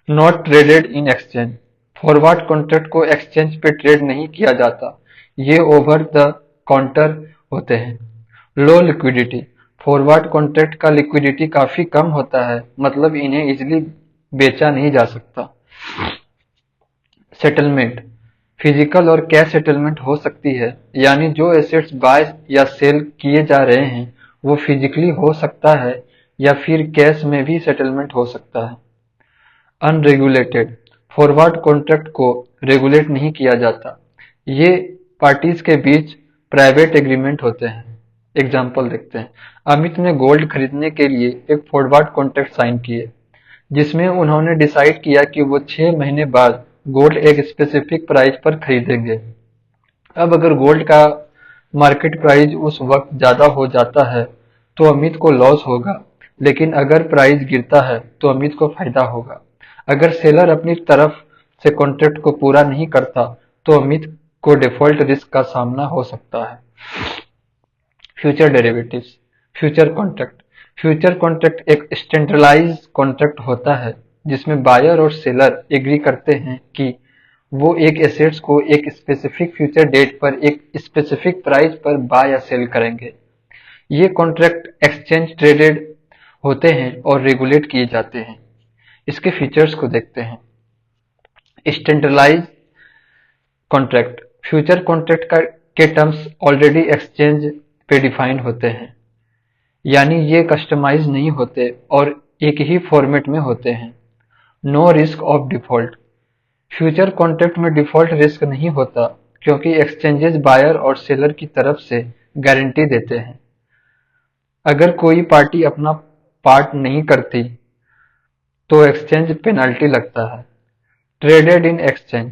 not traded in exchange. Forward contract को एक्सचेंज पे ट्रेड नहीं किया जाता, ये ओवर द काउंटर होते हैं। लो लिक्विडिटी। फॉरवर्ड कॉन्ट्रैक्ट का लिक्विडिटी काफी कम होता है, मतलब इन्हें इजिली बेचा नहीं जा सकता। सेटलमेंट। फिजिकल और कैश सेटलमेंट हो सकती है, यानी जो एसेट्स बाय या सेल किए जा रहे हैं वो फिजिकली हो सकता है या फिर कैश में भी सेटलमेंट हो सकता है। अनरेगुलेटेड। फॉरवर्ड कॉन्ट्रैक्ट को रेगुलेट नहीं किया जाता, ये पार्टीज के बीच प्राइवेट एग्रीमेंट होते हैं। एग्जाम्पल देखते हैं। अमित ने गोल्ड खरीदने के लिए एक फॉरवर्ड कॉन्ट्रैक्ट साइन किए, जिसमें उन्होंने डिसाइड किया कि वो 6 महीने बाद गोल्ड एक स्पेसिफिक प्राइस पर खरीदेंगे। अब अगर गोल्ड का मार्केट प्राइस उस वक्त ज्यादा हो जाता है तो अमित को लॉस होगा, लेकिन अगर प्राइस गिरता है तो अमित को फायदा होगा। अगर सेलर अपनी तरफ से कॉन्ट्रैक्ट को पूरा नहीं करता तो अमित को डिफॉल्ट रिस्क का सामना हो सकता है। Future derivatives. Future contract. Future contract एक स्टैंडर्डाइज कॉन्ट्रैक्ट होता है जिसमें बायर और सेलर एग्री करते हैं कि वो एक एसेट्स को एक स्पेसिफिक फ्यूचर डेट पर एक स्पेसिफिक प्राइस पर बाय या सेल करेंगे। ये कॉन्ट्रैक्ट एक्सचेंज ट्रेडेड होते हैं और रेगुलेट किए जाते हैं। इसके फीचर्स को देखते हैं। Standardise contract. फ्यूचर कॉन्ट्रैक्ट के टर्म्स ऑलरेडी एक्सचेंज पे डिफाइन होते हैं, यानी ये कस्टमाइज नहीं होते और एक ही फॉर्मेट में होते हैं। No risk of default. Future contract में डिफॉल्ट रिस्क नहीं होता क्योंकि एक्सचेंजेस बायर और सेलर की तरफ से गारंटी देते हैं। अगर कोई पार्टी अपना पार्ट नहीं करती तो एक्सचेंज पेनाल्टी लगता है। Traded in exchange.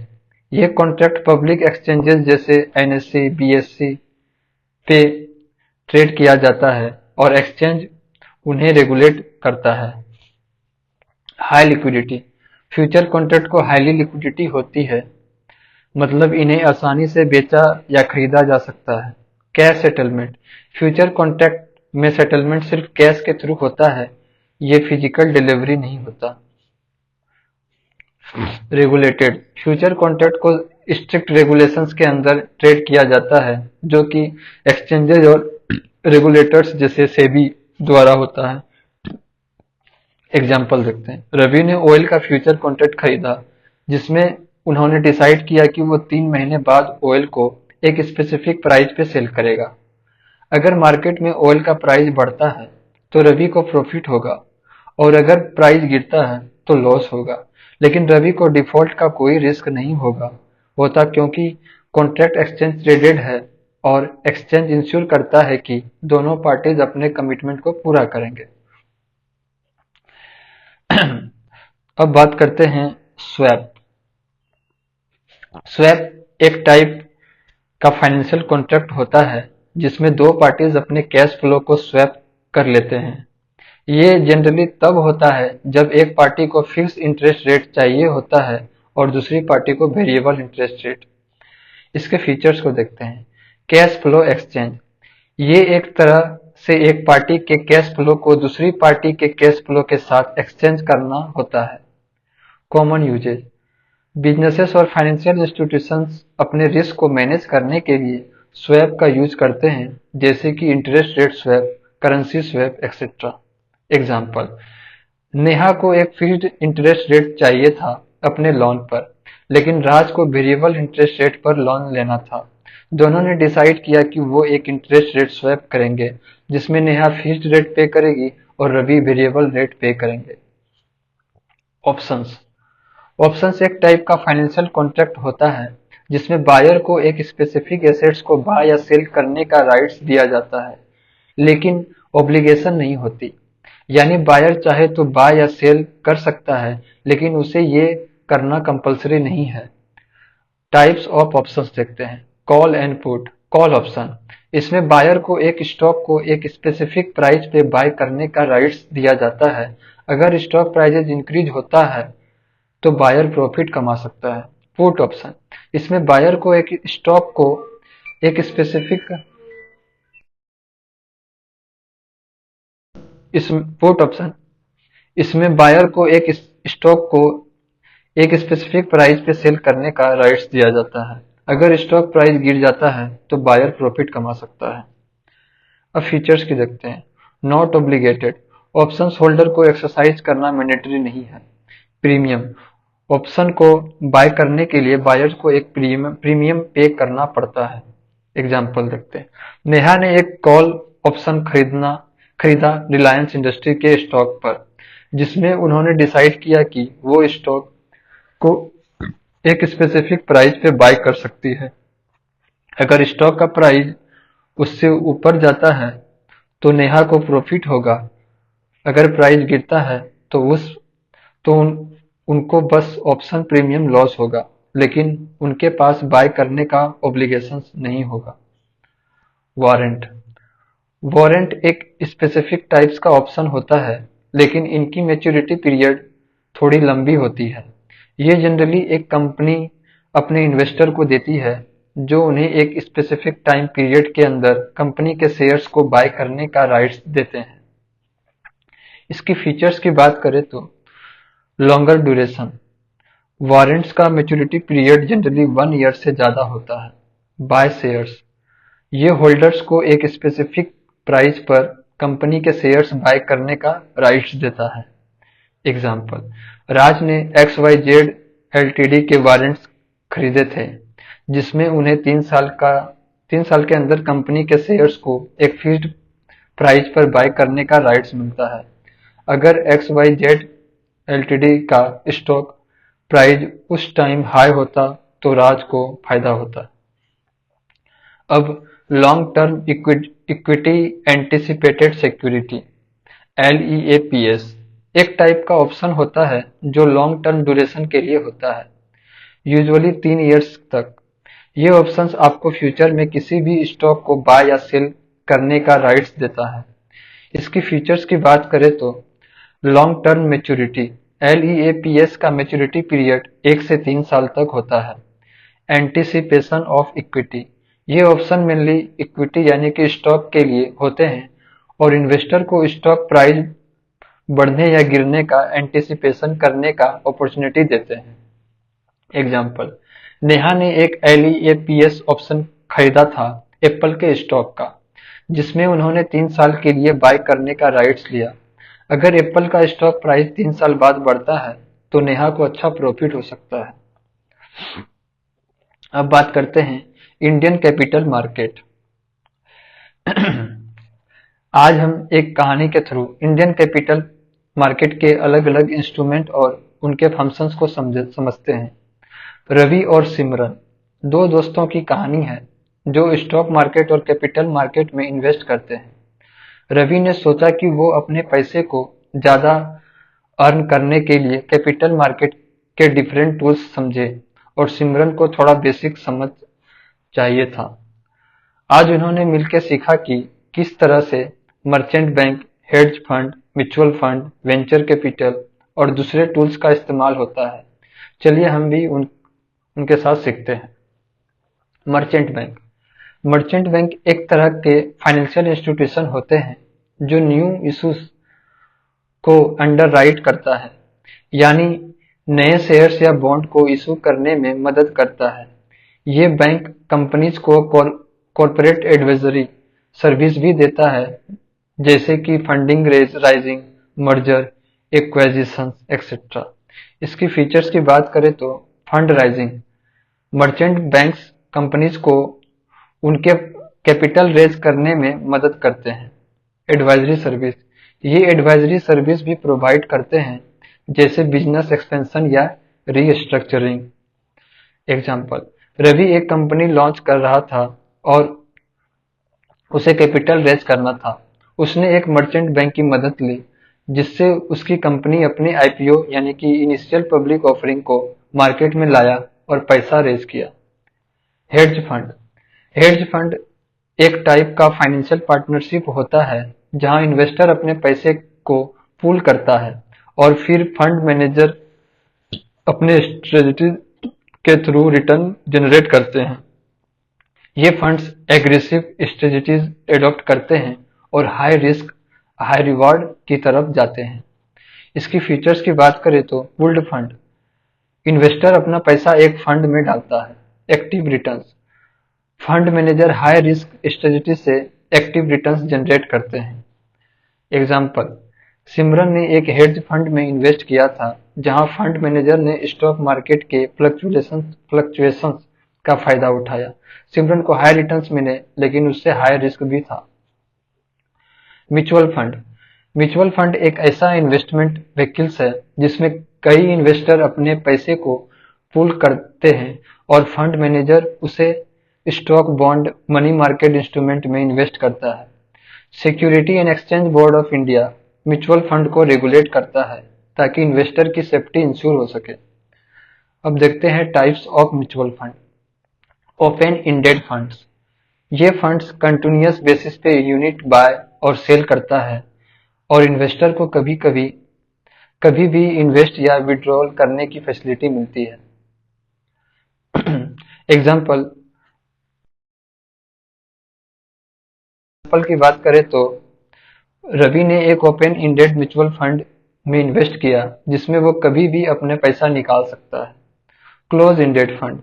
ये कॉन्ट्रैक्ट पब्लिक एक्सचेंजेस जैसे एनएससी, बीएससी पे ट्रेड किया जाता है और एक्सचेंज उन्हें रेगुलेट करता है। हाई लिक्विडिटी, फ्यूचर कॉन्ट्रैक्ट को हाईली लिक्विडिटी होती है, मतलब इन्हें आसानी से बेचा या खरीदा जा सकता है। कैश सेटलमेंट, फ्यूचर कॉन्ट्रैक्ट में सेटलमेंट सिर्फ कैश के थ्रू होता है, ये फिजिकल डिलीवरी नहीं होता। रेगुलेटेड, फ्यूचर कॉन्ट्रैक्ट को स्ट्रिक्ट रेगुलेशंस के अंदर ट्रेड किया जाता है, जो कि एक्सचेंजेज और रेगुलेटर्स जैसे सेबी द्वारा होता है। एग्जाम्पल देखते हैं। रवि ने ऑयल का फ्यूचर कॉन्ट्रैक्ट खरीदा, जिसमें उन्होंने डिसाइड किया कि वो 3 महीने बाद ऑयल को एक स्पेसिफिक प्राइस पे सेल करेगा। अगर मार्केट में ऑयल का प्राइस बढ़ता है तो रवि को प्रॉफिट होगा, और अगर प्राइस गिरता है तो लॉस होगा। लेकिन रवि को डिफॉल्ट का कोई रिस्क नहीं होता, क्योंकि कॉन्ट्रैक्ट एक्सचेंज ट्रेडेड है और एक्सचेंज इंश्योर करता है कि दोनों पार्टीज अपने कमिटमेंट को पूरा करेंगे। अब बात करते हैं स्वैप। स्वैप एक टाइप का फाइनेंशियल कॉन्ट्रैक्ट होता है जिसमें दो पार्टीज अपने कैश फ्लो को स्वैप कर लेते हैं। ये जनरली तब होता है जब एक पार्टी को फिक्स इंटरेस्ट रेट चाहिए होता है और दूसरी पार्टी को वेरिएबल इंटरेस्ट रेट। इसके फीचर्स को देखते हैं। कैश फ्लो एक्सचेंज, ये एक तरह से एक पार्टी के कैश फ्लो को दूसरी पार्टी के कैश फ्लो के साथ एक्सचेंज करना होता है। कॉमन यूजेज, बिजनेसेस और फाइनेंशियल इंस्टीट्यूशंस अपने रिस्क को मैनेज करने के लिए स्वैप का यूज करते हैं, जैसे कि interest rate swap, currency swap etcetera. Example, Neha को एक फिक्स्ड इंटरेस्ट रेट चाहिए था अपने लोन पर, लेकिन राज को वेरिएबल इंटरेस्ट रेट पर लोन लेना था। दोनों ने डिसाइड किया कि वो एक इंटरेस्ट रेट स्वैप करेंगे, जिसमें नेहा फिक्स्ड रेट पे करेगी और रवि वेरिएबल रेट पे करेंगे। ऑप्शंस, ऑप्शंस एक टाइप का फाइनेंशियल कॉन्ट्रैक्ट होता है जिसमें बायर को एक स्पेसिफिक एसेट्स को बाय या सेल करने का राइट्स दिया जाता है, लेकिन ऑब्लिगेशन नहीं होती। यानी बायर चाहे तो बाय या सेल कर सकता है, लेकिन उसे ये करना कंपलसरी नहीं है। टाइप्स ऑफ ऑप्शंस देखते हैं। Call and put. Call option, इसमें बायर को एक स्टॉक को एक स्पेसिफिक प्राइस पे बाय करने का राइट्स दिया जाता है। अगर स्टॉक प्राइसेस इंक्रीज होता है तो बायर प्रॉफिट कमा सकता है। पुट ऑप्शन, इसमें बायर को एक स्टॉक को एक स्पेसिफिक इस पुट ऑप्शन, इसमें बायर को एक स्टॉक को एक स्पेसिफिक प्राइस पे सेल करने का राइट्स दिया जाता है। अगर स्टॉक प्राइस गिर जाता है तो बायर प्रॉफिट कमा सकता है। अब फीचर्स की देखते हैं। नॉट ऑब्लिगेटेड, ऑप्शंस होल्डर को एक्सरसाइज करना मैंडेटरी नहीं है। प्रीमियम, ऑप्शन को बाय करने के लिए बायर को एक प्रीमियम पे करना पड़ता है। एग्जाम्पल देखते हैं। नेहा ने एक कॉल ऑप्शन खरीदा रिलायंस इंडस्ट्री के स्टॉक पर, जिसमें उन्होंने डिसाइड किया कि वो स्टॉक को एक स्पेसिफिक प्राइस पे बाय कर सकती है। अगर स्टॉक का प्राइस उससे ऊपर जाता है तो नेहा को प्रॉफिट होगा। अगर प्राइस गिरता है तो उनको बस ऑप्शन प्रीमियम लॉस होगा, लेकिन उनके पास बाय करने का ऑब्लिगेशन नहीं होगा। वारंट, वारंट एक स्पेसिफिक टाइप्स का ऑप्शन होता है, लेकिन इनकी मैच्योरिटी पीरियड थोड़ी लंबी होती है। ये जनरली एक कंपनी अपने इन्वेस्टर को देती है, जो उन्हें एक स्पेसिफिक टाइम पीरियड के अंदर कंपनी के शेयर्स को बाय करने का राइट्स देते हैं। इसकी फीचर्स की बात करें तो लॉन्गर ड्यूरेशन, वारंट्स का मैच्योरिटी पीरियड जनरली 1 ईयर से ज्यादा होता है। बाय शेयर्स, ये होल्डर्स को एक स्पेसिफिक प्राइस पर कंपनी के शेयर्स बाय करने का राइट्स देता है। एग्जाम्पल, राज ने XYZ एलटीडी के वारंट्स खरीदे थे, जिसमें उन्हें 3 साल के अंदर कंपनी के शेयर्स को एक फिक्स्ड प्राइस पर बाय करने का राइट्स मिलता है। अगर XYZ एलटीडी का स्टॉक प्राइस उस टाइम हाई होता तो राज को फायदा होता। अब long term equity anticipated security LEAPS एक टाइप का ऑप्शन होता है जो लॉन्ग टर्म ड्यूरेशन के लिए होता है। यूजुअली 3 ईयर्स तक। ये ऑप्शंस आपको फ्यूचर में किसी भी स्टॉक को बाय या सेल करने का राइट्स देता है। इसकी फीचर्स की बात करें तो लॉन्ग टर्म मैच्योरिटी LEAPS का मैच्योरिटी पीरियड 1 से 3 साल तक होता है। एंटीसिपेशन ऑफ इक्विटी, ये ऑप्शन मेनली इक्विटी यानी कि स्टॉक के लिए होते हैं और इन्वेस्टर को स्टॉक प्राइस बढ़ने या गिरने का एंटीसिपेशन करने का अपॉर्चुनिटी देते हैं। एग्जाम्पल, नेहा ने एक LEAPS ऑप्शन खरीदा था एप्पल के स्टॉक का, जिसमें उन्होंने 3 साल के लिए बाय करने का राइट्स लिया। अगर एप्पल का स्टॉक प्राइस 3 साल बाद बढ़ता है तो नेहा को अच्छा प्रॉफिट हो सकता है। अब बात करते हैं इंडियन कैपिटल मार्केट। आज हम एक कहानी के थ्रू इंडियन कैपिटल मार्केट के अलग अलग इंस्ट्रूमेंट और उनके फंक्शंस को समझते हैं। रवि और सिमरन दो दोस्तों की कहानी है जो स्टॉक मार्केट और कैपिटल मार्केट में इन्वेस्ट करते हैं। रवि ने सोचा कि वो अपने पैसे को ज्यादा अर्न करने के लिए कैपिटल मार्केट के डिफरेंट टूल्स समझे और सिमरन को थोड़ा बेसिक समझ चाहिए था। आज उन्होंने मिलकर सीखा कि किस तरह से merchant bank, hedge fund, mutual fund, venture capital और दूसरे टूल्स का इस्तेमाल होता है। चलिए हम भी उनके साथ सीखते हैं। Merchant bank. मर्चेंट बैंक एक तरह के फाइनेंशियल इंस्टीट्यूशन होते हैं जो न्यू इशूज को अंडरराइट करता है, यानी नए शेयर्स या बॉन्ड को इशू करने में मदद करता है। ये बैंक कंपनीज को कॉर्पोरेट एडवाइजरी सर्विस भी देता है, जैसे कि funding rising, merger, acquisition etcetera. इसकी फीचर्स की बात करें तो fund rising, merchant banks companies को उनके कैपिटल रेज करने में मदद करते हैं। एडवाइजरी सर्विस, ये एडवाइजरी सर्विस भी प्रोवाइड करते हैं, जैसे बिजनेस एक्सपेंशन या रीस्ट्रक्चरिंग। एग्जाम्पल, रवि एक कंपनी लॉन्च कर रहा था और उसे कैपिटल रेज करना था। उसने एक मर्चेंट बैंक की मदद ली, जिससे उसकी कंपनी अपने IPO यानी कि इनिशियल पब्लिक ऑफरिंग को मार्केट में लाया और पैसा रेज किया। Hedge fund. हेज फंड एक टाइप का फाइनेंशियल पार्टनरशिप होता है जहां इन्वेस्टर अपने पैसे को पूल करता है और फिर फंड मैनेजर अपने स्ट्रेटजी के थ्रू रिटर्न जनरेट करते हैं। ये फंड्स एग्रेसिव स्ट्रेटजीज एडॉप्ट करते हैं और हाई रिस्क हाई रिवॉर्ड की तरफ जाते हैं। इसकी फीचर्स की बात करें तो पूल्ड फंड, इन्वेस्टर अपना पैसा एक फंड में डालता है। Active returns, fund manager high risk strategy से एक्टिव रिटर्न्स जनरेट करते हैं। एग्जाम्पल, सिमरन ने एक हेज फंड में इन्वेस्ट किया था जहां फंड मैनेजर ने स्टॉक मार्केट के फ्लक्चुएशंस का फायदा उठाया। सिमरन को हाई रिटर्न्स मिले, लेकिन उससे हाई रिस्क भी था। Mutual fund. म्यूचुअल फंड एक ऐसा इन्वेस्टमेंट व्हीकल्स है जिसमें कई इन्वेस्टर अपने पैसे को पूल करते हैं और फंड मैनेजर उसे stock, bond, money market instrument में इन्वेस्ट करता है। Security and exchange board of India mutual fund को रेगुलेट करता है ताकि इन्वेस्टर की सेफ्टी इंश्योर हो सके। अब देखते हैं types of mutual fund. Open ended funds, ये फंड्स कंटिन्यूअस बेसिस पे यूनिट बाय और सेल करता है और इन्वेस्टर को कभी भी इन्वेस्ट या विड्रॉल करने की फैसिलिटी मिलती है। एग्जाम्पल की बात करें तो रवि ने एक ओपन इंडेड म्यूचुअल फंड में इन्वेस्ट किया जिसमें वो कभी भी अपने पैसा निकाल सकता है। क्लोज इंडेड फंड,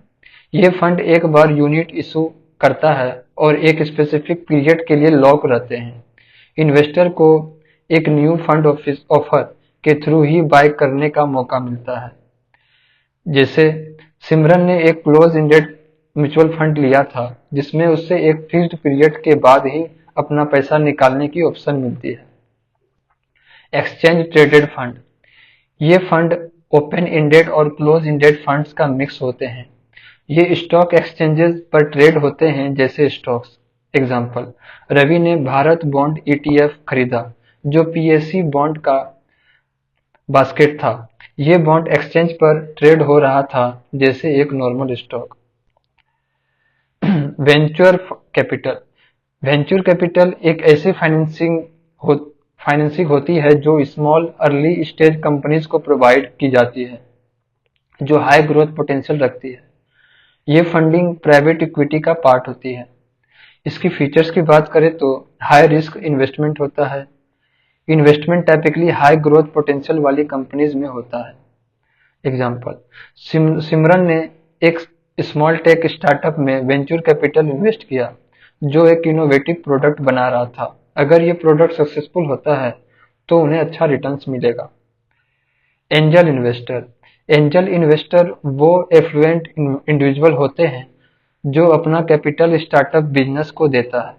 ये फंड एक बार यूनिट इशू करता है और एक स्पेसिफिक पीरियड के लिए लॉक रहते हैं। इन्वेस्टर को एक न्यू फंड ऑफर के थ्रू ही बाय करने का मौका मिलता है। जैसे सिमरन ने एक क्लोज इंडेड म्यूचुअल फंड लिया था जिसमें उससे एक फिक्स्ड पीरियड के बाद ही अपना पैसा निकालने की ऑप्शन मिलती है। एक्सचेंज ट्रेडेड फंड, ये फंड ओपन इंडेड और क्लोज इंडेड फंड्स का मिक्स होते हैं। ये स्टॉक एक्सचेंजेस पर ट्रेड होते हैं जैसे स्टॉक्स। एग्जाम्पल, रवि ने भारत बॉन्ड ETF खरीदा जो PSE बॉन्ड का बास्केट था। ये बॉन्ड एक्सचेंज पर ट्रेड हो रहा था जैसे एक normal stock. Venture capital. Venture capital एक ऐसी फाइनेंसिंग होती है जो स्मॉल अर्ली स्टेज कंपनीज को प्रोवाइड की जाती है जो हाई ग्रोथ पोटेंशियल रखती है। ये फंडिंग प्राइवेट इक्विटी का पार्ट होती है। इसकी फीचर्स की बात करें तो हाई रिस्क इन्वेस्टमेंट होता है। Investment typically high growth potential वाली कंपनीज में होता है। एग्जाम्पल, सिमरन ने एक स्मॉल टेक स्टार्टअप में वेंचर कैपिटल इन्वेस्ट किया जो एक इनोवेटिव प्रोडक्ट बना रहा था। अगर ये प्रोडक्ट सक्सेसफुल होता है तो उन्हें अच्छा रिटर्न्स मिलेगा। Angel investor. एंजल इन्वेस्टर वो एफ्लुएंट इंडिविजुअल होते हैं जो अपना कैपिटल स्टार्टअप बिजनेस को देता है,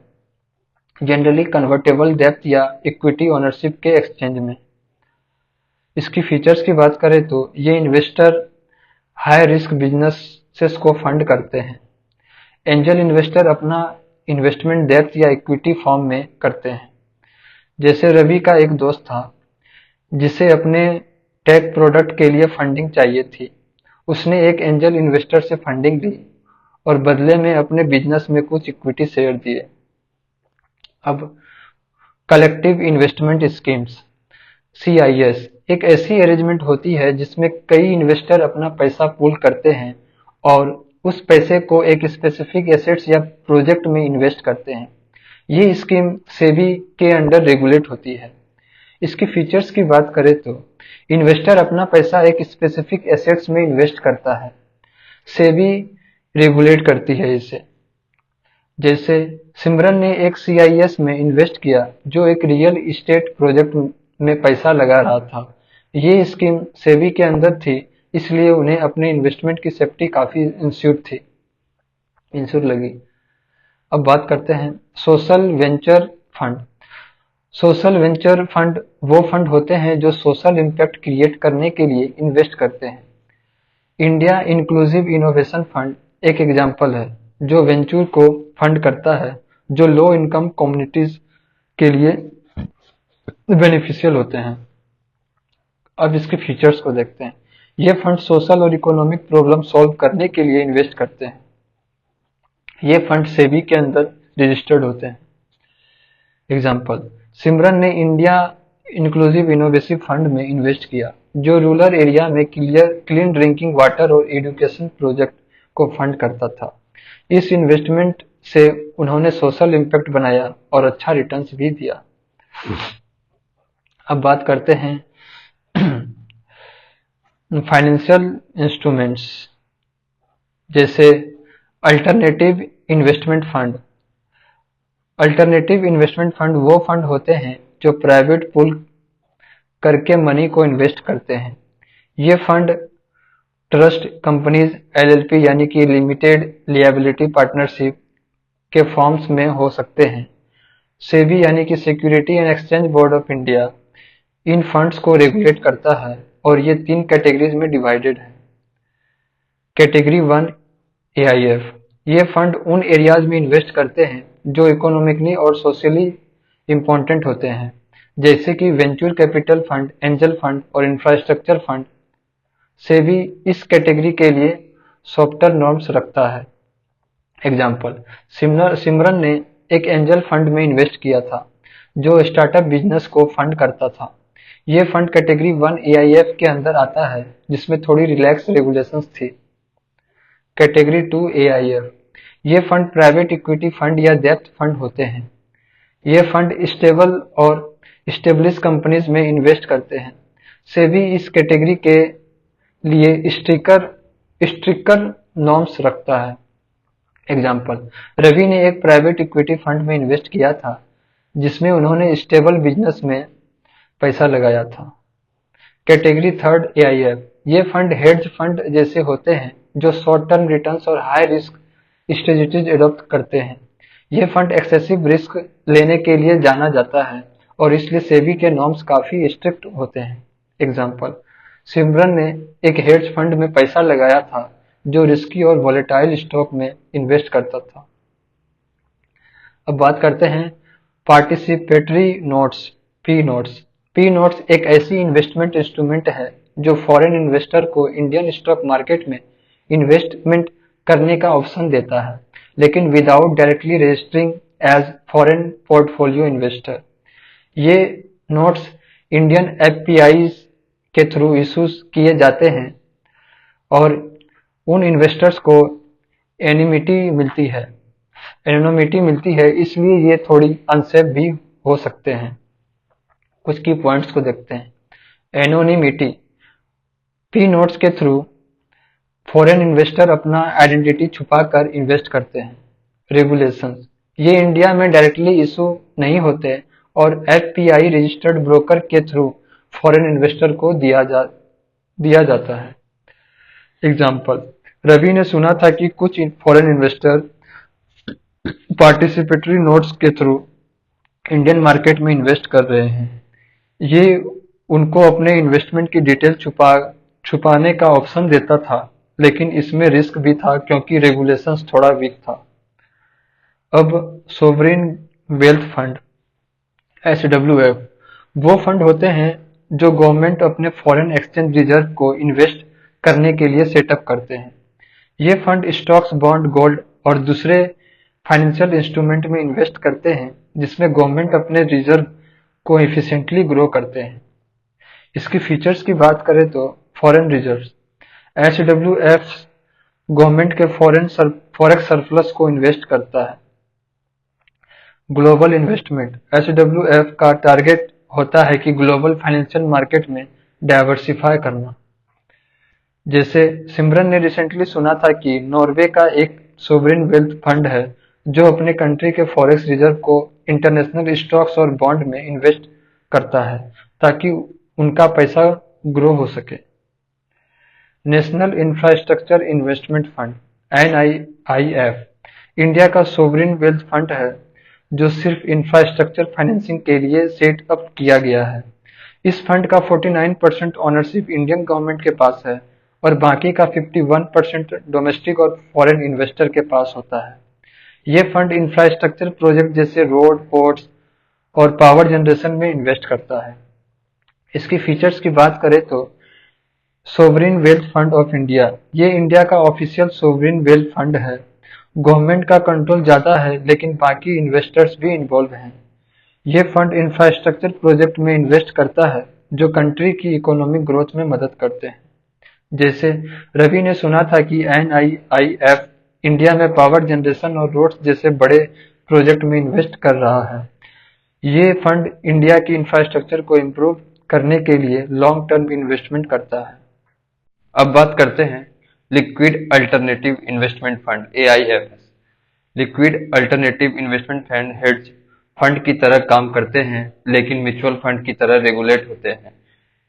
जनरली कन्वर्टेबल डेब्ट या इक्विटी ओनरशिप के एक्सचेंज में। इसकी फीचर्स की बात करें तो ये इन्वेस्टर हाई रिस्क बिजनेसेस को फंड करते हैं। एंजल इन्वेस्टर अपना इन्वेस्टमेंट डेब्ट या इक्विटी फॉर्म में करते हैं। जैसे रवि का एक दोस्त था जिसे अपने टेक प्रोडक्ट के लिए फंडिंग चाहिए थी। उसने एक एंजल इन्वेस्टर से फंडिंग ली और बदले में अपने बिजनेस में कुछ इक्विटी शेयर दिए। अब कलेक्टिव इन्वेस्टमेंट स्कीम्स (CIS) एक ऐसी अरेंजमेंट होती है जिसमें कई इन्वेस्टर अपना पैसा पूल करते हैं और उस पैसे को एक स्पेसिफिक एसेट्स या प्रोजेक्ट में इन्वेस्ट करते हैं। ये स्कीम सेबी के अंडर रेगुलेट होती है। इसकी फीचर्स की बात करें तो इन्वेस्टर अपना पैसा एक स्पेसिफिक एसेट्स में इन्वेस्ट करता है। सेबी रेगुलेट करती है इसे। जैसे सिमरन ने एक CIS में इन्वेस्ट किया जो एक रियल इस्टेट प्रोजेक्ट में पैसा लगा रहा था। ये स्कीम सेबी के अंदर थी, इसलिए उन्हें अपने इन्वेस्टमेंट की सेफ्टी काफी इंश्योर लगी। अब बात करते हैं social venture fund. Social venture fund वो फंड होते हैं जो सोशल इम्पैक्ट क्रिएट करने के लिए इन्वेस्ट करते हैं। इंडिया इंक्लूसिव इनोवेशन फंड एक एग्जाम्पल है जो वेंचर को फंड करता है जो लो इनकम कम्युनिटीज के लिए बेनिफिशियल होते हैं। अब इसके फीचर्स को देखते हैं। ये फंड सोशल और इकोनॉमिक प्रॉब्लम सॉल्व करने के लिए इन्वेस्ट करते हैं। ये फंड सेबी के अंदर रजिस्टर्ड होते हैं। एग्जाम्पल, सिमरन ने इंडिया इंक्लूसिव इनोवेशन फंड में इन्वेस्ट किया जो रूरल एरिया में क्लीन ड्रिंकिंग वाटर और एजुकेशन प्रोजेक्ट को फंड करता था। इस इन्वेस्टमेंट से उन्होंने सोशल इम्पैक्ट बनाया और अच्छा रिटर्न्स भी दिया। अब बात करते हैं फाइनेंशियल इंस्ट्रूमेंट्स जैसे alternative investment fund. Alternative investment fund वो फंड होते हैं जो प्राइवेट पूल करके मनी को इन्वेस्ट करते हैं। ये फंड ट्रस्ट कंपनीज LLP यानी कि लिमिटेड लिएबिलिटी पार्टनरशिप के फॉर्म्स में हो सकते हैं। सेबी यानी कि security and exchange board of India in funds को रेगुलेट करता है और ये 3 कैटेगरीज में डिवाइडेड है। Category 1 AIF। ये फंड उन एरियाज में इन्वेस्ट करते हैं जो इकोनॉमिकली और सोशली इम्पोर्टेंट होते हैं, जैसे कि venture capital fund, angel fund और इंफ्रास्ट्रक्चर फंड। सेबी इस कैटेगरी के लिए सॉफ्टर नॉर्म्स रखता है। एग्जाम्पल, सिमरन ने एक एंजल फंड में इन्वेस्ट किया था जो स्टार्टअप बिजनेस को फंड करता था। ये फंड कैटेगरी 1 AIF के अंदर आता है जिसमें थोड़ी रिलैक्स रेगुलेशंस थी। Category 2 AIF। ये फंड प्राइवेट इक्विटी फंड या डेब्ट फंड होते हैं। ये फंड स्टेबल और स्टेब्लिश कंपनीज में इन्वेस्ट करते हैं। सेबी इस कैटेगरी के लिए स्ट्रिक्टर नॉर्म्स रखता है। एग्जाम्पल, रवि ने एक प्राइवेट इक्विटी फंड में इन्वेस्ट किया था जिसमें उन्होंने स्टेबल बिजनेस में पैसा लगाया था। Category 3 AIF। ये फंड हेड्ज फंड जैसे होते हैं जो शॉर्ट टर्म रिटर्न्स और हाई रिस्क स्ट्रेटजीज एडॉप्ट करते हैं। ये फंड एक्सेसिव रिस्क लेने के लिए जाना जाता है और इसलिए सेबी के नॉर्म्स काफी स्ट्रिक्ट होते हैं। एग्जाम्पल, सिमरन ने एक हेड्ज फंड में पैसा लगाया था जो रिस्की और वॉलेटाइल स्टॉक में इन्वेस्ट करता था। अब बात करते हैं participatory notes P notes. P notes एक ऐसी इन्वेस्टमेंट इंस्ट्रूमेंट है जो फॉरेन इन्वेस्टर को इंडियन स्टॉक मार्केट में इन्वेस्टमेंट करने का ऑप्शन देता है, लेकिन without directly registering as foreign portfolio investor. ये नोट्स इंडियन एफपीआई के थ्रू इशूज किए जाते हैं और उन इन्वेस्टर्स को एनोनिमिटी मिलती है, इसलिए ये थोड़ी अनसेफ भी हो सकते हैं। कुछ की पॉइंट्स को देखते हैं। एनोनिमिटी, पी नोट्स के थ्रू फॉरेन इन्वेस्टर अपना आइडेंटिटी छुपाकर इन्वेस्ट करते हैं। रेगुलेशंस, ये इंडिया में डायरेक्टली इशू नहीं होते और एफपीआई रजिस्टर्ड ब्रोकर के थ्रू फॉरेन इन्वेस्टर को दिया जाता है। एग्जाम्पल, रवि ने सुना था कि कुछ फॉरेन इन्वेस्टर पार्टिसिपेटरी नोट्स के थ्रू इंडियन मार्केट में इन्वेस्ट कर रहे हैं। ये उनको अपने इन्वेस्टमेंट की डिटेल छुपाने का ऑप्शन देता था, लेकिन इसमें रिस्क भी था क्योंकि रेगुलेशंस थोड़ा वीक था। अब सोवरेन वेल्थ फंड (एसडब्ल्यूएफ) वो फंड होते हैं जो गवर्नमेंट अपने फॉरेन एक्सचेंज रिजर्व को इन्वेस्ट करने के लिए सेटअप करते हैं। ये फंड स्टॉक्स, बॉन्ड, गोल्ड और दूसरे फाइनेंशियल इंस्ट्रूमेंट में इन्वेस्ट करते हैं जिसमें गवर्नमेंट अपने रिजर्व को एफिशिएंटली ग्रो करते हैं। इसकी फीचर्स की बात करें तो फॉरेन रिजर्व्स, एसडब्ल्यूएफ गवर्नमेंट के फॉरेक्स सरप्लस को इन्वेस्ट करता है। ग्लोबल इन्वेस्टमेंट, एसडब्ल्यूएफ का टारगेट होता है कि ग्लोबल फाइनेंशियल मार्केट में डाइवर्सिफाई करना। जैसे सिमरन ने रिसेंटली सुना था कि नॉर्वे का एक सोवरेन वेल्थ फंड है जो अपने कंट्री के फॉरेक्स रिजर्व को इंटरनेशनल स्टॉक्स और बॉन्ड में इन्वेस्ट करता है ताकि उनका पैसा ग्रो हो सके। National infrastructure investment fund (NIIF) India का सोवरेन वेल्थ फंड है जो सिर्फ इंफ्रास्ट्रक्चर फाइनेंसिंग के लिए सेट अप किया गया है। इस फंड का 49% ओनरशिप इंडियन गवर्नमेंट के पास है और बाकी का 51% डोमेस्टिक और फॉरेन इन्वेस्टर के पास होता है। ये फंड इंफ्रास्ट्रक्चर प्रोजेक्ट जैसे रोड, पोर्ट्स और पावर जनरेशन में इन्वेस्ट करता है। इसकी फीचर्स की बात करें तो sovereign wealth fund of India, ये इंडिया का ऑफिशियल सोवरेन वेल्थ फंड है। गवर्नमेंट का कंट्रोल ज्यादा है लेकिन बाकी इन्वेस्टर्स भी इन्वॉल्व हैं। ये फंड इंफ्रास्ट्रक्चर प्रोजेक्ट में इन्वेस्ट करता है जो कंट्री की इकोनॉमिक ग्रोथ में मदद करते हैं। जैसे रवि ने सुना था कि एनआईआईएफ इंडिया में पावर जनरेशन और रोड्स जैसे बड़े प्रोजेक्ट में इन्वेस्ट कर रहा है। ये फंड इंडिया की इंफ्रास्ट्रक्चर को इम्प्रूव करने के लिए लॉन्ग टर्म इन्वेस्टमेंट करता है। अब बात करते हैं लिक्विड अल्टरनेटिव इन्वेस्टमेंट फंड (एआईएफएस). Liquid alternative investment fund hedge fund की तरह काम करते हैं लेकिन म्यूचुअल फंड की तरह रेगुलेट होते हैं।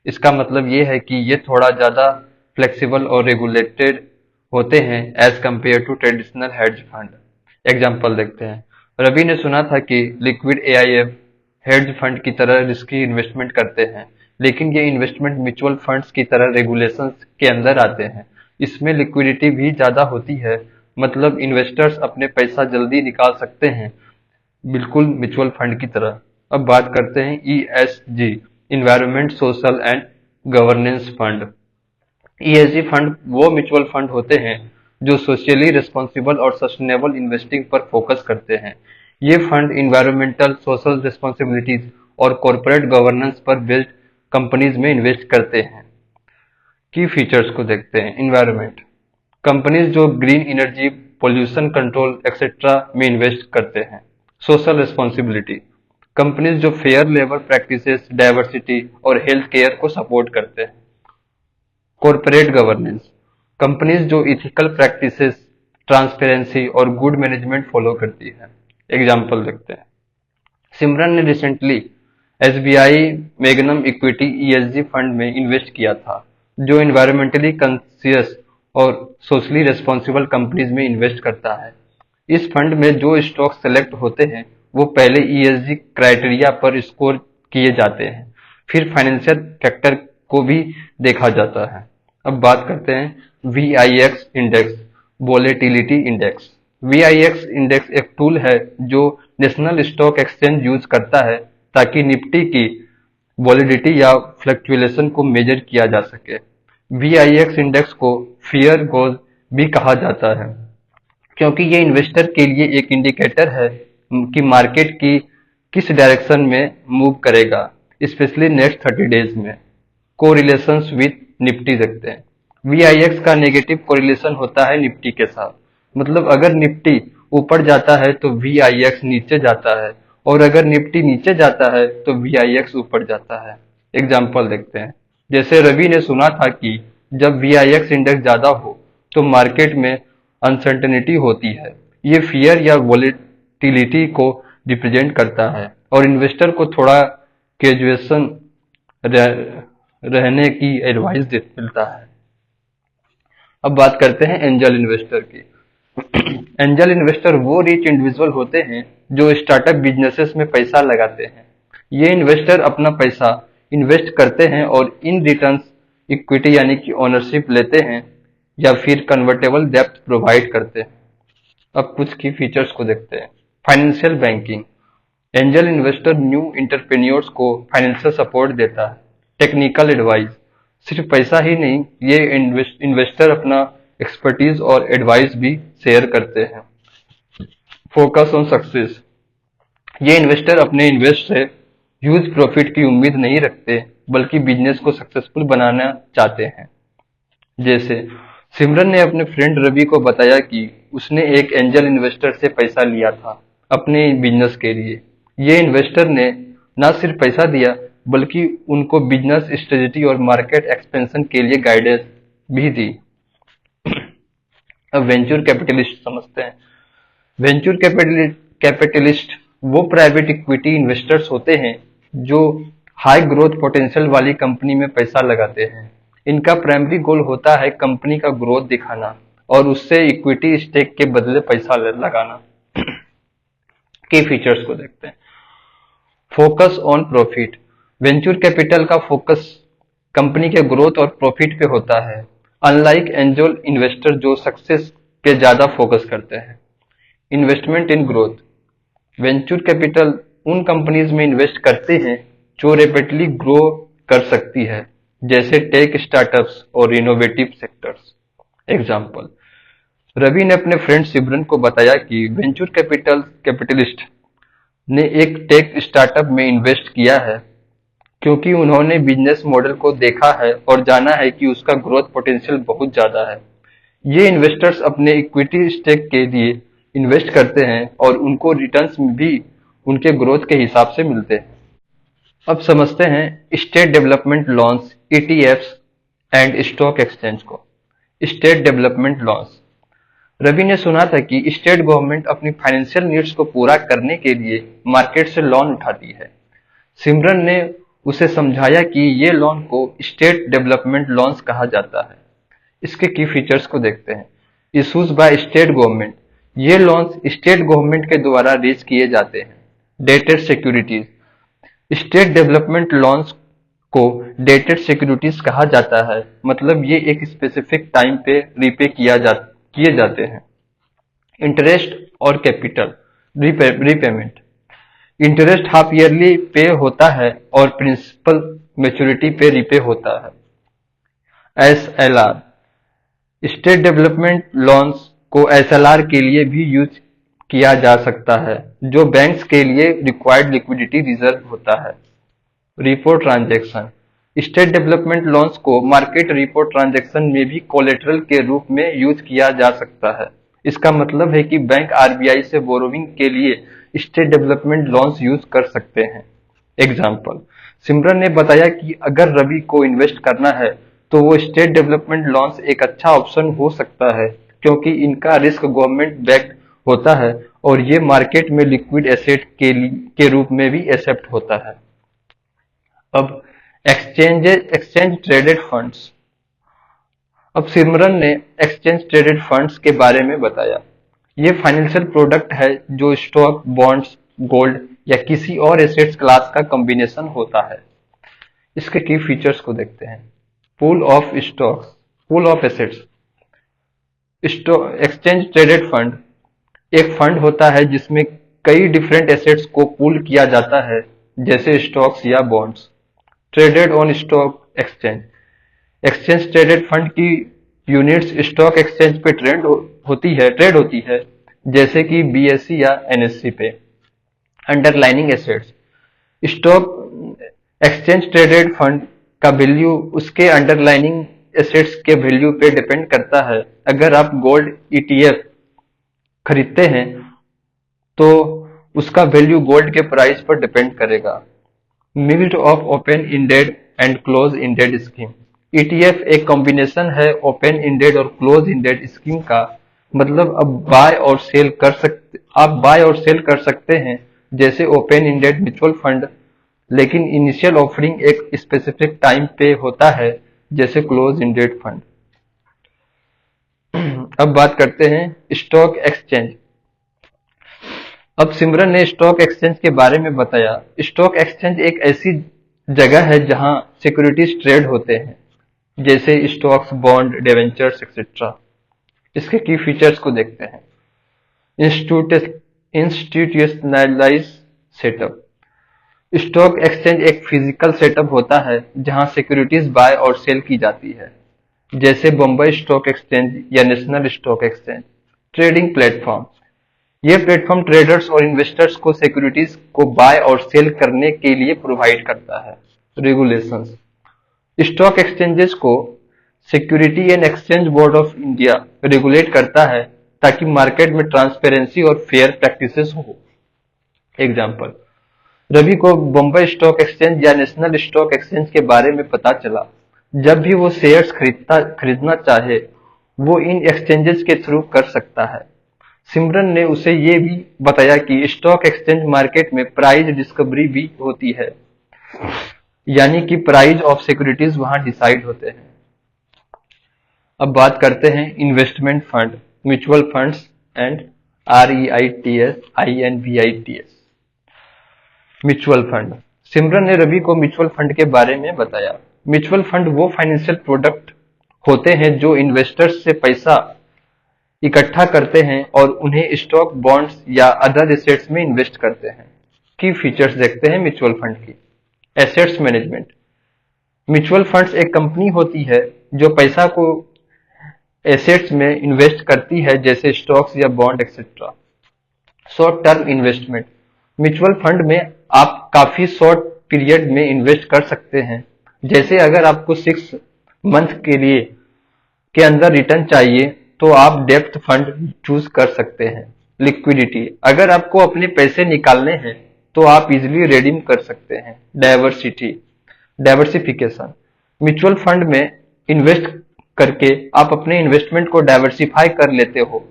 इसका मतलब ये है कि ये थोड़ा ज्यादा फ्लेक्सिबल और रेगुलेटेड होते हैं as compared to traditional hedge fund. Example देखते हैं। रवि ने सुना था कि लिक्विड एआईएफ हेज फंड की तरह रिस्की इन्वेस्टमेंट करते हैं, लेकिन ये इन्वेस्टमेंट म्यूचुअल फंड्स की तरह रेगुलेशंस के अंदर आते हैं। इसमें लिक्विडिटी भी ज्यादा होती है, मतलब इन्वेस्टर्स अपने पैसा जल्दी निकाल सकते हैं, बिल्कुल म्यूचुअल फंड की तरह। अब बात करते हैं ESG environment, social and governance fund. ESG fund वो म्यूचुअल फंड होते हैं जो सोशली रिस्पॉन्सिबल और सस्टेनेबल इन्वेस्टिंग पर फोकस करते हैं। ये फंड इन्वायरमेंटल, सोशल रिस्पॉन्सिबिलिटीज और कॉर्पोरेट गवर्नेंस पर बेस्ड कंपनीज में इन्वेस्ट करते हैं। की फीचर्स को देखते हैं। इन्वायरमेंट, कंपनीज जो green energy, pollution control etcetera में इन्वेस्ट करते हैं। सोशल रिस्पॉन्सिबिलिटी, कंपनीज जो फेयर लेबर प्रैक्टिसेस, डाइवर्सिटी और हेल्थ केयर को सपोर्ट करते हैं। कॉर्पोरेट गवर्नेंस, कंपनीज जो इथिकल प्रैक्टिसेस, ट्रांसपेरेंसी और गुड मैनेजमेंट फॉलो करती है। एग्जाम्पल देखते हैं। सिमरन ने recently SBI magnum equity ESG fund में इन्वेस्ट किया था जो इन्वायरमेंटली कॉन्शियस और सोशली रिस्पॉन्सिबल कंपनीज में इन्वेस्ट करता है। इस फंड में जो स्टॉक सेलेक्ट होते हैं वो पहले ईएसजी क्राइटेरिया पर स्कोर किए जाते हैं, फिर फाइनेंशियल फैक्टर को भी देखा जाता है। अब बात करते हैं VIX index, volatility index. VIX index एक टूल है जो नेशनल स्टॉक एक्सचेंज यूज करता है ताकि निफ्टी की वॉलिडिटी या फ्लक्चुएशन को मेजर किया जा सके। VIX इंडेक्स को फियर गोज भी कहा जाता है क्योंकि ये इन्वेस्टर के लिए एक इंडिकेटर है कि मार्केट की किस डायरेक्शन में मूव करेगा, स्पेशली नेक्स्ट 30 डेज में। कोरिलेशंस विथ निफ्टी देखते हैं। VIX का नेगेटिव कोरिलेशन होता है निफ्टी के साथ। मतलब अगर निफ्टी ऊपर जाता है तो VIX नीचे जाता है, और अगर निफ्टी नीचे जाता है तो VIX ऊपर जाता है। एग्जाम्पल देखते हैं। जैसे रवि ने सुना था कि जब VIX इंडेक्स ज्यादा हो तो मार्केट में अनसर्टेनिटी होती है। ये फियर या वोलेटिलिटी को रिप्रेजेंट करता है और इन्वेस्टर को थोड़ा कैजुएशन रहने की एडवाइस मिलता है। अब बात करते हैं एंजल इन्वेस्टर की। एंजल इन्वेस्टर वो रिच इंडिविजुअल होते हैं जो स्टार्टअप बिजनेसेस में पैसा लगाते हैं। ये इन्वेस्टर अपना पैसा इन्वेस्ट करते हैं और इन रिटर्न्स इक्विटी यानी कि ओनरशिप लेते हैं या फिर कन्वर्टेबल डेब्ट प्रोवाइड करते हैं। अब कुछ की फीचर्स को देखते हैं। Financial banking. Angel investor new entrepreneurs को फाइनेंशियल सपोर्ट देता है। Technical advice. सिर्फ पैसा ही नहीं, ये इन्वेस्टर अपना एक्सपर्टीज और एडवाइस भी शेयर करते हैं। Focus on success. ये इन्वेस्टर अपने इन्वेस्ट से ह्यूज प्रॉफिट की उम्मीद नहीं रखते, बल्कि बिजनेस को सक्सेसफुल बनाना चाहते हैं। जैसे सिमरन ने अपने फ्रेंड रवि को बताया कि उसने एक एंजल इन्वेस्टर से पैसा लिया था अपने बिजनेस के लिए। ये इन्वेस्टर ने न सिर्फ पैसा दिया, बल्कि उनको बिजनेस स्ट्रेटजी और मार्केट एक्सपेंशन के लिए गाइडेंस भी दी। अब वेंचर कैपिटलिस्ट समझते हैं। वेंचर कैपिटलिस्ट वो प्राइवेट इक्विटी इन्वेस्टर्स होते हैं जो हाई ग्रोथ पोटेंशियल वाली कंपनी में पैसा लगाते हैं। इनका प्राइमरी गोल होता है कंपनी का ग्रोथ दिखाना और उससे इक्विटी स्टेक के बदले पैसा लगाना। की फीचर्स को देखते हैं। Focus on profit. Venture capital का फोकस कंपनी के ग्रोथ और प्रॉफिट पे होता है, अनलाइक एंजल इन्वेस्टर जो सक्सेस पे ज्यादा फोकस करते हैं। Investment in growth. Venture capital उन कंपनीज में इन्वेस्ट करते हैं जो रैपिडली ग्रो कर सकती है, जैसे टेक स्टार्टअप्स और इनोवेटिव सेक्टर्स। एग्जाम्पल, रवि ने अपने फ्रेंड सिमरन को बताया कि वेंचर कैपिटलिस्ट ने एक टेक स्टार्टअप में इन्वेस्ट किया है क्योंकि उन्होंने बिजनेस मॉडल को देखा है और जाना है कि उसका ग्रोथ पोटेंशियल बहुत ज्यादा है। ये इन्वेस्टर्स अपने इक्विटी स्टेक के लिए इन्वेस्ट करते हैं और उनको रिटर्न्स भी उनके ग्रोथ के हिसाब से मिलते हैं। अब समझते हैं state development loans, ETFs and stock exchange को। State development loans. रवि ने सुना था कि स्टेट गवर्नमेंट अपनी फाइनेंशियल नीड्स को पूरा करने के लिए मार्केट से लोन उठाती है। सिमरन ने उसे समझाया कि ये लोन को स्टेट डेवलपमेंट लॉन्स कहा जाता है। इसके की फीचर्स को देखते हैं। Issues by state government. ये लॉन्स स्टेट गवर्नमेंट के द्वारा रेज किए जाते हैं। Dated securities. State development loans को डेटेड सिक्योरिटीज कहा जाता है, मतलब ये एक स्पेसिफिक टाइम पे रिपे किए जाते हैं। इंटरेस्ट और capital repayment. Interest half yearly पे होता है और प्रिंसिपल मैच्योरिटी पे रिपे होता है। SLR। स्टेट डेवलपमेंट लॉन्स को SLR के लिए भी यूज किया जा सकता है, जो बैंक्स के लिए रिक्वायर्ड लिक्विडिटी रिजर्व होता है। Repo transaction. State development loans को मार्केट रिपो ट्रांजैक्शन में भी कोलेटरल के रूप में यूज किया जा सकता है। इसका मतलब है कि बैंक RBI से बोरोविंग के लिए स्टेट डेवलपमेंट लॉन्स यूज कर सकते हैं। एग्जाम्पल, सिमरन ने बताया कि अगर रवि को इन्वेस्ट करना है तो वो स्टेट डेवलपमेंट लॉन्स एक अच्छा ऑप्शन हो सकता है क्योंकि इनका रिस्क गवर्नमेंट बैक्ड होता है और ये मार्केट में लिक्विड एसेट के रूप में भी एक्सेप्ट होता है। अब एक्सचेंज ट्रेडेड फंड्स। अब सिमरन ने एक्सचेंज ट्रेडेड फंड्स के बारे में बताया। ये फाइनेंशियल प्रोडक्ट है जो स्टॉक, बॉन्ड्स, गोल्ड या किसी और एसेट्स क्लास का कॉम्बिनेशन होता है। इसके की फीचर्स को देखते हैं। Pool of stocks, pool of assets. Exchange traded fund एक फंड होता है जिसमें कई डिफरेंट एसेट्स को पूल किया जाता है, जैसे स्टॉक्स या bonds. Traded on stock exchange. Exchange traded fund की यूनिट्स स्टॉक एक्सचेंज पे ट्रेड होती है, जैसे कि बीएसई या एनएससी पे। Underlining assets. Stock exchange traded fund का वैल्यू उसके अंडरलाइनिंग एसेट्स के वैल्यू पे डिपेंड करता है। अगर आप गोल्ड ईटीएफ खरीदते हैं तो उसका वैल्यू गोल्ड के प्राइस पर डिपेंड करेगा। Mixed of open ended and close ended scheme. ETF एक कॉम्बिनेशन है ओपन इंडेड और क्लोज इंडेड स्कीम का। मतलब आप बाय और सेल कर सकते हैं, जैसे ओपन इंडेड म्यूचुअल फंड, लेकिन इनिशियल ऑफरिंग एक स्पेसिफिक टाइम पे होता है, जैसे क्लोज इंडेड फंड। अब बात करते हैं स्टॉक एक्सचेंज। अब सिमरन ने स्टॉक एक्सचेंज के बारे में बताया। स्टॉक एक्सचेंज एक ऐसी जगह है जहां सिक्योरिटीज ट्रेड होते हैं, जैसे स्टॉक्स, बॉन्ड, डिवेंचर्स एक्सेट्रा। इसके की फीचर्स को देखते हैं। Institutionalise setup. स्टॉक एक्सचेंज एक फिजिकल सेटअप होता है जहां सिक्योरिटीज बाय और सेल की जाती है, जैसे बम्बई स्टॉक एक्सचेंज या national stock exchange. Trading platform. ये प्लेटफॉर्म ट्रेडर्स और इन्वेस्टर्स को सिक्योरिटीज को बाय और सेल करने के लिए प्रोवाइड करता है। रेगुलेशंस। स्टॉक एक्सचेंजेस को security and exchange board of India regulate करता है, ताकि मार्केट में ट्रांसपेरेंसी और फेयर प्रैक्टिसेस हो। एग्जाम्पल, रवि को बम्बई स्टॉक एक्सचेंज या नेशनल स्टॉक एक्सचेंज के बारे में पता चला। जब भी वो शेयर्स खरीदना चाहे, वो इन एक्सचेंजेस के थ्रू कर सकता है। सिमरन ने उसे ये भी बताया कि स्टॉक एक्सचेंज मार्केट में प्राइस डिस्कवरी भी होती है, यानी कि प्राइस ऑफ सिक्योरिटीज वहां डिसाइड होते हैं। अब बात करते हैं investment fund, mutual funds and REITs, INVITs। Mutual fund. Simran ने रवि को म्यूचुअल फंड के बारे में बताया। म्यूचुअल फंड वो फाइनेंशियल प्रोडक्ट होते हैं जो इन्वेस्टर्स से पैसा इकट्ठा करते हैं और उन्हें स्टॉक, बॉन्ड्स या अदर एसेट्स में इन्वेस्ट करते हैं। की फीचर्स देखते हैं म्यूचुअल फंड की। Assets management. म्यूचुअल फंड्स एक कंपनी होती है जो पैसा को एसेट्स में इन्वेस्ट करती है, जैसे स्टॉक्स या bond etcetera. Short term investment. Mutual fund में आप काफी शॉर्ट पीरियड में इन्वेस्ट कर सकते हैं, जैसे अगर आपको 6 मंथ के अंदर रिटर्न चाहिए तो आप डेप्थ फंड चूज कर सकते हैं। लिक्विडिटी। अगर आपको अपने पैसे निकालने हैं तो आप इजिली रिडीम कर सकते हैं। डाइवर्सिफिकेशन। म्यूचुअल फंड में इन्वेस्ट करके आप अपने इन्वेस्टमेंट को डाइवर्सिफाई कर लेते हो।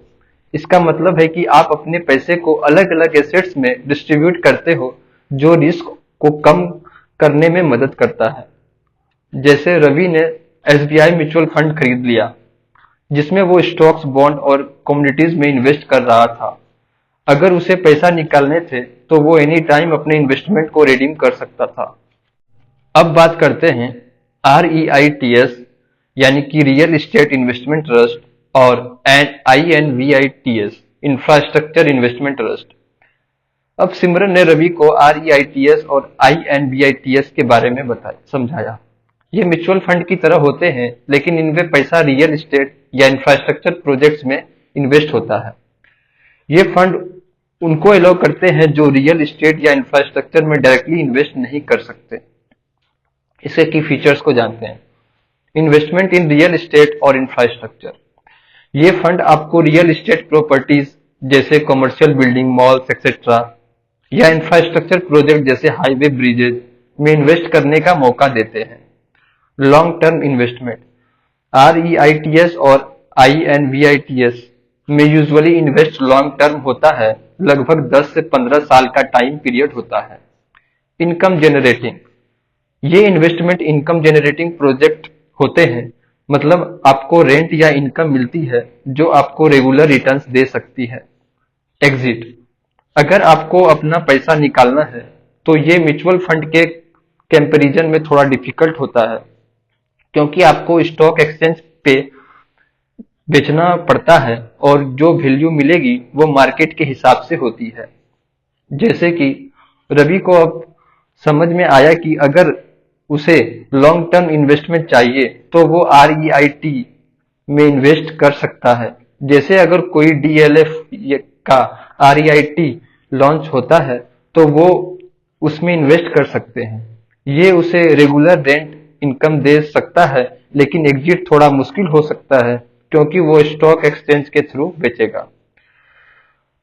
इसका मतलब है कि आप अपने पैसे को अलग अलग एसेट्स में डिस्ट्रीब्यूट करते हो, जो रिस्क को कम करने में मदद करता है। जैसे रवि ने SBI म्यूचुअल फंड खरीद लिया, जिसमें वो स्टॉक्स, बॉन्ड और कमोडिटीज में इन्वेस्ट कर रहा था। अगर उसे पैसा निकालने थे तो वो एनी टाइम अपने इन्वेस्टमेंट को रिडीम कर सकता था। अब बात करते हैं REITs, यानी कि रियल एस्टेट इन्वेस्टमेंट ट्रस्ट, और INVITs, इंफ्रास्ट्रक्चर इन्वेस्टमेंट ट्रस्ट। अब सिमरन ने रवि को REITs और INVITs के बारे में समझाया। ये म्यूचुअल फंड की तरह होते हैं, लेकिन इनमें पैसा रियल एस्टेट या इंफ्रास्ट्रक्चर प्रोजेक्ट्स में इन्वेस्ट होता है। ये फंड उनको अलाउ करते हैं जो रियल एस्टेट या इंफ्रास्ट्रक्चर में डायरेक्टली इन्वेस्ट नहीं कर सकते। इसके की फीचर्स को जानते हैं। इन्वेस्टमेंट इन रियल एस्टेट और इंफ्रास्ट्रक्चर। ये फंड आपको रियल एस्टेट प्रॉपर्टीज, जैसे कमर्शियल बिल्डिंग, मॉल्स एक्सेट्रा, या इंफ्रास्ट्रक्चर प्रोजेक्ट जैसे हाईवे, ब्रिजेज में इन्वेस्ट करने का मौका देते हैं। Long term investment. REITs और INVITs में यूजुअली इन्वेस्ट लॉन्ग टर्म होता है, लगभग 10 से 15 साल का टाइम पीरियड होता है। Income generating. ये इन्वेस्टमेंट इनकम जनरेटिंग प्रोजेक्ट होते हैं, मतलब आपको रेंट या इनकम मिलती है जो आपको रेगुलर रिटर्न्स दे सकती है। एग्जिट। अगर आपको अपना पैसा निकालना है तो ये म्यूचुअल फंड के कंपैरिजन में थोड़ा डिफिकल्ट होता है, क्योंकि आपको स्टॉक एक्सचेंज पे बेचना पड़ता है और जो वैल्यू मिलेगी वो मार्केट के हिसाब से होती है। जैसे कि रवि को अब समझ में आया कि अगर उसे लॉन्ग टर्म इन्वेस्टमेंट चाहिए तो वो REIT में इन्वेस्ट कर सकता है। जैसे अगर कोई DLF का REIT लॉन्च होता है तो वो उसमें इन्वेस्ट कर सकते हैं। ये उसे रेगुलर रेंट इनकम दे सकता है, लेकिन एग्जिट थोड़ा मुश्किल हो सकता है क्योंकि वो स्टॉक एक्सचेंज के थ्रू बेचेगा।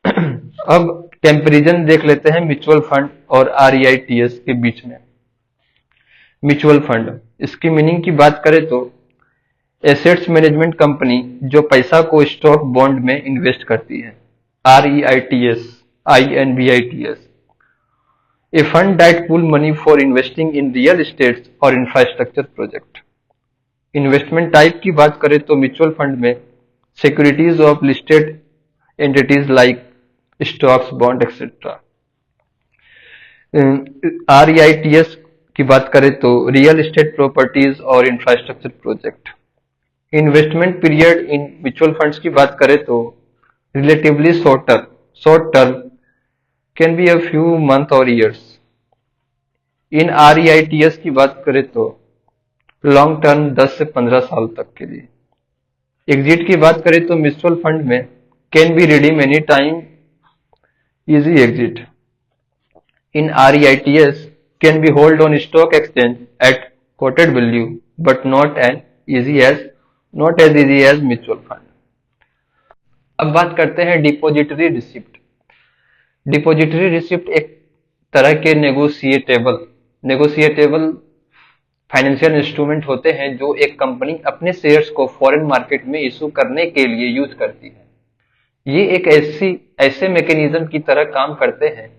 अब कंपैरिजन देख लेते हैं म्यूचुअल फंड और REITs के बीच में। म्यूचुअल फंड, इसकी मीनिंग की बात करें तो एसेट्स मैनेजमेंट कंपनी जो पैसा को स्टॉक बॉन्ड में इन्वेस्ट करती है। REITs, INVITs, a fund that pool money for investing in real estates or infrastructure project। Investment type की बात करें तो म्यूचुअल फंड में securities of listed entities like stocks, bond etcetera. REITs की बात करें तो रियल एस्टेट प्रॉपर्टीज और infrastructure project. Investment period in mutual funds की बात करें तो relatively short term can be a few month और ईयर्स। इन REITs की बात करें तो लॉन्ग टर्म 10 से 15 साल तक के लिए। एग्जिट की बात करें तो म्यूचुअल फंड में can be redeem any time, easy exit. In REITs can be held on stock exchange at quoted value but not as easy as mutual fund। अब बात करते हैं डिपॉजिटरी रिसिप्ट। डिपॉजिटरी रिसिप्ट एक तरह के negotiable financial instrument होते हैं जो एक कंपनी अपने शेयर्स को फॉरेन मार्केट में इशू करने के लिए यूज करती है। ये एक ऐसे मैकेनिज्म की तरह काम करते हैं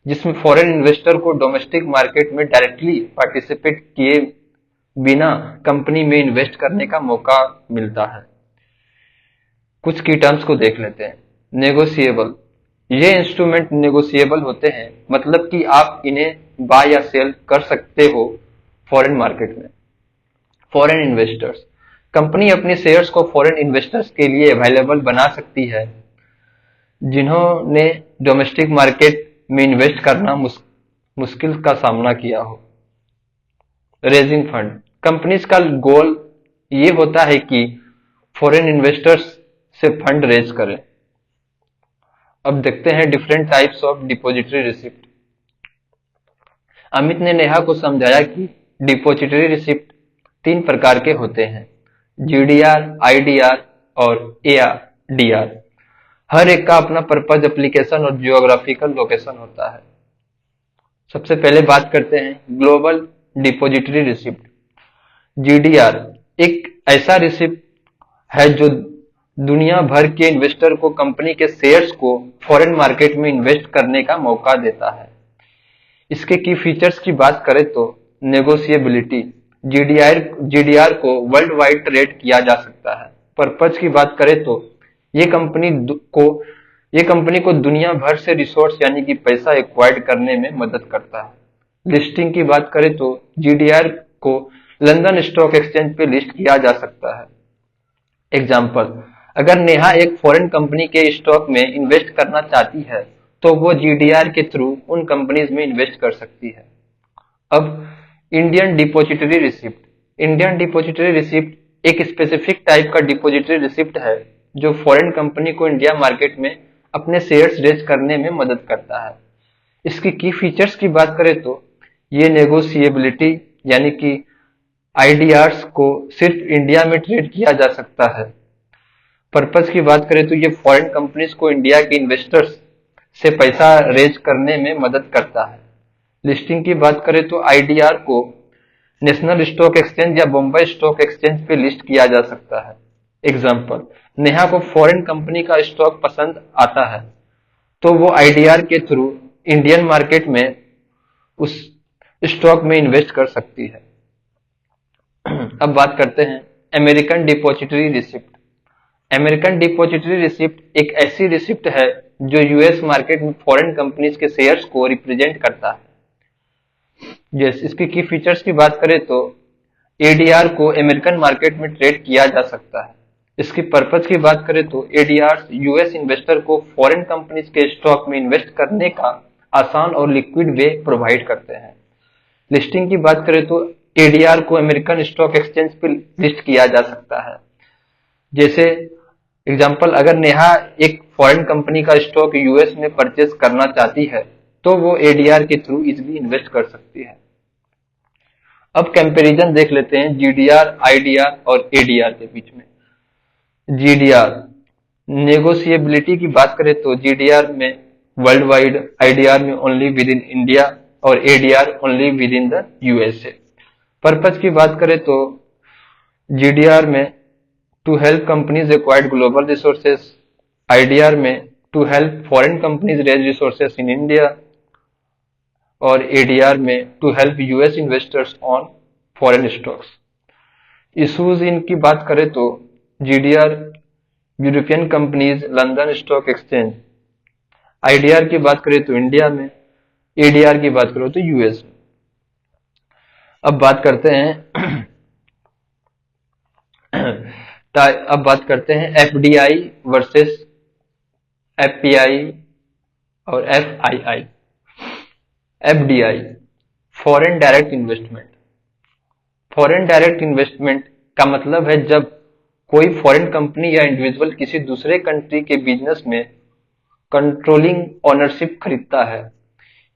जिसमें फॉरेन इन्वेस्टर को डोमेस्टिक मार्केट में डायरेक्टली पार्टिसिपेट किए बिना कंपनी में इन्वेस्ट करने का मौका मिलता है। कुछ की टर्म्स को देख लेते हैं। नेगोशिएबल, ये इंस्ट्रूमेंट नेगोशिएबल होते हैं, मतलब कि आप इन्हें बाय या सेल कर सकते हो फॉरेन मार्केट में। फॉरेन इन्वेस्टर्स, कंपनी अपने शेयर्स को फॉरेन इन्वेस्टर्स के लिए अवेलेबल बना सकती है जिन्होंने डोमेस्टिक मार्केट में इन्वेस्ट करना मुश्किल का सामना किया हो। रेजिंग फंड, कंपनीज का गोल ये होता है कि फॉरेन इन्वेस्टर्स से फंड रेज करें। अब देखते हैं different types of depository receipt. Amit ने नेहा को समझाया कि डिपॉजिटरी रिसिप्ट 3 प्रकार के होते हैं, GDR, IDR और ADR। हर एक का अपना पर्पज, एप्लीकेशन और जियोग्राफिकल लोकेशन होता है। सबसे पहले बात करते हैं ग्लोबल डिपॉजिटरी रिसिप्ट। GDR एक ऐसा रिसिप्ट है जो दुनिया भर के इन्वेस्टर को कंपनी के शेयर्स को फॉरेन मार्केट में इन्वेस्ट करने का मौका देता है। इसके की फीचर्स की बात करें तो नेगोशिएबिलिटी, GDR को वर्ल्ड वाइड ट्रेड किया जा सकता है। पर्पज की बात करें तो ये कंपनी को दुनिया भर से रिसोर्स यानी कि पैसा एक्वायर्ड करने में मदद करता है। लिस्टिंग की बात करें तो GDR को लंदन स्टॉक एक्सचेंज पे लिस्ट किया जा सकता है। एग्जाम्पल, अगर नेहा एक फॉरेन कंपनी के स्टॉक में इन्वेस्ट करना चाहती है तो वो GDR के थ्रू उन कंपनीज में इन्वेस्ट कर सकती है। अब Indian depository receipt. Indian depository receipt एक स्पेसिफिक टाइप का डिपॉजिटरी रिसिप्ट है जो फॉरेन कंपनी को इंडिया मार्केट में अपने शेयर्स रेज करने में मदद करता है। इसकी की फीचर्स की बात करें तो ये नेगोशिएबिलिटी यानी कि IDRs को सिर्फ इंडिया में ट्रेड किया जा सकता है। पर्पज की बात करें तो ये फॉरेन कंपनीज को इंडिया के इन्वेस्टर्स से पैसा रेज करने में मदद करता है। लिस्टिंग की बात करें तो IDR को नेशनल स्टॉक एक्सचेंज या बॉम्बे स्टॉक एक्सचेंज पे लिस्ट किया जा सकता है। एग्जाम्पल, नेहा को फॉरेन कंपनी का स्टॉक पसंद आता है तो वो IDR के थ्रू इंडियन मार्केट में उस स्टॉक में इन्वेस्ट कर सकती है। अब बात करते हैं American depository receipt. American depository receipt एक ऐसी रिसिप्ट है जो US मार्केट में फॉरेन कंपनीज के शेयर्स को रिप्रेजेंट करता है। इसकी की फीचर्स की बात करें तो ADR को अमेरिकन मार्केट में ट्रेड किया जा सकता है। इसकी पर्पज की बात करें तो ADRs US इन्वेस्टर को फॉरेन कंपनीज के स्टॉक में इन्वेस्ट करने का आसान और लिक्विड वे प्रोवाइड करते हैं। लिस्टिंग की बात करें तो एडीआर को अमेरिकन स्टॉक एक्सचेंज पे लिस्ट किया जा सकता है। जैसे एग्जांपल, अगर नेहा एक फॉरेन कंपनी का स्टॉक यूएस में परचेज करना चाहती है तो वो एडीआर के थ्रू इजिली इन्वेस्ट कर सकती है। अब कंपैरिजन देख लेते हैं जीडीआर, आईडीआर और एडीआर के बीच में। जीडीआर नेगोशिएबिलिटी की बात करें तो जीडीआर में वर्ल्ड वाइड, आईडीआर में ओनली विद इन इंडिया और ADR only within the USA. Purpose की बात करें तो जीडीआर में to help companies acquired global resources, IDR में to help foreign companies raise resources in India और एडीआर में to help US investors on foreign stocks. Issues इनकी बात करें तो GDR European companies London stock exchange, IDR की बात करें तो इंडिया में, एडीआर की बात करें तो यूएस में। अब बात करते हैं अब बात करते हैं एफडीआई वर्सेस एफपीआई और FII. FDI foreign direct investment. Foreign direct investment का मतलब है जब कोई फॉरेन कंपनी या इंडिविजुअल किसी दूसरे कंट्री के बिजनेस में कंट्रोलिंग ओनरशिप खरीदता है।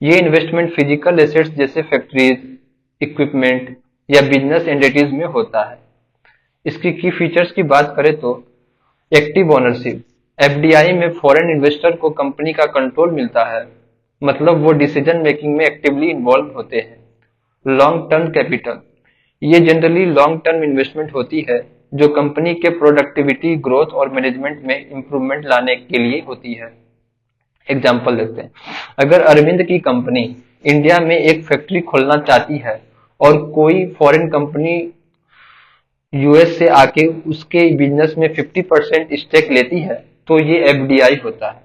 ये इन्वेस्टमेंट फिजिकल एसेट्स जैसे फैक्ट्रीज, इक्विपमेंट या बिजनेस एंटिटीज में होता है। इसकी की फीचर्स की बात करें तो एक्टिव ओनरशिप। एफडीआई में फॉरेन इन्वेस्टर को कंपनी का कंट्रोल मिलता है, मतलब वो डिसीजन मेकिंग में एक्टिवली इन्वॉल्व होते हैं। लॉन्ग टर्म कैपिटल, ये जनरली लॉन्ग टर्म इन्वेस्टमेंट होती है जो कंपनी के प्रोडक्टिविटी, ग्रोथ और मैनेजमेंट में इंप्रूवमेंट लाने के लिए होती है। एग्जाम्पल देखते हैं, अगर अरविंद की कंपनी इंडिया में एक फैक्ट्री खोलना चाहती है और कोई फॉरेन कंपनी यूएस से आके उसके बिजनेस में 50% स्टेक लेती है तो ये एफडीआई होता है।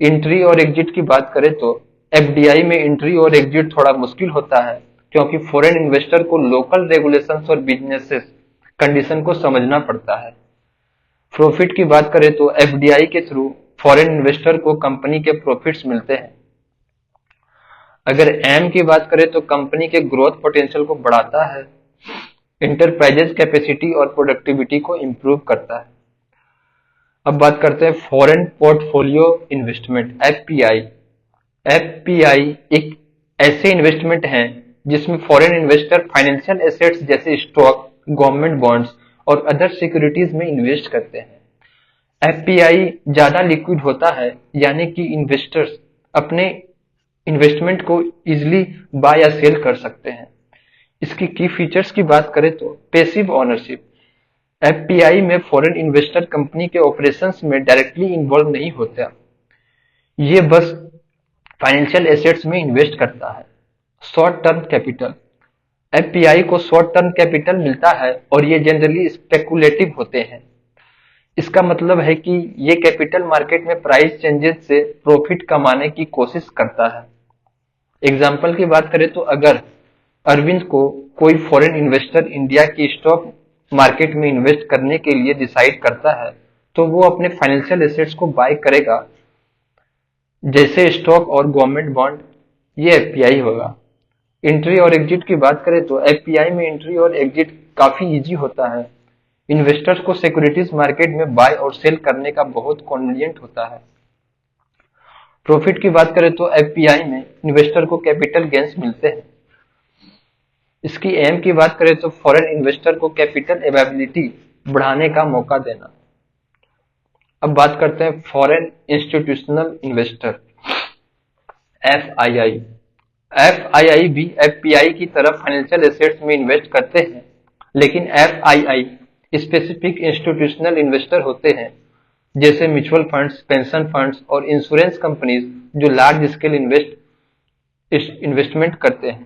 एंट्री और एग्जिट की बात करें तो एफडीआई में एंट्री और एग्जिट थोड़ा मुश्किल होता है क्योंकि फॉरेन इन्वेस्टर को लोकल रेगुलेशंस और बिजनेसेस कंडीशन को समझना पड़ता है। प्रॉफिट की बात करें तो एफडीआई के थ्रू फॉरेन इन्वेस्टर को कंपनी के प्रॉफिट्स मिलते हैं। अगर एम की बात करें तो कंपनी के ग्रोथ पोटेंशियल को बढ़ाता है, इंटरप्राइजेज कैपेसिटी और प्रोडक्टिविटी को इंप्रूव करता है। अब बात करते हैं foreign portfolio investment, FPI. FPI एक ऐसे इन्वेस्टमेंट हैं जिसमें फॉरेन इन्वेस्टर फाइनेंशियल एसेट्स जैसे स्टॉक, गवर्नमेंट बॉन्ड्स और अदर सिक्योरिटीज में इन्वेस्ट करते हैं। एफपीआई ज्यादा लिक्विड होता है, यानी कि इन्वेस्टर्स अपने इन्वेस्टमेंट को इजिली बाय या सेल कर सकते हैं। इसकी की फीचर्स की बात करें तो पैसिव ओनरशिप। एफपीआई में फॉरेन इन्वेस्टर कंपनी के ऑपरेशंस में डायरेक्टली इन्वॉल्व नहीं होता, ये बस फाइनेंशियल एसेट्स में इन्वेस्ट करता है। शॉर्ट टर्म कैपिटल, एफपीआई को शॉर्ट टर्म कैपिटल मिलता है और ये जनरली स्पेकुलेटिव होते हैं। इसका मतलब है कि ये कैपिटल मार्केट में प्राइस चेंजेस से प्रॉफिट कमाने की कोशिश करता है। एग्जाम्पल की बात करें तो अगर अरविंद को कोई फॉरेन इन्वेस्टर इंडिया की स्टॉक मार्केट में इन्वेस्ट करने के लिए डिसाइड करता है तो वो अपने फाइनेंशियल एसेट्स को बाय करेगा, जैसे स्टॉक और गवर्नमेंट बॉन्ड। ये एफपीआई होगा। एंट्री और एग्जिट की बात करें तो एफपीआई में एंट्री और एग्जिट काफी इजी होता है। इन्वेस्टर्स को सिक्योरिटीज मार्केट में बाय और सेल करने का बहुत कन्वीनियंट होता है। प्रॉफिट की बात करें तो एफपीआई में इन्वेस्टर को कैपिटल गेन्स मिलते हैं। इसकी एम की बात करें तो फॉरेन इन्वेस्टर को कैपिटल अवेलेबिलिटी बढ़ाने का मौका देना। अब बात करते हैं foreign institutional investor, FII. FII भी एफपीआई की तरह फाइनेंशियल एसेट्स में इन्वेस्ट करते हैं, लेकिन एफआईआई स्पेसिफिक इंस्टीट्यूशनल इन्वेस्टर होते हैं, जैसे म्यूचुअल फंड्स, पेंशन फंड्स और इंश्योरेंस कंपनीज जो लार्ज स्केल इन्वेस्टमेंट करते हैं।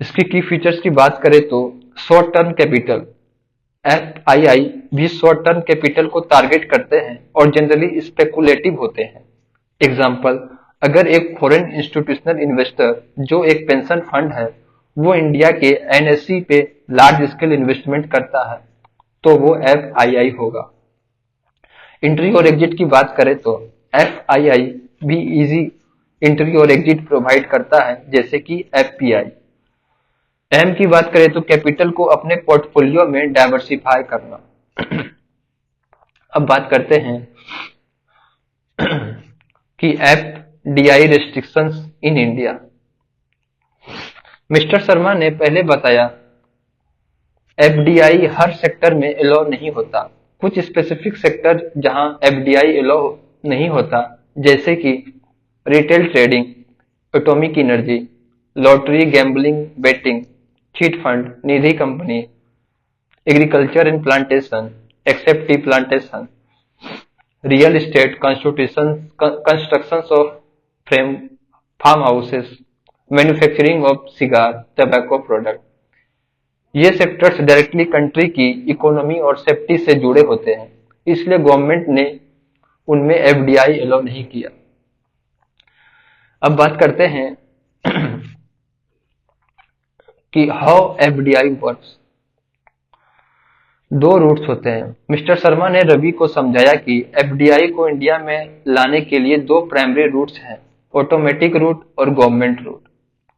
इसकी की फीचर्स की बात करें तो शॉर्ट टर्म कैपिटल, एफआईआई भी शॉर्ट टर्म कैपिटल को टारगेट करते हैं और जनरली स्पेकुलेटिव होते हैं। एग्जाम्पल, अगर एक फॉरेन इंस्टीट्यूशनल इन्वेस्टर जो एक पेंशन फंड है वो इंडिया के एनएससी पे लार्ज स्केल इन्वेस्टमेंट करता है तो वो एफआईआई होगा। एंट्री और एग्जिट की बात करें तो एफआईआई भी इजी एंट्री और एग्जिट प्रोवाइड करता है, जैसे कि एफपीआई। एम की बात करें तो कैपिटल को अपने पोर्टफोलियो में डाइवर्सिफाई करना। अब बात करते हैं कि FDI restrictions in India. Mister Sharma ने पहले बताया एफडीआई हर सेक्टर में एलो नहीं होता। कुछ स्पेसिफिक सेक्टर जहां एफडीआई एलो नहीं होता, जैसे कि retail trading, atomic energy, lottery gambling betting, chit fund, nidhi company, agriculture and plantation, except tea plantation, real estate, construction of frame farm houses, manufacturing of cigar tobacco product. ये sectors directly country की economy और safety से जुड़े होते हैं, इसलिए government ने उनमें एफडीआई अलाउ नहीं किया। अब बात करते हैं कि हाउ एफडीआई वर्क्स। दो रूट्स होते हैं। मिस्टर शर्मा ने रवि को समझाया कि एफडीआई को इंडिया में लाने के लिए दो प्राइमरी रूट्स हैं, ऑटोमेटिक रूट और गवर्नमेंट रूट।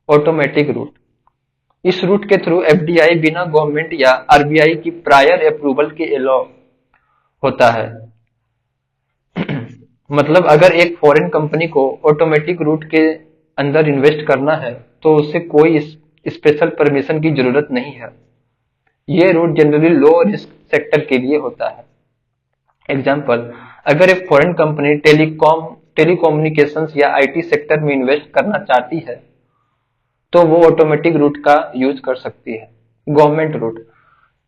ऑटोमेटिक रूट, इस रूट के थ्रू एफडीआई बिना गवर्नमेंट या आरबीआई की प्रायर अप्रूवल के अलाउ होता है। मतलब अगर एक फॉरेन कंपनी को ऑटोमेटिक रूट के अंदर इन्वेस्ट करना है तो उसे कोई स्पेशल परमिशन की जरूरत नहीं है। ये route generally low risk sector के लिए होता है। एग्जाम्पल, अगर एक फॉरेन कंपनी टेलीकॉम्युनिकेशंस या आईटी सेक्टर में इन्वेस्ट करना चाहती है तो वो ऑटोमेटिक रूट का यूज कर सकती है। गवर्नमेंट रूट,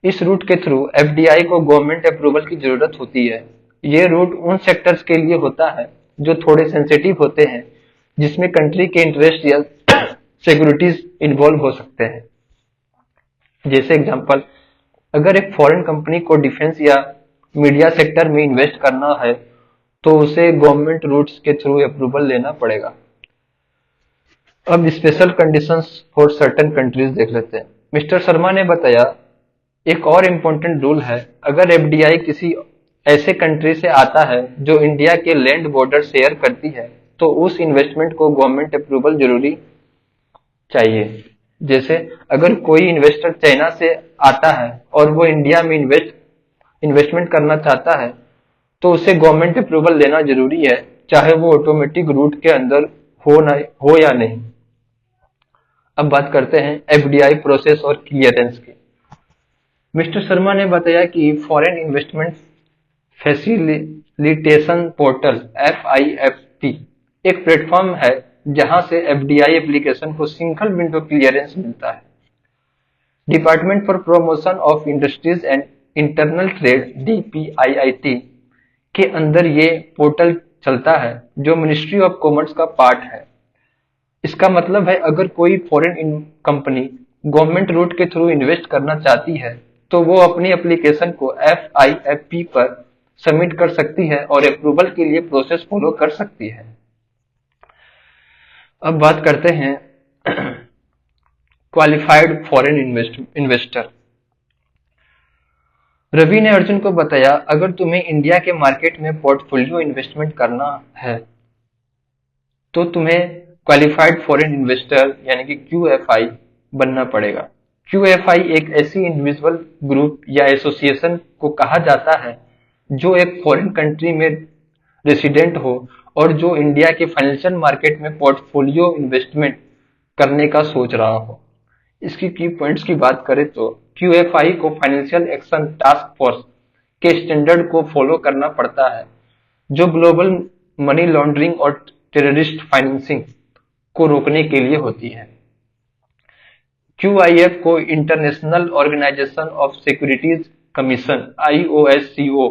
इस रूट के थ्रू एफडीआई को गवर्नमेंट अप्रूवल की जरूरत होती है। ये रूट उन सेक्टर्स के लिए होता है जो थोड़े सेंसिटिव होते हैं, जिसमें कंट्री के इंटरेस्ट या सिक्योरिटीज इन्वॉल्व हो सकते हैं। जैसे एग्जांपल, अगर एक फॉरेन कंपनी को डिफेंस या मीडिया सेक्टर में इन्वेस्ट करना है तो उसे गवर्नमेंट रूट्स के थ्रू अप्रूवल लेना पड़ेगा। अब special conditions for certain countries देख लेते हैं। मिस्टर शर्मा ने बताया एक और इम्पोर्टेंट रूल है, अगर एफडीआई किसी ऐसे कंट्री से आता है जो इंडिया के लैंड बॉर्डर शेयर करती है तो उस इन्वेस्टमेंट को गवर्नमेंट अप्रूवल जरूरी चाहिए। जैसे अगर कोई इन्वेस्टर चाइना से आता है और वो इंडिया में इन्वेस्टमेंट करना चाहता है तो उसे गवर्नमेंट अप्रूवल लेना जरूरी है, चाहे वो ऑटोमेटिक रूट के अंदर हो या नहीं। अब बात करते हैं एफडीआई प्रोसेस और क्लियरेंस की। मिस्टर शर्मा ने बताया कि foreign investment facilitation portal FIFP एक प्लेटफॉर्म है जहां से एफडीआई एप्लीकेशन को सिंगल विंडो क्लियरेंस मिलता है। Department for promotion of industries and internal trade DPIIT के अंदर ये पोर्टल चलता है जो मिनिस्ट्री ऑफ कॉमर्स का पार्ट है। इसका मतलब है अगर कोई फॉरेन कंपनी गवर्नमेंट रूट के थ्रू इन्वेस्ट करना चाहती है तो वो अपनी एप्लीकेशन को FIFP पर सबमिट कर सकती है और अप्रूवल के लिए प्रोसेस फॉलो कर सकती है। अब बात करते हैं क्वालिफाइड फॉरेन इन्वेस्टर। रवि ने अर्जुन को बताया अगर तुम्हें इंडिया के मार्केट में पोर्टफोलियो इन्वेस्टमेंट करना है तो तुम्हें क्वालिफाइड फॉरेन इन्वेस्टर यानी कि QFI बनना पड़ेगा। QFI एक ऐसी इंडिविजुअल ग्रुप या एसोसिएशन को कहा जाता है जो एक फॉरेन कंट्री में रेसिडेंट हो और जो इंडिया के फाइनेंशियल मार्केट में पोर्टफोलियो इन्वेस्टमेंट करने का सोच रहा हो। इसकी की पॉइंट्स की बात करें तो QFI को फाइनेंशियल एक्शन टास्क फोर्स के स्टैंडर्ड को फॉलो करना पड़ता है जो ग्लोबल मनी लॉन्ड्रिंग और टेररिस्ट फाइनेंसिंग को रोकने के लिए होती है। QIF को international organisation of securities commission IOSCO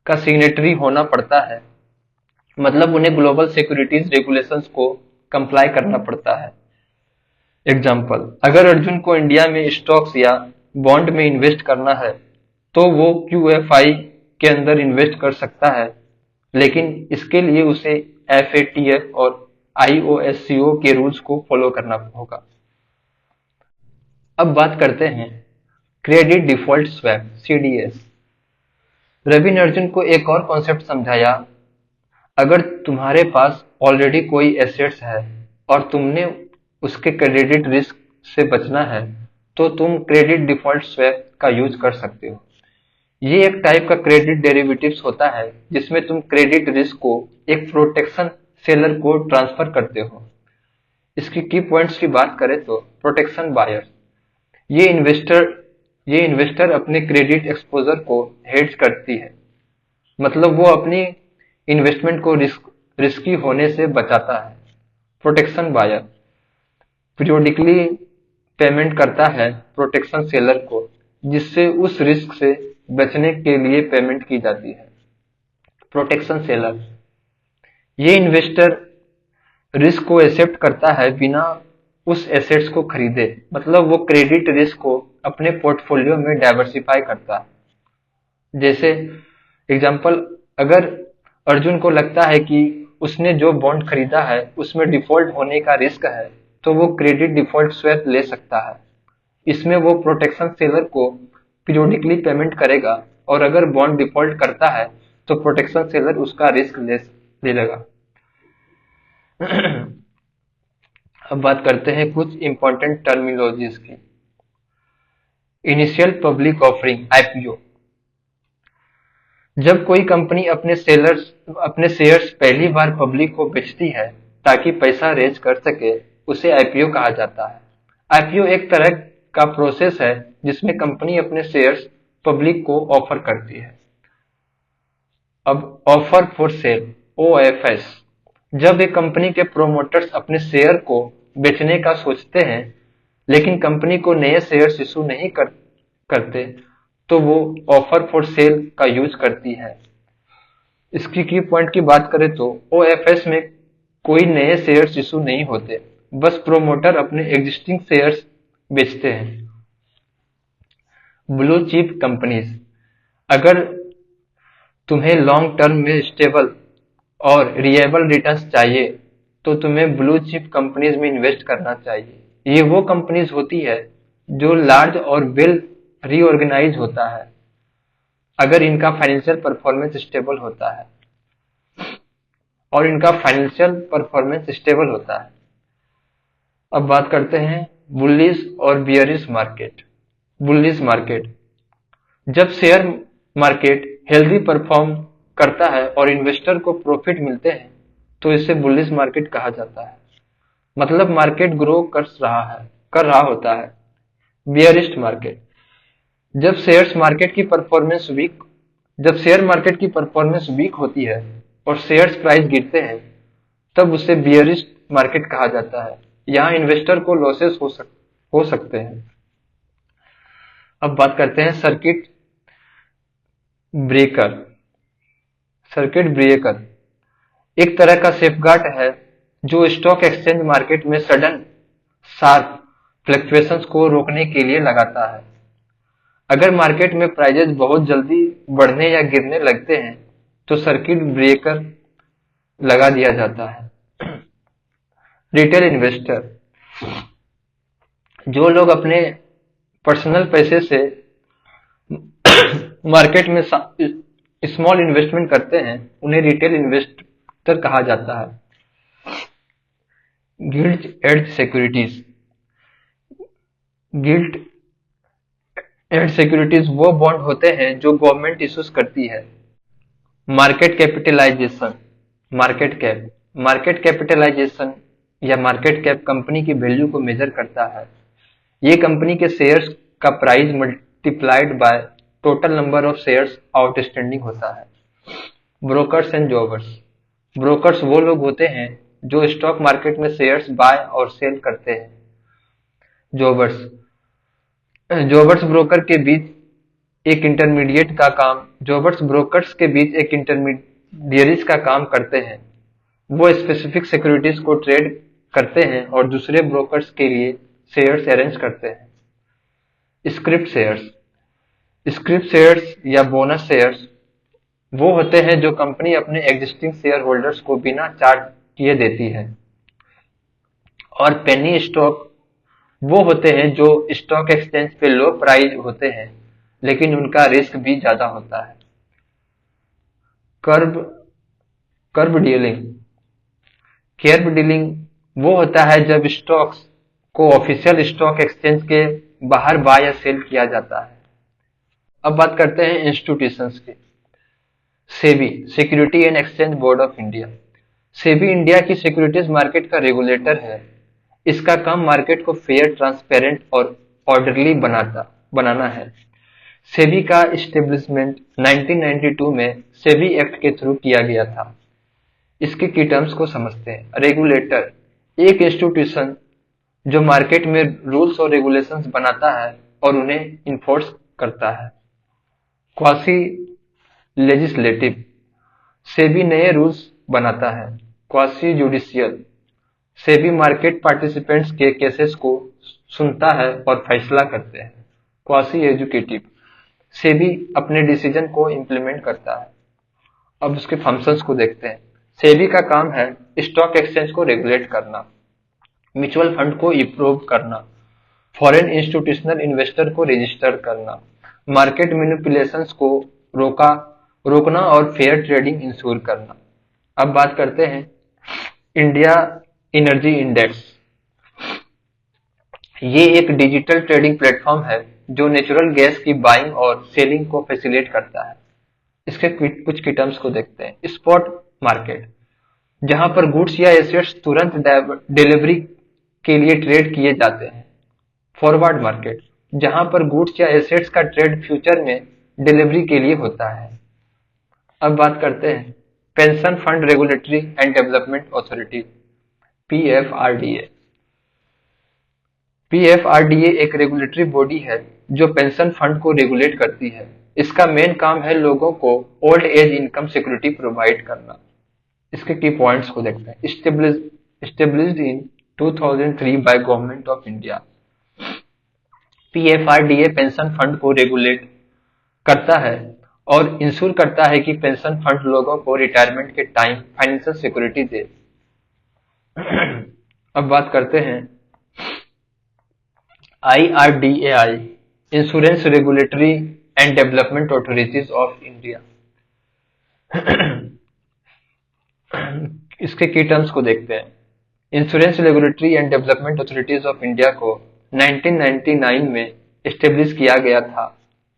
का सिग्नेटरी होना पड़ता है, मतलब उन्हें ग्लोबल सिक्योरिटीज रेगुलेशंस को कंप्लाई करना पड़ता है। एग्जाम्पल, अगर अर्जुन को इंडिया में स्टॉक्स या बॉन्ड में इन्वेस्ट करना है तो वो QFI के अंदर इन्वेस्ट कर सकता है, लेकिन इसके लिए उसे FATF और IOSCO के रूल्स को फॉलो करना होगा। अब बात करते हैं credit default swap CDS। Ravi ने अर्जुन को एक और कॉन्सेप्ट समझाया, अगर तुम्हारे पास ऑलरेडी कोई एसेट्स है और तुमने उसके क्रेडिट रिस्क से बचना है तो तुम क्रेडिट डिफॉल्ट स्वैप का यूज कर सकते हो। ये एक टाइप का क्रेडिट डेरिवेटिव्स होता है जिसमें तुम क्रेडिट रिस्क को एक प्रोटेक्शन सेलर को ट्रांसफर करते हो। इसकी की पॉइंट्स की बात करें तो प्रोटेक्शन बायर, ये इन्वेस्टर ये इन्वेस्टर अपने क्रेडिट एक्सपोजर को हेज करती है, मतलब वो अपनी इन्वेस्टमेंट को रिस्की होने से बचाता है। प्रोटेक्शन बायर पीरियोडिकली पेमेंट करता है प्रोटेक्शन सेलर को, जिससे उस रिस्क से बचने के लिए पेमेंट की जाती है। प्रोटेक्शन सेलर, ये इन्वेस्टर रिस्क को एक्सेप्ट करता है बिना उस एसेट्स को खरीदे, मतलब वो क्रेडिट रिस्क को अपने पोर्टफोलियो में डाइवर्सिफाई करता है। जैसे एग्जांपल, अगर अर्जुन को लगता है कि उसने जो बॉन्ड खरीदा है उसमें डिफॉल्ट होने का रिस्क है, तो वो क्रेडिट डिफॉल्ट स्वैप ले सकता है। इसमें वो प्रोटेक्शन सेलर को पीरियोडिकली पेमेंट करेगा और अगर बॉन्ड डिफॉल्ट करता है तो प्रोटेक्शन सेलर उसका रिस्क ले लेगा। अब बात करते हैं कुछ इंपॉर्टेंट टर्मिनोलॉजीज की। इनिशियल पब्लिक ऑफरिंग, आईपीओ, जब कोई कंपनी अपने शेयर्स पहली बार पब्लिक को बेचती है ताकि पैसा रेज कर सके, उसे आईपीओ कहा जाता है। आईपीओ एक तरह का प्रोसेस है जिसमें कंपनी अपने शेयर्स पब्लिक को ऑफर करती है। अब ऑफर फॉर सेल, ओएफएस, जब एक कंपनी के प्रोमोटर्स अपने शेयर को बेचने का सोचते हैं लेकिन कंपनी को नए शेयर्स इशू नहीं करते, तो वो ऑफर फॉर सेल का यूज करती है। इसकी की पॉइंट की बात करें तो ओएफएस में कोई नए शेयर्स इशू नहीं होते, बस प्रोमोटर अपने एग्जिस्टिंग शेयर्स बेचते हैं। ब्लू चिप कंपनीज, अगर तुम्हें लॉन्ग टर्म में स्टेबल और रिलायबल रिटर्न्स चाहिए तो तुम्हें ब्लू चिप कंपनीज में इन्वेस्ट करना चाहिए। ये वो कंपनीज होती है जो लार्ज और वेल रीऑर्गेनाइज होता है अगर इनका फाइनेंशियल परफॉर्मेंस स्टेबल होता है अब बात करते हैं बुलिश और बियरिश मार्केट। बुलिश मार्केट, जब शेयर मार्केट हेल्दी परफॉर्म करता है और इन्वेस्टर को प्रॉफिट मिलते हैं तो इसे बुलिश मार्केट कहा जाता है, मतलब मार्केट ग्रो कर रहा होता है। बियरिश मार्केट, जब शेयर मार्केट की परफॉर्मेंस वीक होती है और शेयर्स प्राइस गिरते हैं तब उसे बियरिश मार्केट कहा जाता है। यहाँ इन्वेस्टर को लॉसेस हो सकते हैं। अब बात करते हैं ब्रेकर सर्किट ब्रेकर, एक तरह का सेफगार्ड है जो स्टॉक एक्सचेंज मार्केट में सडन शार्प फ्लक्चुएशंस को रोकने के लिए लगाता है। अगर मार्केट में प्राइजेज बहुत जल्दी बढ़ने या गिरने लगते हैं तो सर्किट ब्रेकर लगा दिया जाता है। रिटेल इन्वेस्टर, जो लोग अपने पर्सनल पैसे से मार्केट में स्मॉल इन्वेस्टमेंट करते हैं उन्हें रिटेल इन्वेस्टर कहा जाता है। गिल्ट एज सिक्योरिटीज, गिल्ट एड सिक्योरिटीज वो बॉन्ड होते हैं जो गवर्नमेंट इश्यूज करती है। मार्केट कैपिटलाइजेशन, मार्केट कैपिटलाइजेशन या मार्केट कैप कंपनी की वैल्यू को मेजर करता है। ये कंपनी के शेयर्स का price multiplied by total number of shares outstanding होता है। ब्रोकर्स एंड जॉबर्स, ब्रोकर्स वो लोग होते हैं जो स्टॉक मार्केट में शेयर्स बाय और सेल करते हैं। जॉबर्स, जॉबर्स ब्रोकर्स के बीच एक इंटरमीडियरीज का काम करते हैं। वो स्पेसिफिक सिक्योरिटीज को ट्रेड करते हैं और दूसरे ब्रोकर्स के लिए शेयर्स अरेंज करते हैं। स्क्रिप्ट शेयर्स या बोनस शेयर्स वो होते हैं जो कंपनी अपने एग्जिस्टिंग शेयर होल्डर्स को बिना चार्ज किए देती है। और पेनी स्टॉक वो होते हैं जो स्टॉक एक्सचेंज पे लो प्राइस होते हैं लेकिन उनका रिस्क भी ज्यादा होता है। कर्व डीलिंग वो होता है जब स्टॉक्स को ऑफिशियल स्टॉक एक्सचेंज के बाहर बाय या सेल किया जाता है। अब बात करते हैं इंस्टीट्यूशंस की। SEBI, security and exchange board of India. SEBI India की सिक्योरिटीज मार्केट का रेगुलेटर है। इसका काम मार्केट को फेयर, ट्रांसपेरेंट और ऑर्डरली बनाना है। सेबी का इस्टेब्लिशमेंट 1992 में सेबी एक्ट के थ्रू किया गया था। इसके की टर्म्स को समझते हैं। रेगुलेटर, एक इंस्टीट्यूशन जो मार्केट में रूल्स और रेगुलेशंस बनाता है और उन्हें इन्फोर्स करता है। क्वासी लेजिस्लेटिव, सेबी नए रूल्स बनाता है। Quasi judicial, SEBI market participants के केसेस को सुनता है और फैसला करते हैं। क्वासी एजुकेटिव, सेबी अपने डिसीजन को इम्प्लीमेंट करता है। अब उसके फंक्शंस को देखते हैं। सेबी का काम है स्टॉक एक्सचेंज को रेगुलेट करना, म्यूचुअल फंड को अप्रूव करना, फॉरेन इंस्टीट्यूशनल इन्वेस्टर को रजिस्टर करना, मार्केट मैनिपुलेशंस को रोकना और फेयर ट्रेडिंग इंश्योर करना। अब बात करते हैं इंडिया एनर्जी इंडेक्स। ये एक डिजिटल ट्रेडिंग प्लेटफॉर्म है जो नेचुरल गैस की बाइंग और सेलिंग को फैसिलिटेट करता है। इसके कुछ की टर्म्स को देखते हैं। स्पॉट मार्केट, जहां पर गुड्स या एसेट्स तुरंत डिलीवरी के लिए ट्रेड किए जाते हैं। फॉरवर्ड मार्केट, जहां पर गुड्स या एसेट्स का ट्रेड फ्यूचर में डिलीवरी के लिए होता है। अब बात करते हैं pension fund regulatory and development authority, PFRDA. PFRDA एक रेगुलेटरी बॉडी है जो पेंशन फंड को रेगुलेट करती है। इसका मेन काम है लोगों को old age income security provide करना। इसके की पॉइंट्स को देखते हैं। Established in 2003 by government of India, PFRDA pension fund को रेगुलेट करता है और इंश्योर करता है कि पेंशन फंड लोगों को रिटायरमेंट के टाइम फाइनेंशियल सिक्योरिटी दे। अब बात करते हैं IRDAI, insurance regulatory and development authorities of India. इसके की टर्म्स को देखते हैं। Insurance regulatory and development authorities of India को 1999 में एस्टेब्लिश किया गया था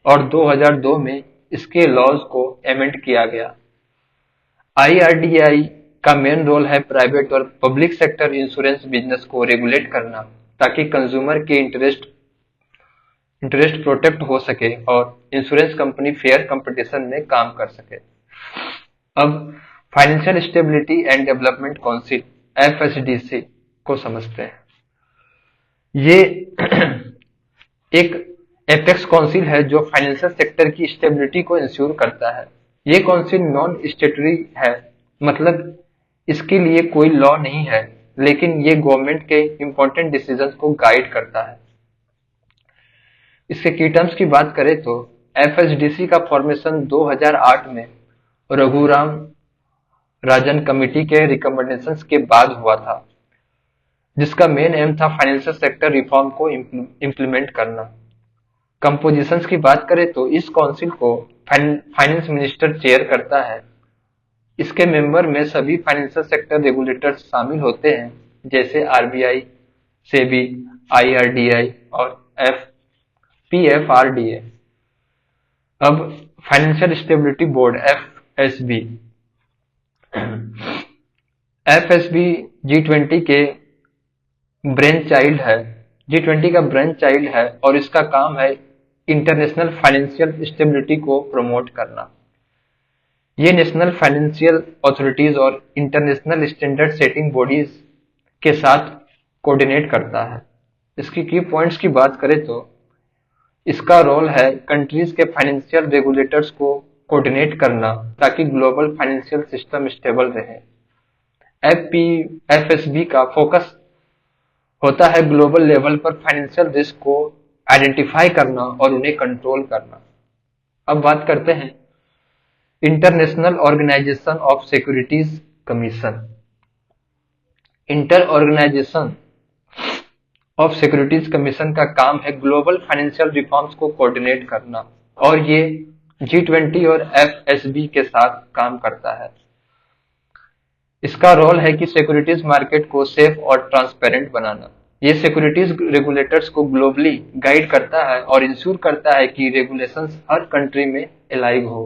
और 2002 में इसके लॉज को एमेंड किया गया। आईआरडीआई का मेन रोल है प्राइवेट और पब्लिक सेक्टर इंश्योरेंस बिजनेस को रेगुलेट करना ताकि कंज्यूमर के इंटरेस्ट प्रोटेक्ट हो सके और इंश्योरेंस कंपनी फेयर कंपटीशन में काम कर सके। अब financial stability and development council, FSDC को समझते हैं। ये एक एपेक्स काउंसिल है जो फाइनेंशियल सेक्टर की स्टेबिलिटी को इंश्योर करता है। ये काउंसिल नॉन स्टेटरी है, मतलब इसके लिए कोई लॉ नहीं है, लेकिन ये गवर्नमेंट के इंपॉर्टेंट डिसीजंस को गाइड करता है। इसके की टर्म्स की बात करें तो एफएसडीसी का फॉर्मेशन 2008 में रघुराम राजन कमेटी के रिकमेंडेशंस के बाद हुआ था, जिसका मेन एम था फाइनेंशियल सेक्टर रिफॉर्म को इम्प्लीमेंट करना। कंपोजिशंस की बात करें तो इस काउंसिल को फाइनेंस मिनिस्टर चेयर करता है। इसके मेंबर में सभी फाइनेंशियल सेक्टर रेगुलेटर्स शामिल होते हैं, जैसे आरबीआई, सेबी, आईआरडीआई और पीएफआरडीए। अब financial stability board, FSB. FSB G20 के ब्रेन चाइल्ड है, G20 का ब्रेन चाइल्ड है और इसका काम है इंटरनेशनल फाइनेंशियल स्टेबिलिटी को प्रमोट करना। ये नेशनल फाइनेंशियल अथॉरिटीज और इंटरनेशनल स्टैंडर्ड सेटिंग बॉडीज के साथ कोऑर्डिनेट करता है। इसकी की पॉइंट्स की बात करें तो इसका रोल है कंट्रीज के फाइनेंशियल रेगुलेटर्स को कोऑर्डिनेट करना ताकि ग्लोबल फाइनेंशियल सिस्टम स्टेबल रहे। एफएसबी का फोकस होता है ग्लोबल लेवल पर फाइनेंशियल रिस्क को आइडेंटिफाई करना और उन्हें कंट्रोल करना। अब बात करते हैं international organisation of securities commission. Inter organisation of securities commission का काम है ग्लोबल फाइनेंशियल रिफॉर्म्स को कोऑर्डिनेट करना और ये G20 और एफएसबी के साथ काम करता है। इसका रोल है कि सिक्योरिटीज मार्केट को सेफ और ट्रांसपेरेंट बनाना। ये सिक्योरिटीज रेगुलेटर्स को ग्लोबली गाइड करता है और इंश्योर करता है कि रेगुलेशंस हर कंट्री में अलाइव हो।